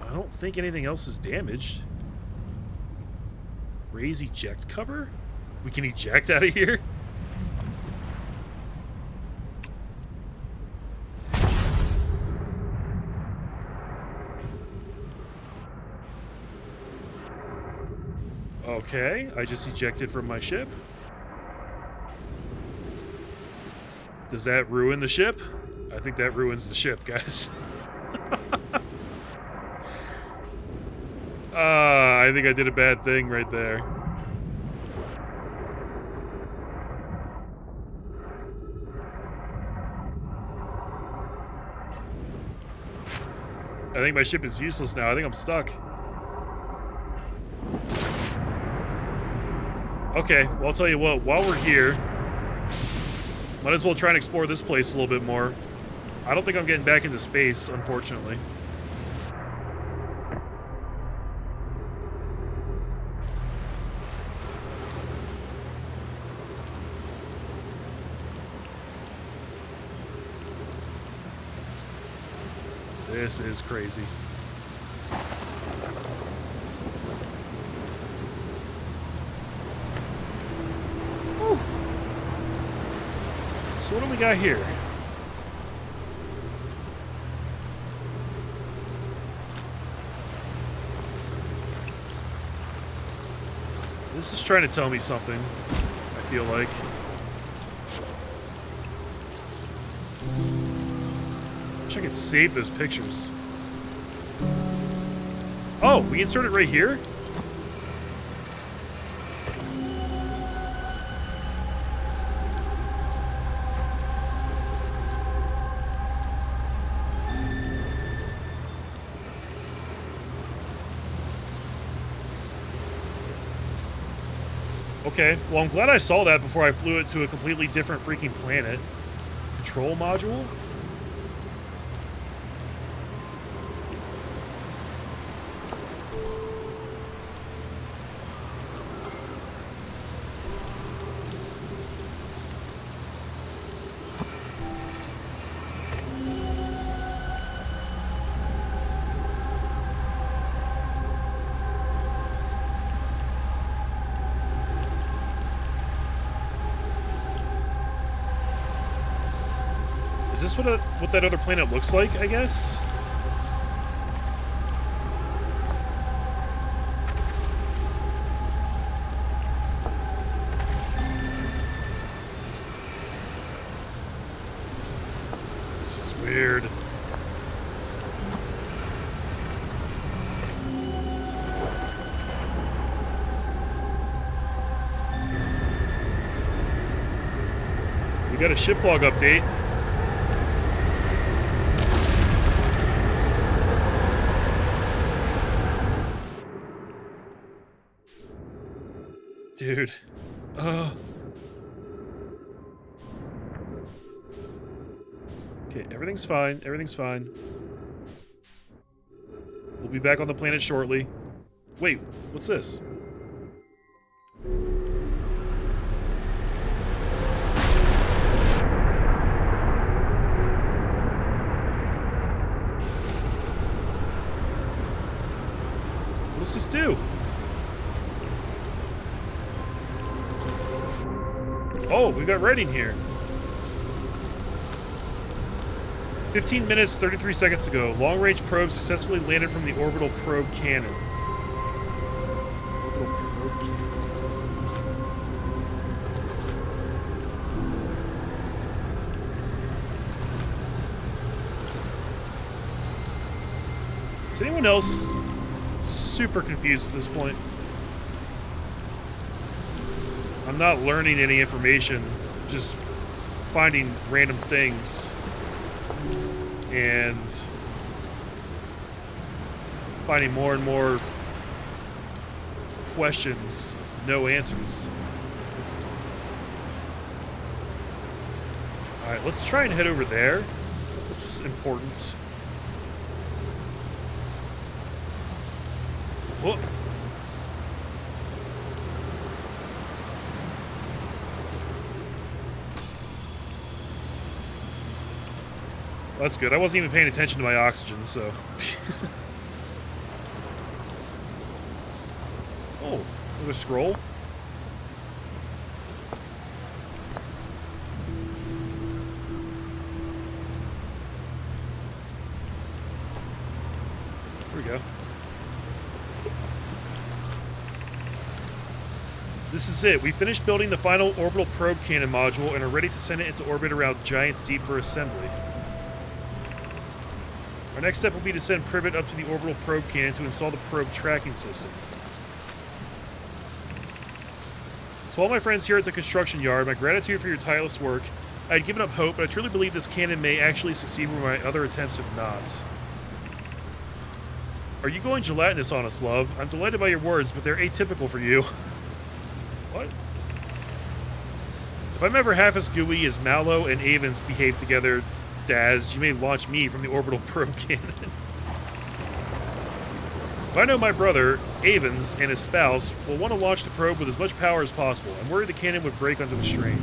I don't think anything else is damaged. Raise eject cover? We can eject out of here? Okay, I just ejected from my ship. Does that ruin the ship? I think that ruins the ship, guys. I think I did a bad thing right there. I think my ship is useless now. I think I'm stuck. Okay, well, I'll tell you what, while we're here, might as well try and explore this place a little bit more. I don't think I'm getting back into space, unfortunately. This is crazy. Whew. So what do we got here? This is trying to tell me something, I feel like. I could save those pictures. Oh, we insert it right here? Okay, well, I'm glad I saw that before I flew it to a completely different freaking planet. Control module? Is this what that other planet looks like, I guess? This is weird. We got a ship log update. Dude. Okay, everything's fine. Everything's fine. We'll be back on the planet shortly. Wait, what's this? What does this do? Oh, we got writing here. 15 minutes, 33 seconds ago. Long-range probe successfully landed from the orbital probe cannon. Orbital probe cannon. Is anyone else super confused at this point? I'm not learning any information, just finding random things and finding more and more questions, no answers. Alright, let's try and head over there. It's important. Whoa. Well, that's good. I wasn't even paying attention to my oxygen, so... Oh, another scroll. There we go. This is it. We finished building the final orbital probe cannon module and are ready to send it into orbit around Giant's Deep for assembly. Our next step will be to send Privet up to the orbital probe cannon to install the probe tracking system. To all my friends here at the construction yard, my gratitude for your tireless work. I had given up hope, but I truly believe this cannon may actually succeed where my other attempts have not. Are you going gelatinous on us, love? I'm delighted by your words, but they're atypical for you. What? If I'm ever half as gooey as Mallow and Avens behave together, Daz, you may launch me from the orbital probe cannon. If I know my brother, Avens, and his spouse will want to launch the probe with as much power as possible, I'm worried the cannon would break under the strain.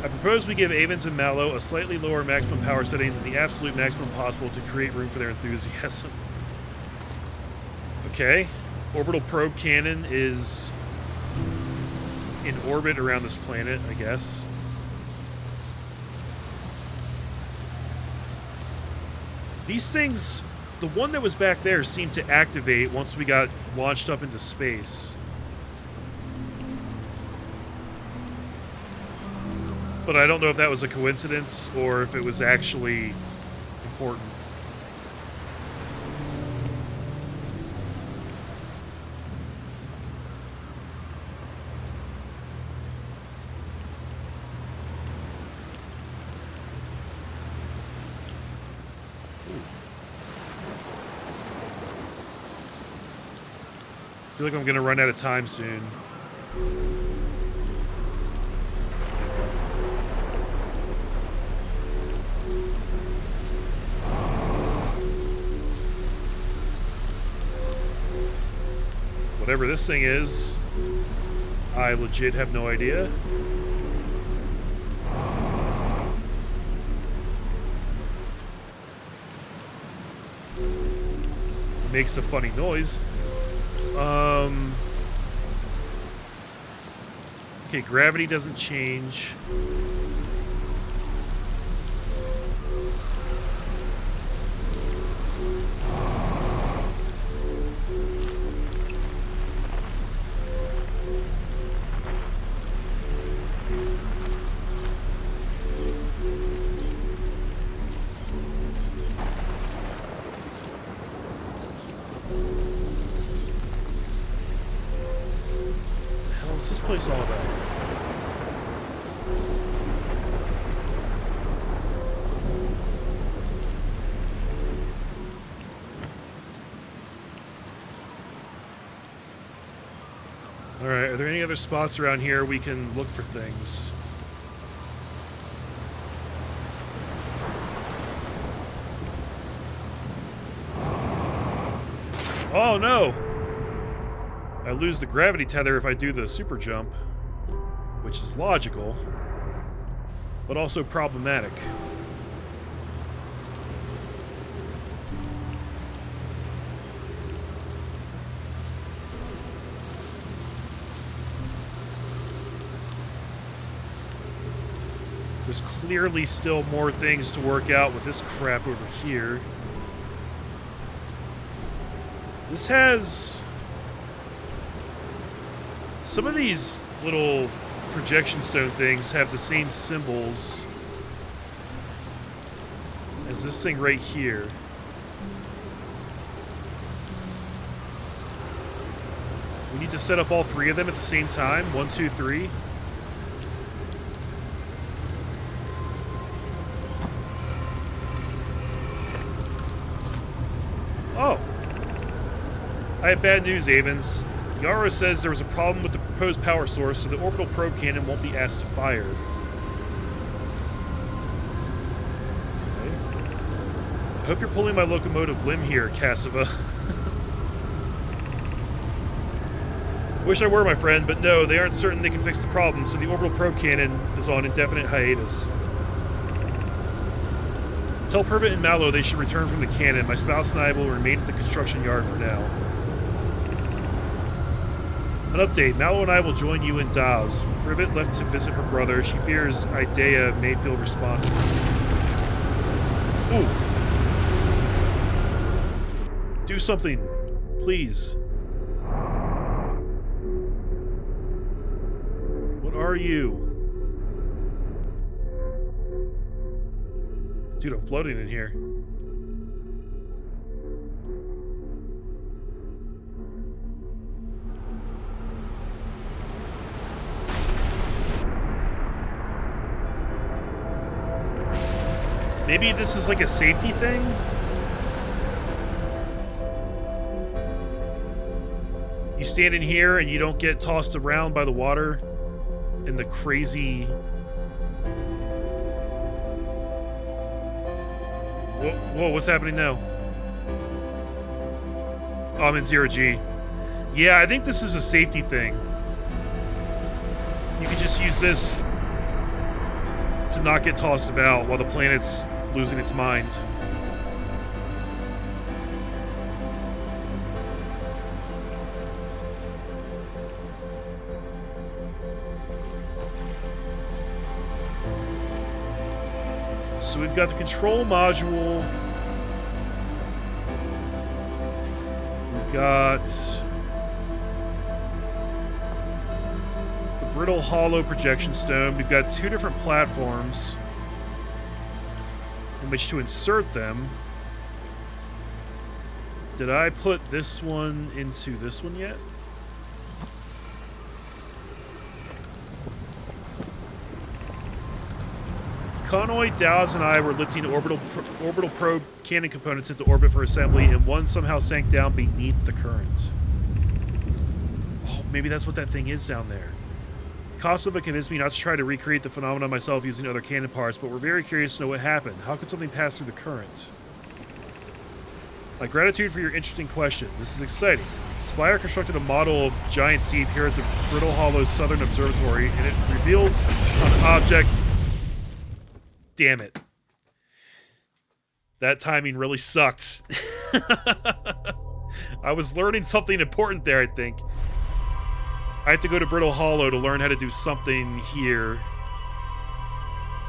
I propose we give Avens and Mallow a slightly lower maximum power setting than the absolute maximum possible to create room for their enthusiasm. Okay. Orbital probe cannon is in orbit around this planet, I guess. These things, the one that was back there seemed to activate once we got launched up into space. But I don't know if that was a coincidence or if it was actually important. I feel like I'm going to run out of time soon. Whatever this thing is, I legit have no idea. It makes a funny noise. Okay, gravity doesn't change. What's this place all about? Alright, are there any other spots around here we can look for things? Oh no! I lose the gravity tether if I do the super jump, which is logical, but also problematic. There's clearly still more things to work out with this crap over here. This has... Some of these little projection stone things have the same symbols as this thing right here. We need to set up all three of them at the same time. 1, 2, 3. Oh. I have bad news, Avens. Yara says there was a problem with the proposed power source, so the orbital probe cannon won't be asked to fire. Okay. I hope you're pulling my locomotive limb here, Cassava. Wish I were, my friend, but no, they aren't certain they can fix the problem, so the orbital probe cannon is on indefinite hiatus. Tell Pervit and Mallow they should return from the cannon. My spouse and I will remain at the construction yard for now. An update. Mallow and I will join you in Daz. Privet left to visit her brother. She fears Idea may feel responsible. Ooh. Do something. Please. What are you? Dude, I'm floating in here. Maybe this is like a safety thing? You stand in here and you don't get tossed around by the water in the crazy... Whoa, what's happening now? Oh, I'm in 0G. Yeah, I think this is a safety thing. You can just use this to not get tossed about while the planet's losing its mind. So we've got the control module. We've got the Brittle Hollow projection stone. We've got 2 different platforms in which to insert them. Did I put this one into this one yet? Connoy, Dow's, and I were lifting orbital probe cannon components into orbit for assembly, and one somehow sank down beneath the current. Oh, maybe that's what that thing is down there. Kosova convinced me not to try to recreate the phenomenon myself using other cannon parts, but we're very curious to know what happened. How could something pass through the current? My gratitude for your interesting question. This is exciting. Spire constructed a model of Giant's Deep here at the Brittle Hollow Southern Observatory, and it reveals an object... Damn it. That timing really sucked. I was learning something important there, I think. I have to go to Brittle Hollow to learn how to do something here.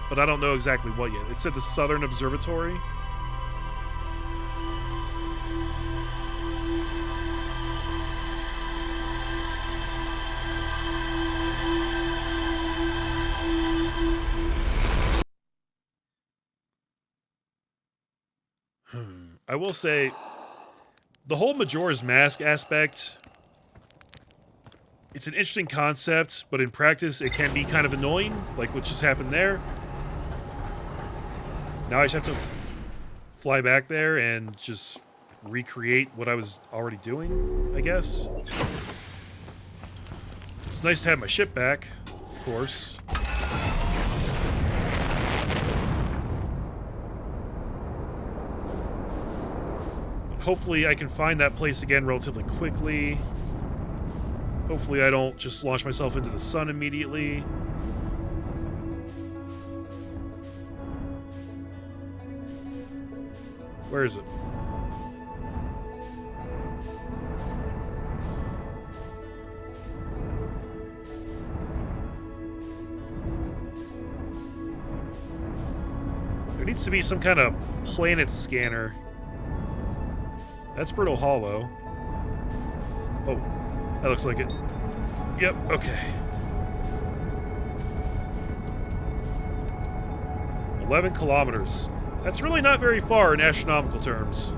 But I don't know exactly what yet. It said the Southern Observatory. I will say, the whole Majora's Mask aspect, it's an interesting concept, but in practice it can be kind of annoying, like what just happened there. Now I just have to fly back there and just recreate what I was already doing, I guess. It's nice to have my ship back, of course. Hopefully I can find that place again relatively quickly. Hopefully I don't just launch myself into the sun immediately. Where is it? There needs to be some kind of planet scanner. That's Brittle Hollow. Oh, that looks like it. Yep, okay. 11 kilometers. That's really not very far in astronomical terms.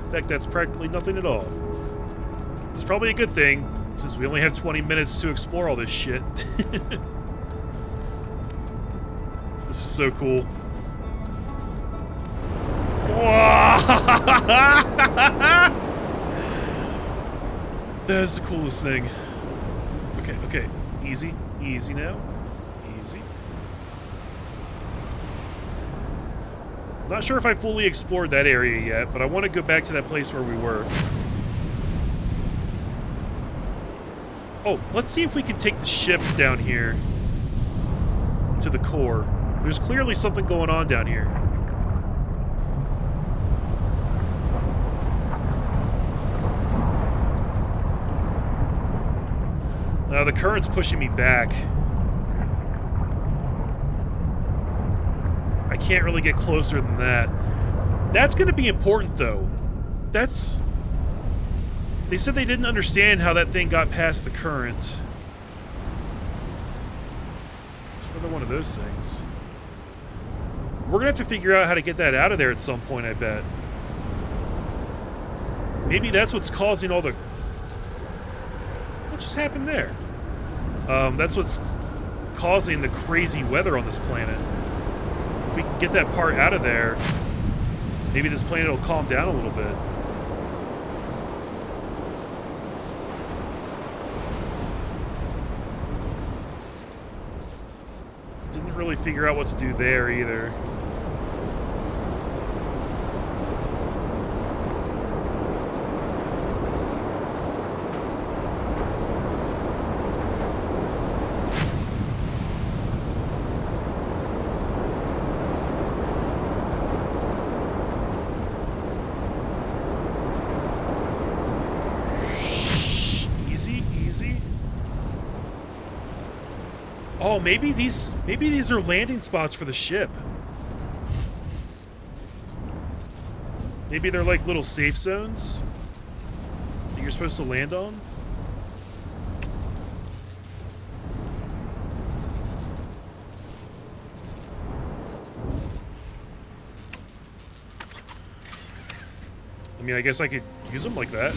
In fact, that's practically nothing at all. It's probably a good thing, since we only have 20 minutes to explore all this shit. This is so cool. That is the coolest thing. Okay, okay. Easy. Easy now. Easy. I'm not sure if I fully explored that area yet, but I want to go back to that place where we were. Oh, let's see if we can take the ship down here to the core. There's clearly something going on down here. Now the current's pushing me back. I can't really get closer than that. That's going to be important, though. That's... They said they didn't understand how that thing got past the current. It's another one of those things. We're going to have to figure out how to get that out of there at some point, I bet. Maybe that's what's causing all the... What just happened there? That's what's causing the crazy weather on this planet. If we can get that part out of there, maybe this planet will calm down a little bit. Didn't really figure out what to do there either. Oh, maybe these are landing spots for the ship. Maybe they're like little safe zones that you're supposed to land on. I mean, I guess I could use them like that.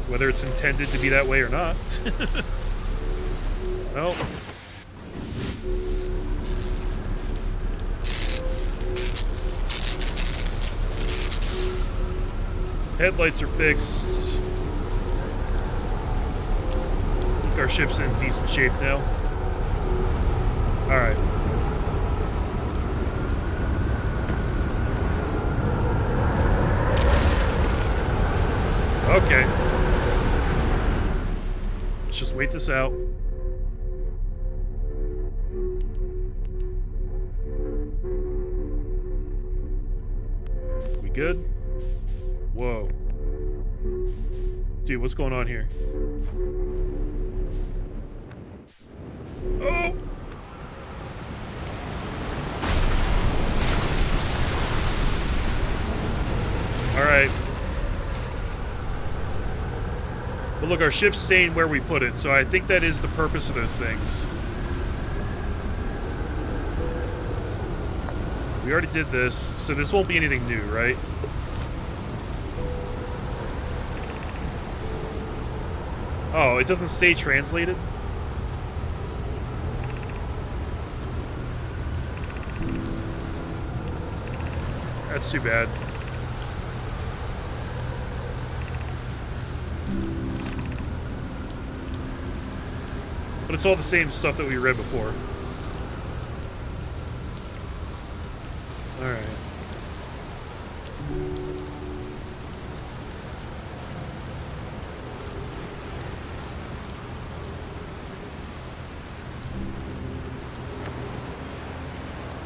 Whether it's intended to be that way or not. Well. Headlights are fixed. I think our ship's in decent shape now. Alright. Okay. Let's just wait this out. We good? Whoa. Dude, what's going on here? Oh! Alright. But look, our ship's staying where we put it, so I think that is the purpose of those things. We already did this, so this won't be anything new, right? Oh, it doesn't stay translated? That's too bad. But it's all the same stuff that we read before. Alright.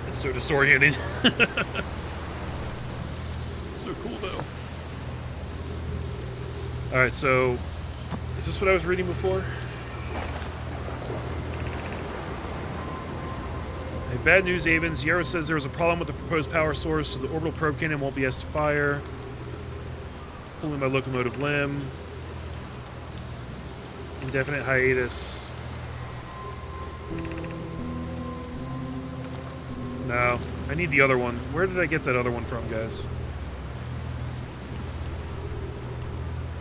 It's so disorienting. It's so cool, though. Alright, so... Is this what I was reading before? Hey, bad news, Avon. Zero says there was a problem with the proposed power source, so the orbital probe cannon won't be asked to fire. Pulling my locomotive limb. Indefinite hiatus. No, I need the other one. Where did I get that other one from, guys?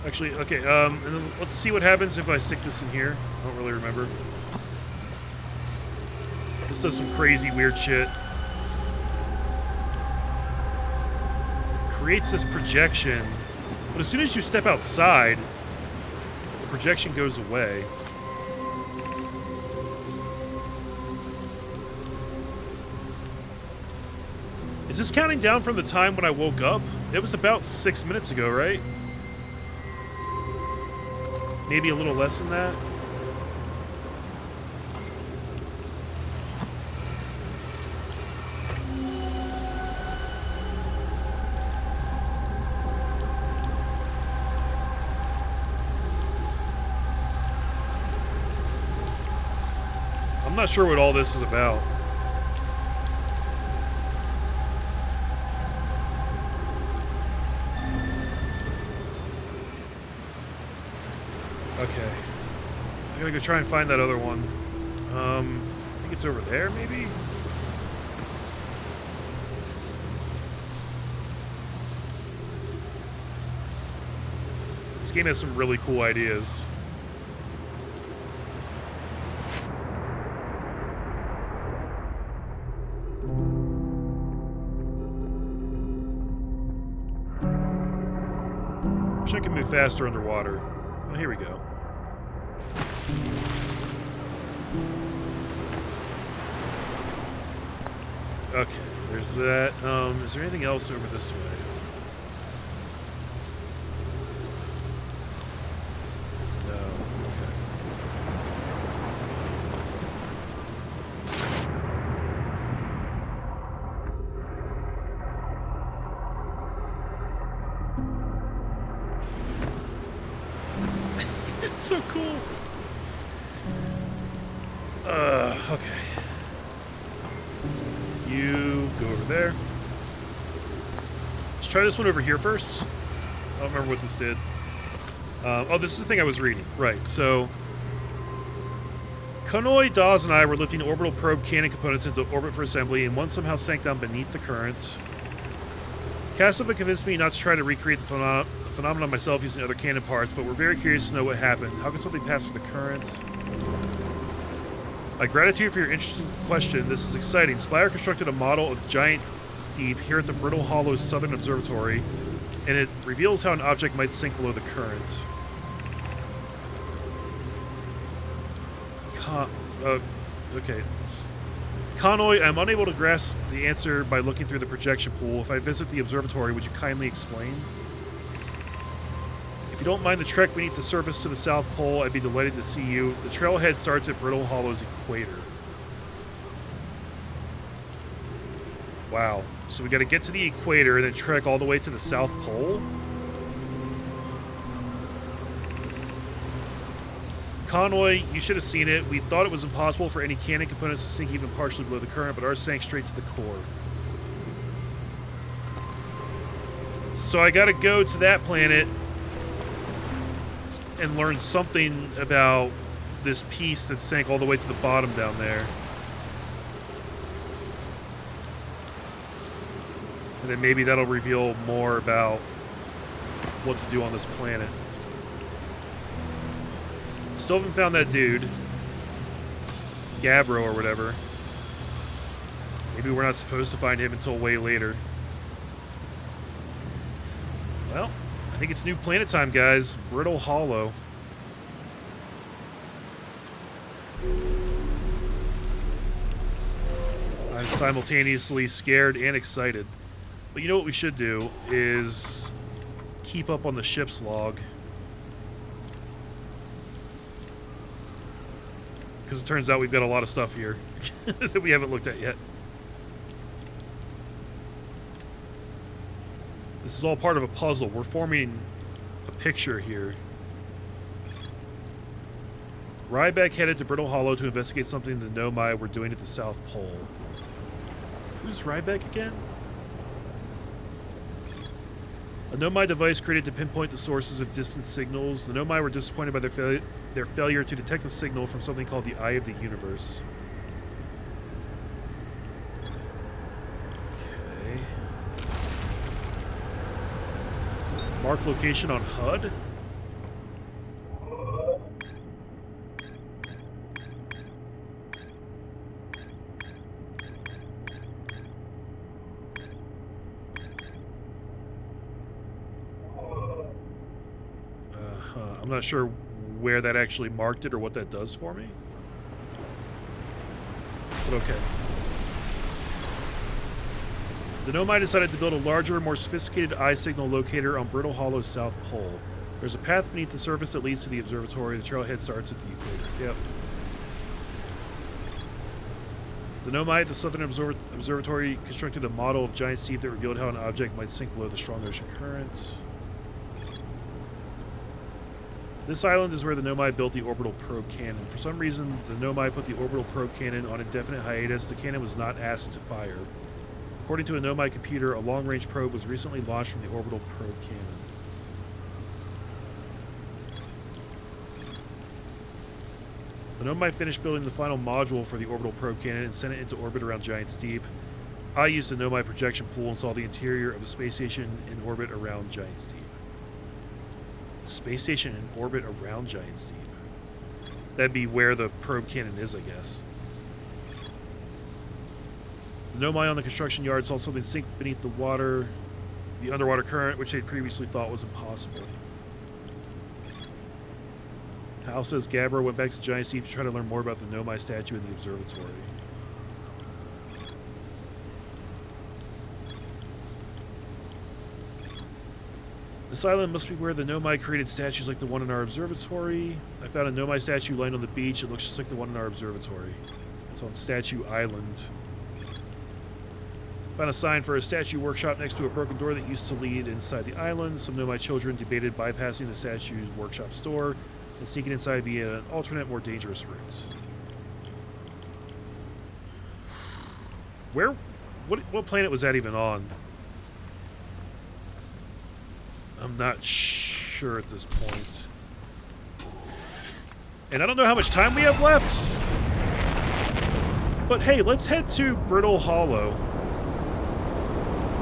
Actually, okay, and then let's see what happens if I stick this in here. I don't really remember. This does some crazy, weird shit. Creates this projection, but as soon as you step outside, the projection goes away. Is this counting down from the time when I woke up? It was about 6 minutes ago, right? Maybe a little less than that. I'm not sure what all this is about. Okay. I gotta go try and find that other one. I think it's over there, maybe? This game has some really cool ideas. Wish I could move faster underwater. Oh, here we go. Okay, there's that. Is there anything else over this way? No. Okay. It's so cool. Okay. You go over there. Let's try this one over here first. I don't remember what this did. Oh, this is the thing I was reading. Right, so... Konoi, Dawes, and I were lifting orbital probe cannon components into orbit for assembly, and one somehow sank down beneath the current. Kasova convinced me not to try to recreate the phenomenon myself using other cannon parts, but we're very curious to know what happened. How could something pass through the current? My gratitude for your interesting question. This is exciting. Spire constructed a model of giant deep here at the Brittle Hollow Southern Observatory, and it reveals how an object might sink below the current. Okay. Konoi, I'm unable to grasp the answer by looking through the projection pool. If I visit the observatory, would you kindly explain? If you don't mind the trek beneath the surface to the South Pole, I'd be delighted to see you. The trailhead starts at Brittle Hollow's equator. Wow. So we got to get to the equator and then trek all the way to the South Pole? Konoi, you should have seen it. We thought it was impossible for any cannon components to sink even partially below the current, but ours sank straight to the core. So I got to go to that planet and learn something about this piece that sank all the way to the bottom down there. And then maybe that'll reveal more about what to do on this planet. Still haven't found that dude. Gabbro or whatever. Maybe we're not supposed to find him until way later. Well, I think it's new planet time, guys. Brittle Hollow. I'm simultaneously scared and excited. But you know what we should do is keep up on the ship's log. Because it turns out we've got a lot of stuff here that we haven't looked at yet. This is all part of a puzzle. We're forming a picture here. Ryback headed to Brittle Hollow to investigate something the Nomai were doing at the South Pole. Who's Ryback again? A Nomai device created to pinpoint the sources of distant signals. The Nomai were disappointed by their failure to detect a signal from something called the Eye of the Universe. Okay. Mark location on HUD? I'm not sure where that actually marked it or what that does for me. But okay. The Nomai decided to build a larger, more sophisticated eye signal locator on Brittle Hollow's South Pole. There's a path beneath the surface that leads to the observatory. The trailhead starts at the equator. Yep. The Nomai at the Southern Observatory constructed a model of giant steep that revealed how an object might sink below the strong ocean current. This island is where the Nomai built the orbital probe cannon. For some reason, the Nomai put the orbital probe cannon on indefinite hiatus. The cannon was not asked to fire. According to a Nomai computer, a long-range probe was recently launched from the orbital probe cannon. The Nomai finished building the final module for the orbital probe cannon and sent it into orbit around Giant Steep. I used the Nomai projection pool and saw the interior of a space station in orbit around Giant Steep. Space station in orbit around Giant Steep. That'd be where the probe cannon is, I guess. The Nomai on the construction yard saw something sink beneath the water, the underwater current, which they previously thought was impossible. Hal says Gabbro went back to Giant Steep to try to learn more about the Nomai statue in the observatory. This island must be where the Nomai created statues like the one in our observatory. I found a Nomai statue lying on the beach. It looks just like the one in our observatory. It's on Statue Island. Found a sign for a statue workshop next to a broken door that used to lead inside the island. Some Nomai children debated bypassing the statue's workshop store and sneaking inside via an alternate, more dangerous route. What planet was that even on? I'm not sure at this point. And I don't know how much time we have left. But hey, let's head to Brittle Hollow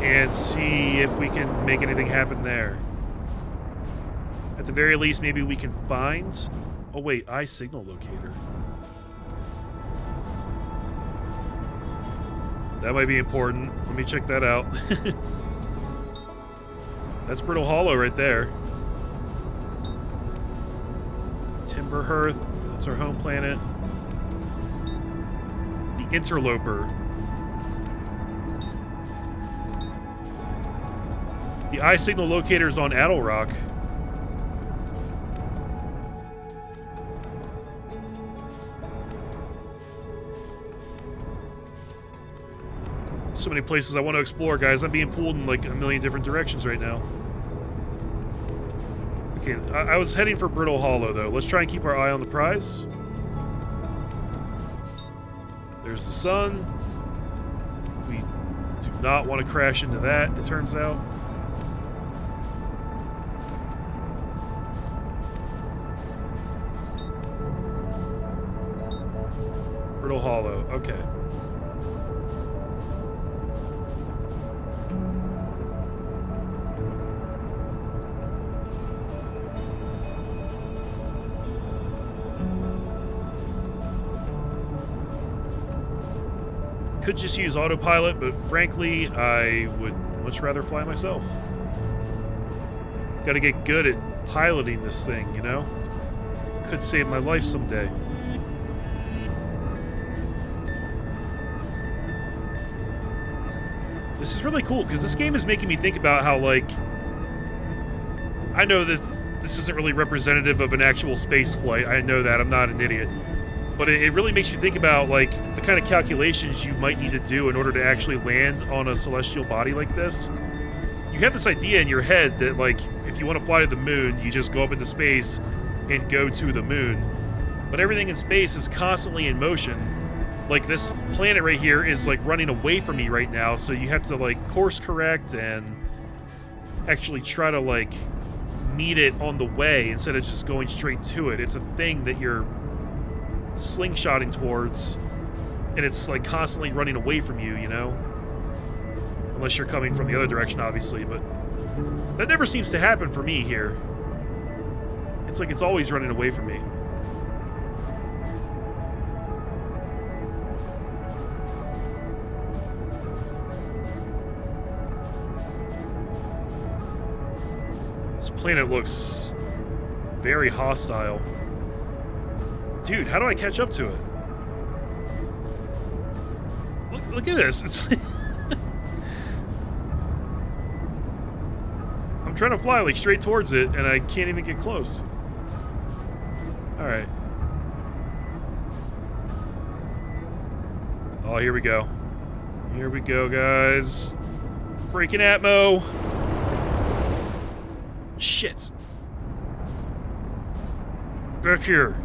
and see if we can make anything happen there. At the very least, maybe we can find... Oh wait, eye signal locator. That might be important. Let me check that out. That's Brittle Hollow right there. Timber Hearth. That's our home planet. The Interloper. The eye signal locator is on Attle Rock. So many places I want to explore, guys. I'm being pulled in like a million different directions right now. Okay, I was heading for Brittle Hollow, though. Let's try and keep our eye on the prize. There's the sun. We do not want to crash into that, it turns out. Brittle Hollow, okay. Could just use autopilot, but frankly, I would much rather fly myself. Gotta get good at piloting this thing, you know? Could save my life someday. This is really cool, because this game is making me think about how, like... I know that this isn't really representative of an actual space flight. I know that. I'm not an idiot. But it really makes you think about, like, the kind of calculations you might need to do in order to actually land on a celestial body like this. You have this idea in your head that, like, if you want to fly to the moon, you just go up into space and go to the moon. but everything in space is constantly in motion. Like, this planet right here is, like, running away from me right now, so you have to, like, course correct and actually try to, like, meet it on the way instead of just going straight to it. It's a thing that you're slingshotting towards, and it's, like, constantly running away from you, you know? Unless you're coming from the other direction, obviously, but that never seems to happen for me here. It's like it's always running away from me. This planet looks very hostile. Dude, how do I catch up to it? Look at this. It's like I'm trying to fly like straight towards it and I can't even get close. Alright. Oh, here we go. Here we go, guys. Breaking atmo. Shit. Back here.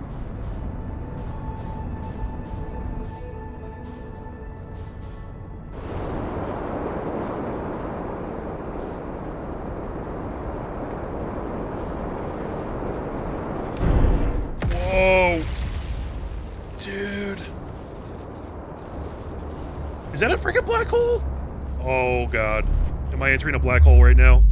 Whoa. Dude. Is that a freaking black hole? Oh, God. Am I entering a black hole right now?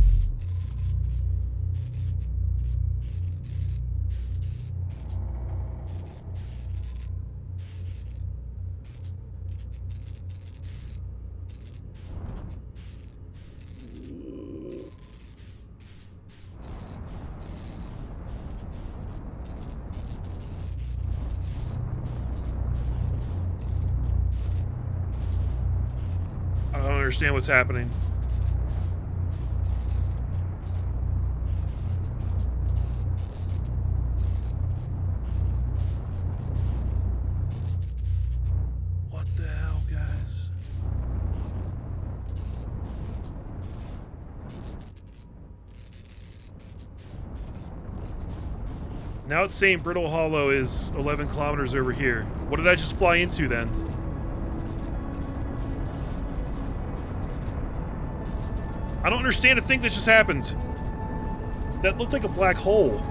I don't understand what's happening. What the hell, guys? Now it's saying Brittle Hollow is 11 kilometers over here. What did I just fly into then? I don't understand a thing that just happened. That looked like a black hole.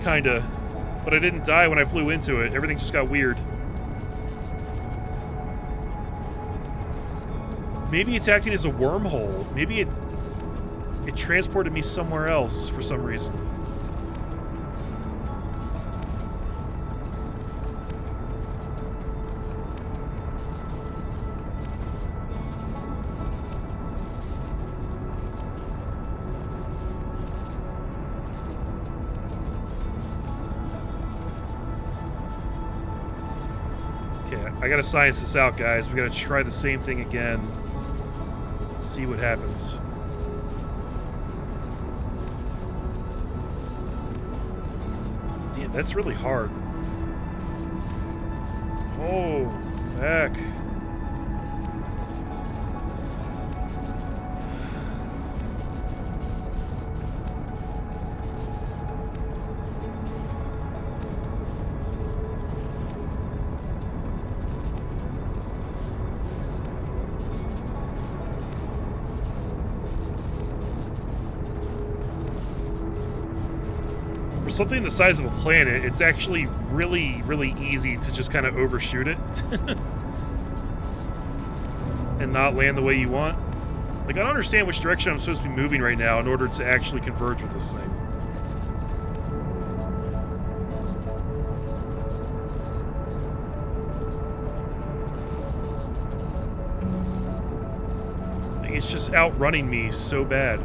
Kinda. But I didn't die when I flew into it. Everything just got weird. Maybe it's acting as a wormhole. Maybe it transported me somewhere else for some reason. I gotta science this out, guys. We gotta try the same thing again. See what happens. Damn, that's really hard. Oh, back. Something the size of a planet, it's actually really, really easy to just kind of overshoot it and not land the way you want. Like, I don't understand which direction I'm supposed to be moving right now in order to actually converge with this thing. Like, it's just outrunning me so bad.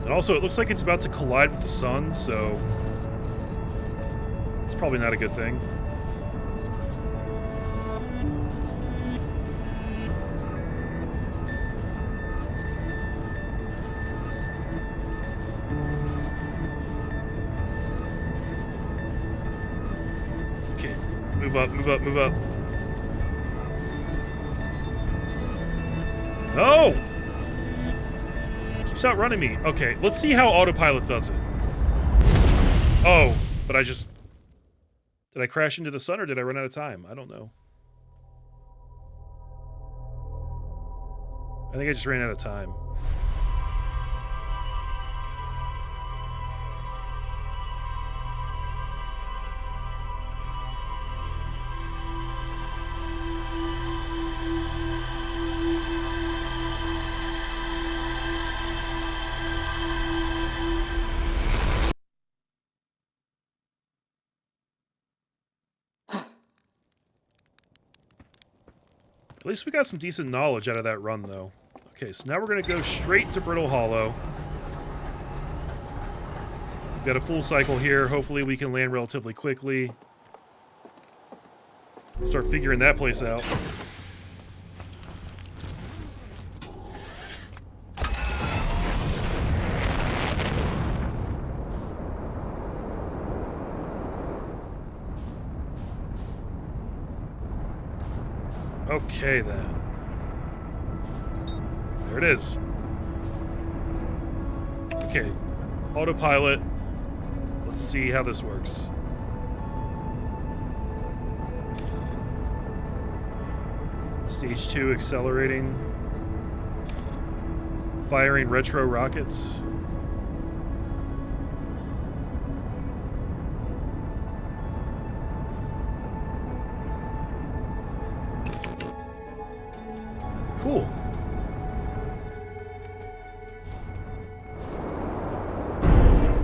And also, it looks like it's about to collide with the sun, so it's probably not a good thing. Okay, move up, move up, move up. Oh! Keeps outrunning me. Okay, let's see how autopilot does it. Oh, but I just... Did I crash into the sun or did I run out of time? I don't know. I think I just ran out of time. At least we got some decent knowledge out of that run, though. Okay, so now we're going to go straight to Brittle Hollow. We've got a full cycle here. Hopefully we can land relatively quickly. Start figuring that place out. Okay, then. There it is. Okay. Autopilot. Let's see how this works. Stage 2 accelerating. Firing retro rockets. Cool.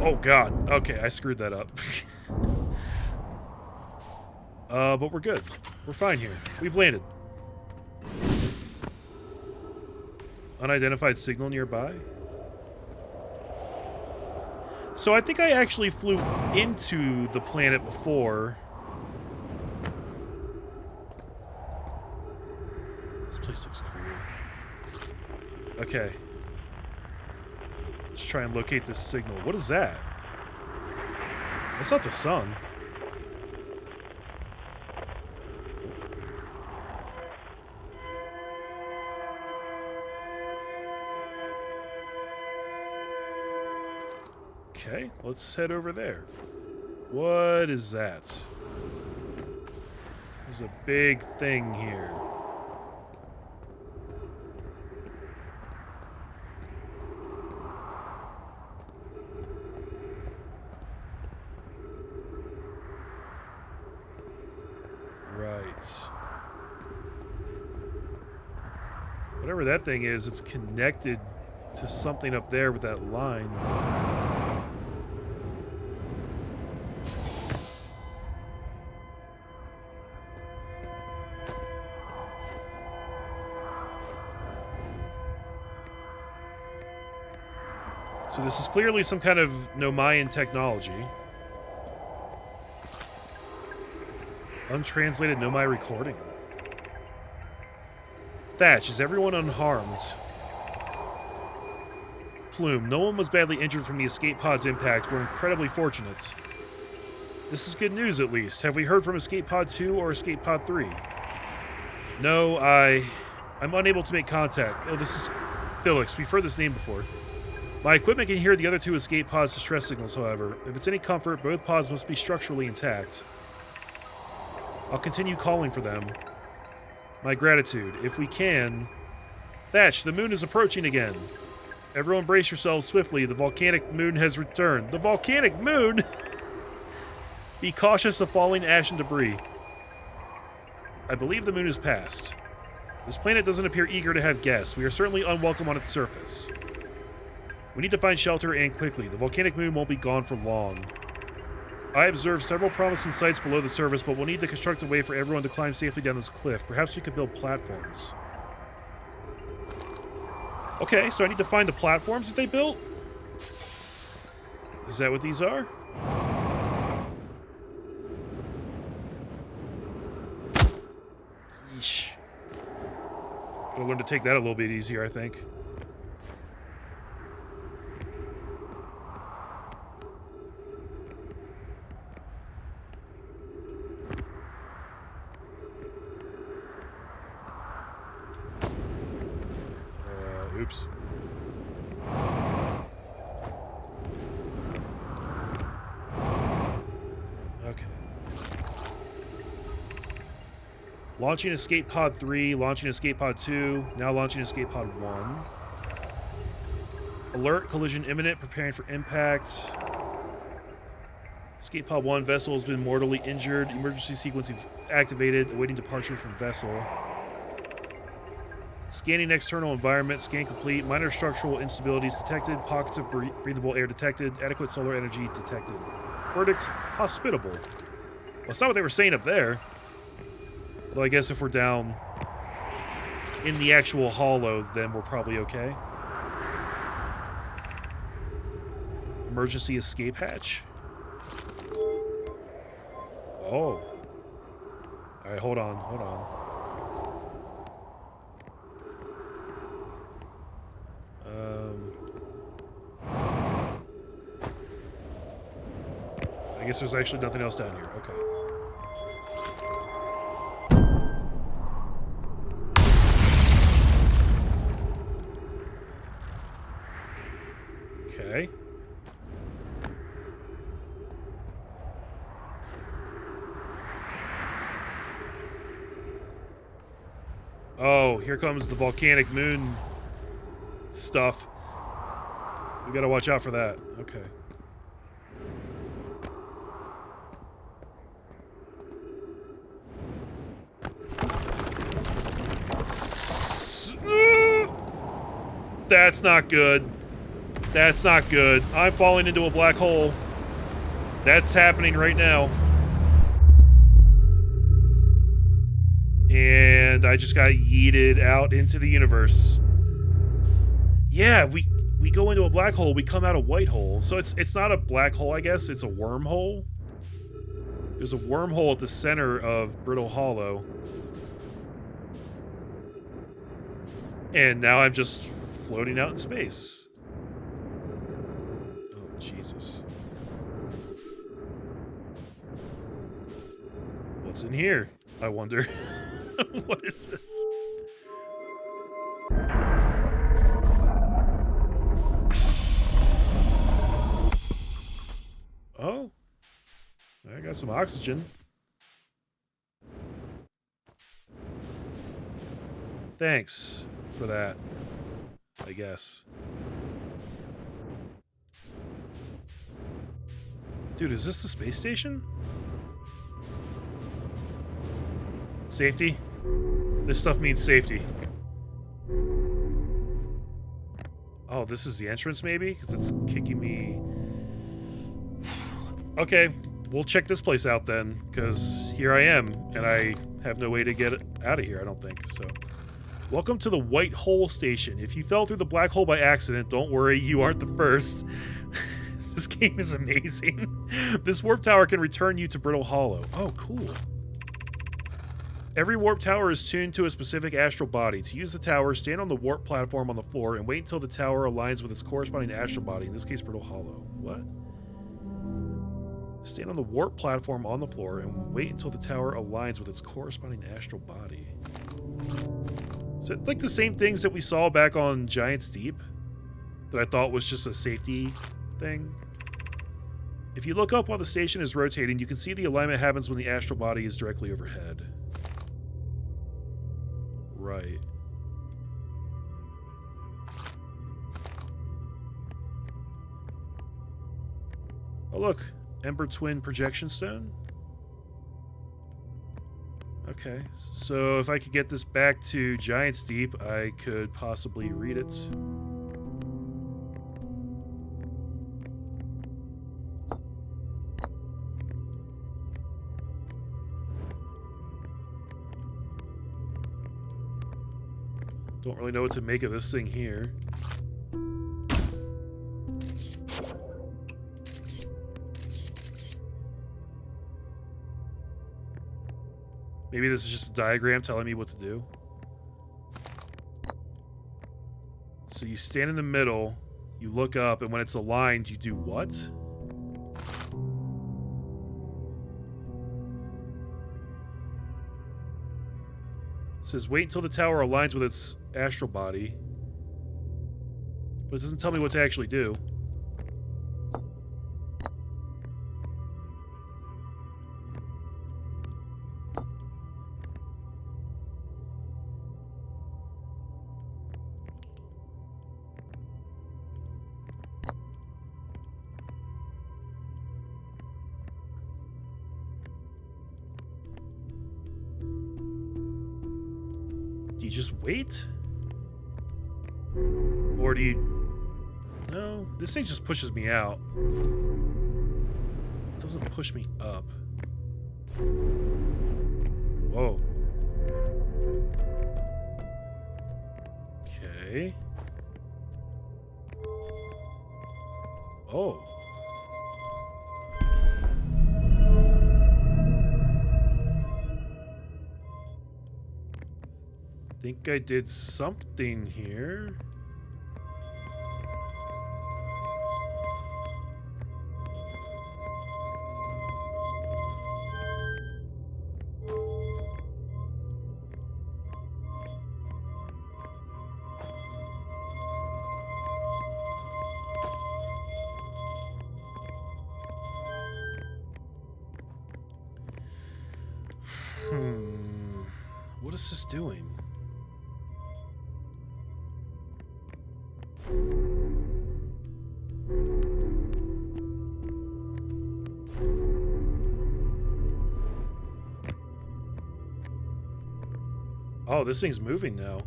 Oh god. Okay, I screwed that up. But we're good. We're fine here. We've landed. Unidentified signal nearby. So I think I actually flew into the planet before. This place looks cool. Okay. Let's try and locate this signal. What is that? That's not the sun. Okay, let's head over there. What is that? There's a big thing here. Whatever that thing is, it's connected to something up there with that line. So this is clearly some kind of Nomaian technology. Untranslated Nomai recording. Thatch, is everyone unharmed? Plume, no one was badly injured from the escape pod's impact. We're incredibly fortunate. This is good news, at least. Have we heard from Escape Pod 2 or Escape Pod 3? No, I'm unable to make contact. Oh, this is Felix. We've heard this name before. My equipment can hear the other two escape pods' distress signals, however. If it's any comfort, both pods must be structurally intact. I'll continue calling for them. My gratitude. If we can... Thatch, the moon is approaching again. Everyone brace yourselves swiftly. The volcanic moon has returned. The volcanic moon?! Be cautious of falling ash and debris. I believe the moon is passed. This planet doesn't appear eager to have guests. We are certainly unwelcome on its surface. We need to find shelter and quickly. The volcanic moon won't be gone for long. I observed several promising sites below the surface, but we'll need to construct a way for everyone to climb safely down this cliff. Perhaps we could build platforms. Okay, so I need to find the platforms that they built? Is that what these are? Yeesh. Gotta learn to take that a little bit easier, I think. Oops. Okay. Launching escape pod 3, launching escape pod 2, now launching escape pod 1. Alert, collision imminent, preparing for impact. Escape pod 1, vessel has been mortally injured. Emergency sequence activated, awaiting departure from vessel. Scanning external environment, scan complete. Minor structural instabilities detected. Pockets of breathable air detected. Adequate solar energy detected. Verdict, hospitable. Well, that's not what they were saying up there. Although I guess if we're down in the actual hollow, then we're probably okay. Emergency escape hatch. Oh. Alright, hold on, hold on. I guess there's actually nothing else down here. Okay. Okay. Oh, here comes the volcanic moon stuff. We gotta watch out for that. Okay. That's not good. That's not good. I'm falling into a black hole. That's happening right now. And I just got yeeted out into the universe. Yeah, we go into a black hole, we come out a white hole. So it's not a black hole, I guess, it's a wormhole. There's a wormhole at the center of Brittle Hollow. And now I'm just floating out in space. Oh, Jesus. What's in here? I wonder. What is this? Oh. I got some oxygen. Thanks for that, I guess. Dude, is this the space station? Safety? This stuff means safety. Oh, this is the entrance maybe? Because it's kicking me... Okay, we'll check this place out then, because here I am, and I have no way to get out of here, I don't think, so... Welcome to the White Hole Station. If you fell through the black hole by accident, don't worry, you aren't the first. This game is amazing. This warp tower can return you to Brittle Hollow. Oh, cool. Every warp tower is tuned to a specific astral body. To use the tower, stand on the warp platform on the floor and wait until the tower aligns with its corresponding astral body, in this case, Brittle Hollow. What? Stand on the warp platform on the floor and wait until the tower aligns with its corresponding astral body. Is it like the same things that we saw back on Giant's Deep? That I thought was just a safety thing? If you look up while the station is rotating, you can see the alignment happens when the astral body is directly overhead. Right. Oh look, Ember Twin Projection Stone? Okay, so if I could get this back to Giant's Deep, I could possibly read it. Don't really know what to make of this thing here. Maybe this is just a diagram telling me what to do. So you stand in the middle, you look up, and when it's aligned, you do what? It says wait until the tower aligns with its astral body. But it doesn't tell me what to actually do. Do you just wait? Or do you... No, this thing just pushes me out. It doesn't push me up. Whoa. Okay. Oh. Think I did something here. What is this doing? Oh, this thing's moving now.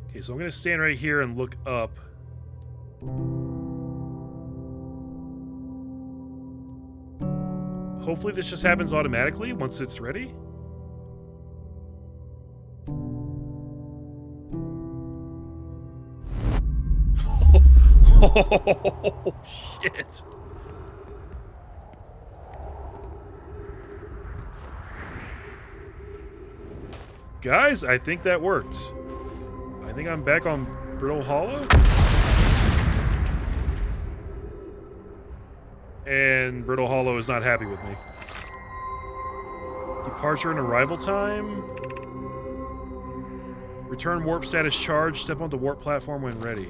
Okay, so I'm gonna stand right here and look up. Hopefully this just happens automatically once it's ready. Oh, shit. Guys, I think that worked. I think I'm back on Brittle Hollow. And Brittle Hollow is not happy with me. Departure and arrival time. Return warp status charged. Step onto warp platform when ready.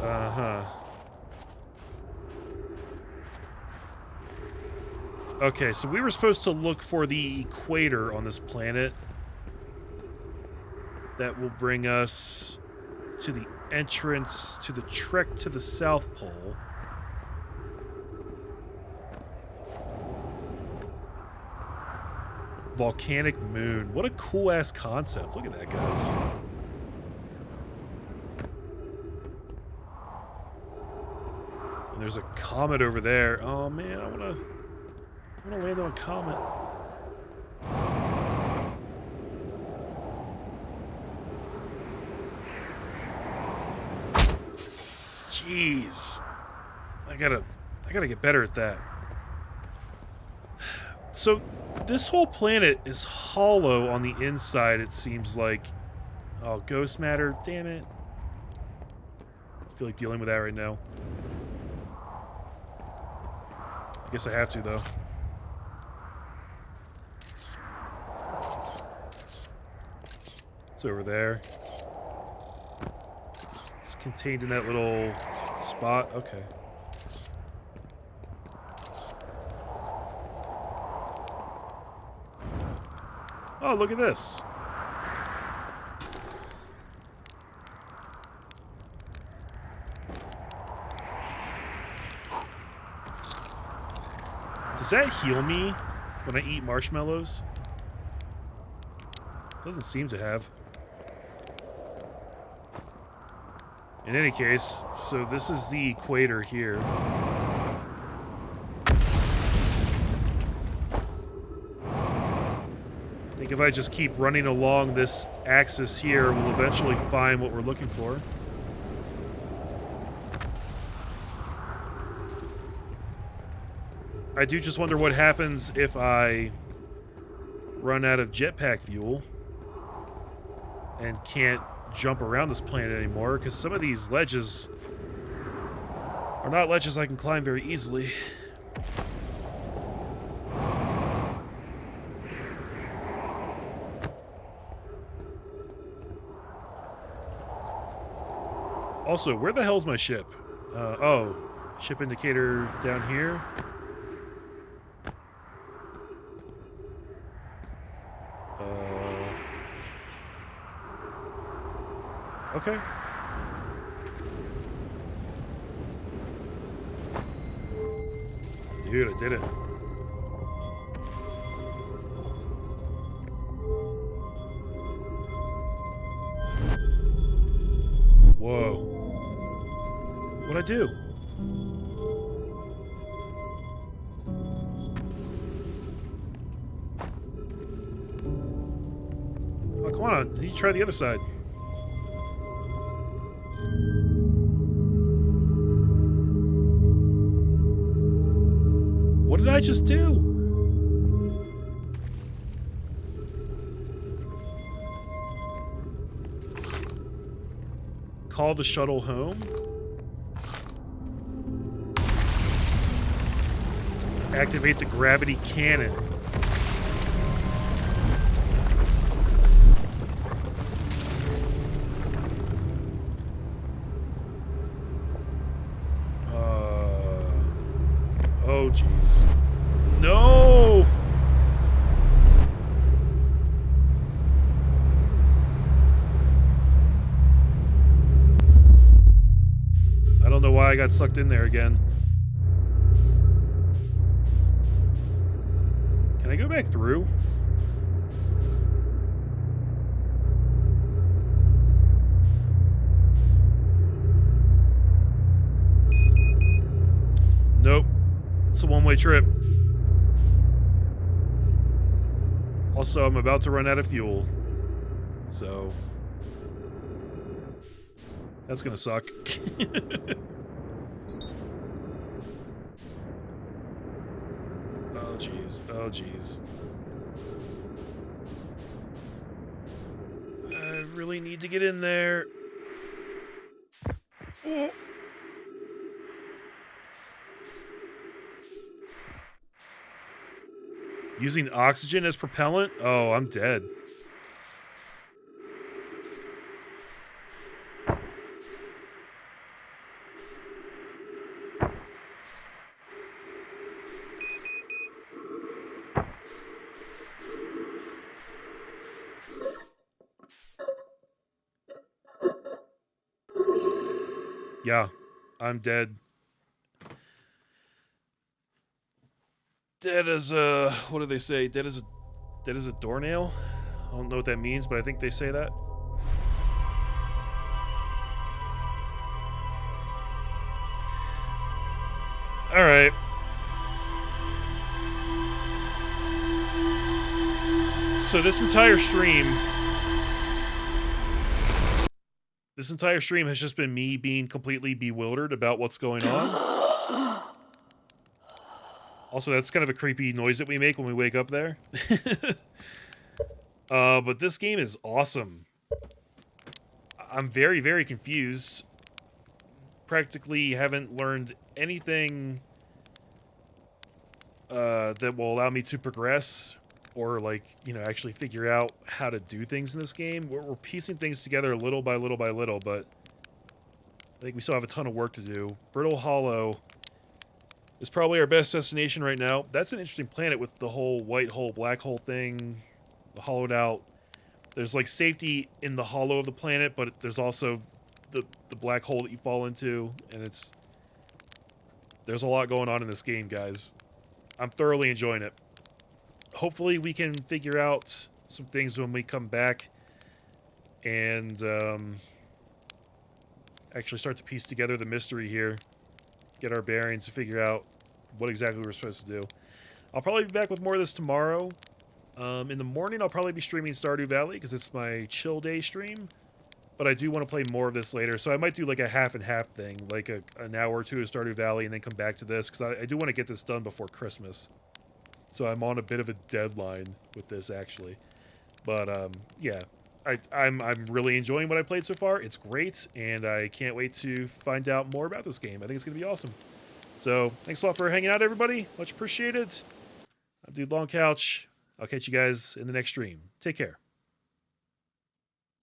Uh-huh. Okay, so we were supposed to look for the equator on this planet. That will bring us to the entrance to the trek to the South Pole. Volcanic moon. What a cool-ass concept. Look at that, guys. And there's a comet over there. Oh, man, I wanna land on a comet. Jeez. I gotta get better at that. So, this whole planet is hollow on the inside, it seems like. Oh, ghost matter. Damn it. I feel like dealing with that right now. I guess I have to, though. It's over there. It's contained in that little spot. Okay. Oh, look at this. Does that heal me when I eat marshmallows? Doesn't seem to have. In any case, so this is the equator here. I think if I just keep running along this axis here, we'll eventually find what we're looking for. I do just wonder what happens if I run out of jetpack fuel and can't jump around this planet anymore, because some of these ledges Are not ledges I can climb very easily. Also, where the hell's my ship? Oh, ship indicator down here. Okay. Dude, I did it. Whoa. What'd I do? Oh, come on. You try the other side. What did I just do? Call the shuttle home? Activate the gravity cannon. Oh, jeez. No! I don't know why I got sucked in there again. Can I go back through? Nope. It's a one-way trip. Also, I'm about to run out of fuel. So... that's gonna suck. Oh, jeez. Oh, jeez. I really need to get in there. Oh. Using oxygen as propellant? Oh, I'm dead. Yeah, I'm dead. Dead as a... what do they say? Dead as a doornail? I don't know what that means, but I think they say that. Alright. So this entire stream has just been me being completely bewildered about what's going on. Also, that's kind of a creepy noise that we make when we wake up there. But this game is awesome. I'm very, very confused. Practically haven't learned anything that will allow me to progress or, like, you know, actually figure out how to do things in this game. We're piecing things together little by little by little, but I think we still have a ton of work to do. Brittle Hollow is probably our best destination right now. That's an interesting planet with the whole white hole, black hole thing, the hollowed out. There's, like, safety in the hollow of the planet, but there's also the black hole that you fall into, and there's a lot going on in this game, guys. I'm thoroughly enjoying it. Hopefully we can figure out some things when we come back and actually start to piece together the mystery here. Get our bearings to figure out what exactly we're supposed to do. I'll probably be back with more of this tomorrow. In the morning, I'll probably be streaming Stardew Valley because it's my chill day stream. But I do want to play more of this later, so I might do like a half and half thing, like an hour or two of Stardew Valley and then come back to this, because I do want to get this done before Christmas. So I'm on a bit of a deadline with this, actually. But, yeah. I'm really enjoying what I played so far. It's great, and I can't wait to find out more about this game. I think it's going to be awesome. So thanks a lot for hanging out, everybody. Much appreciated. I'm Dude Long Couch. I'll catch you guys in the next stream. Take care.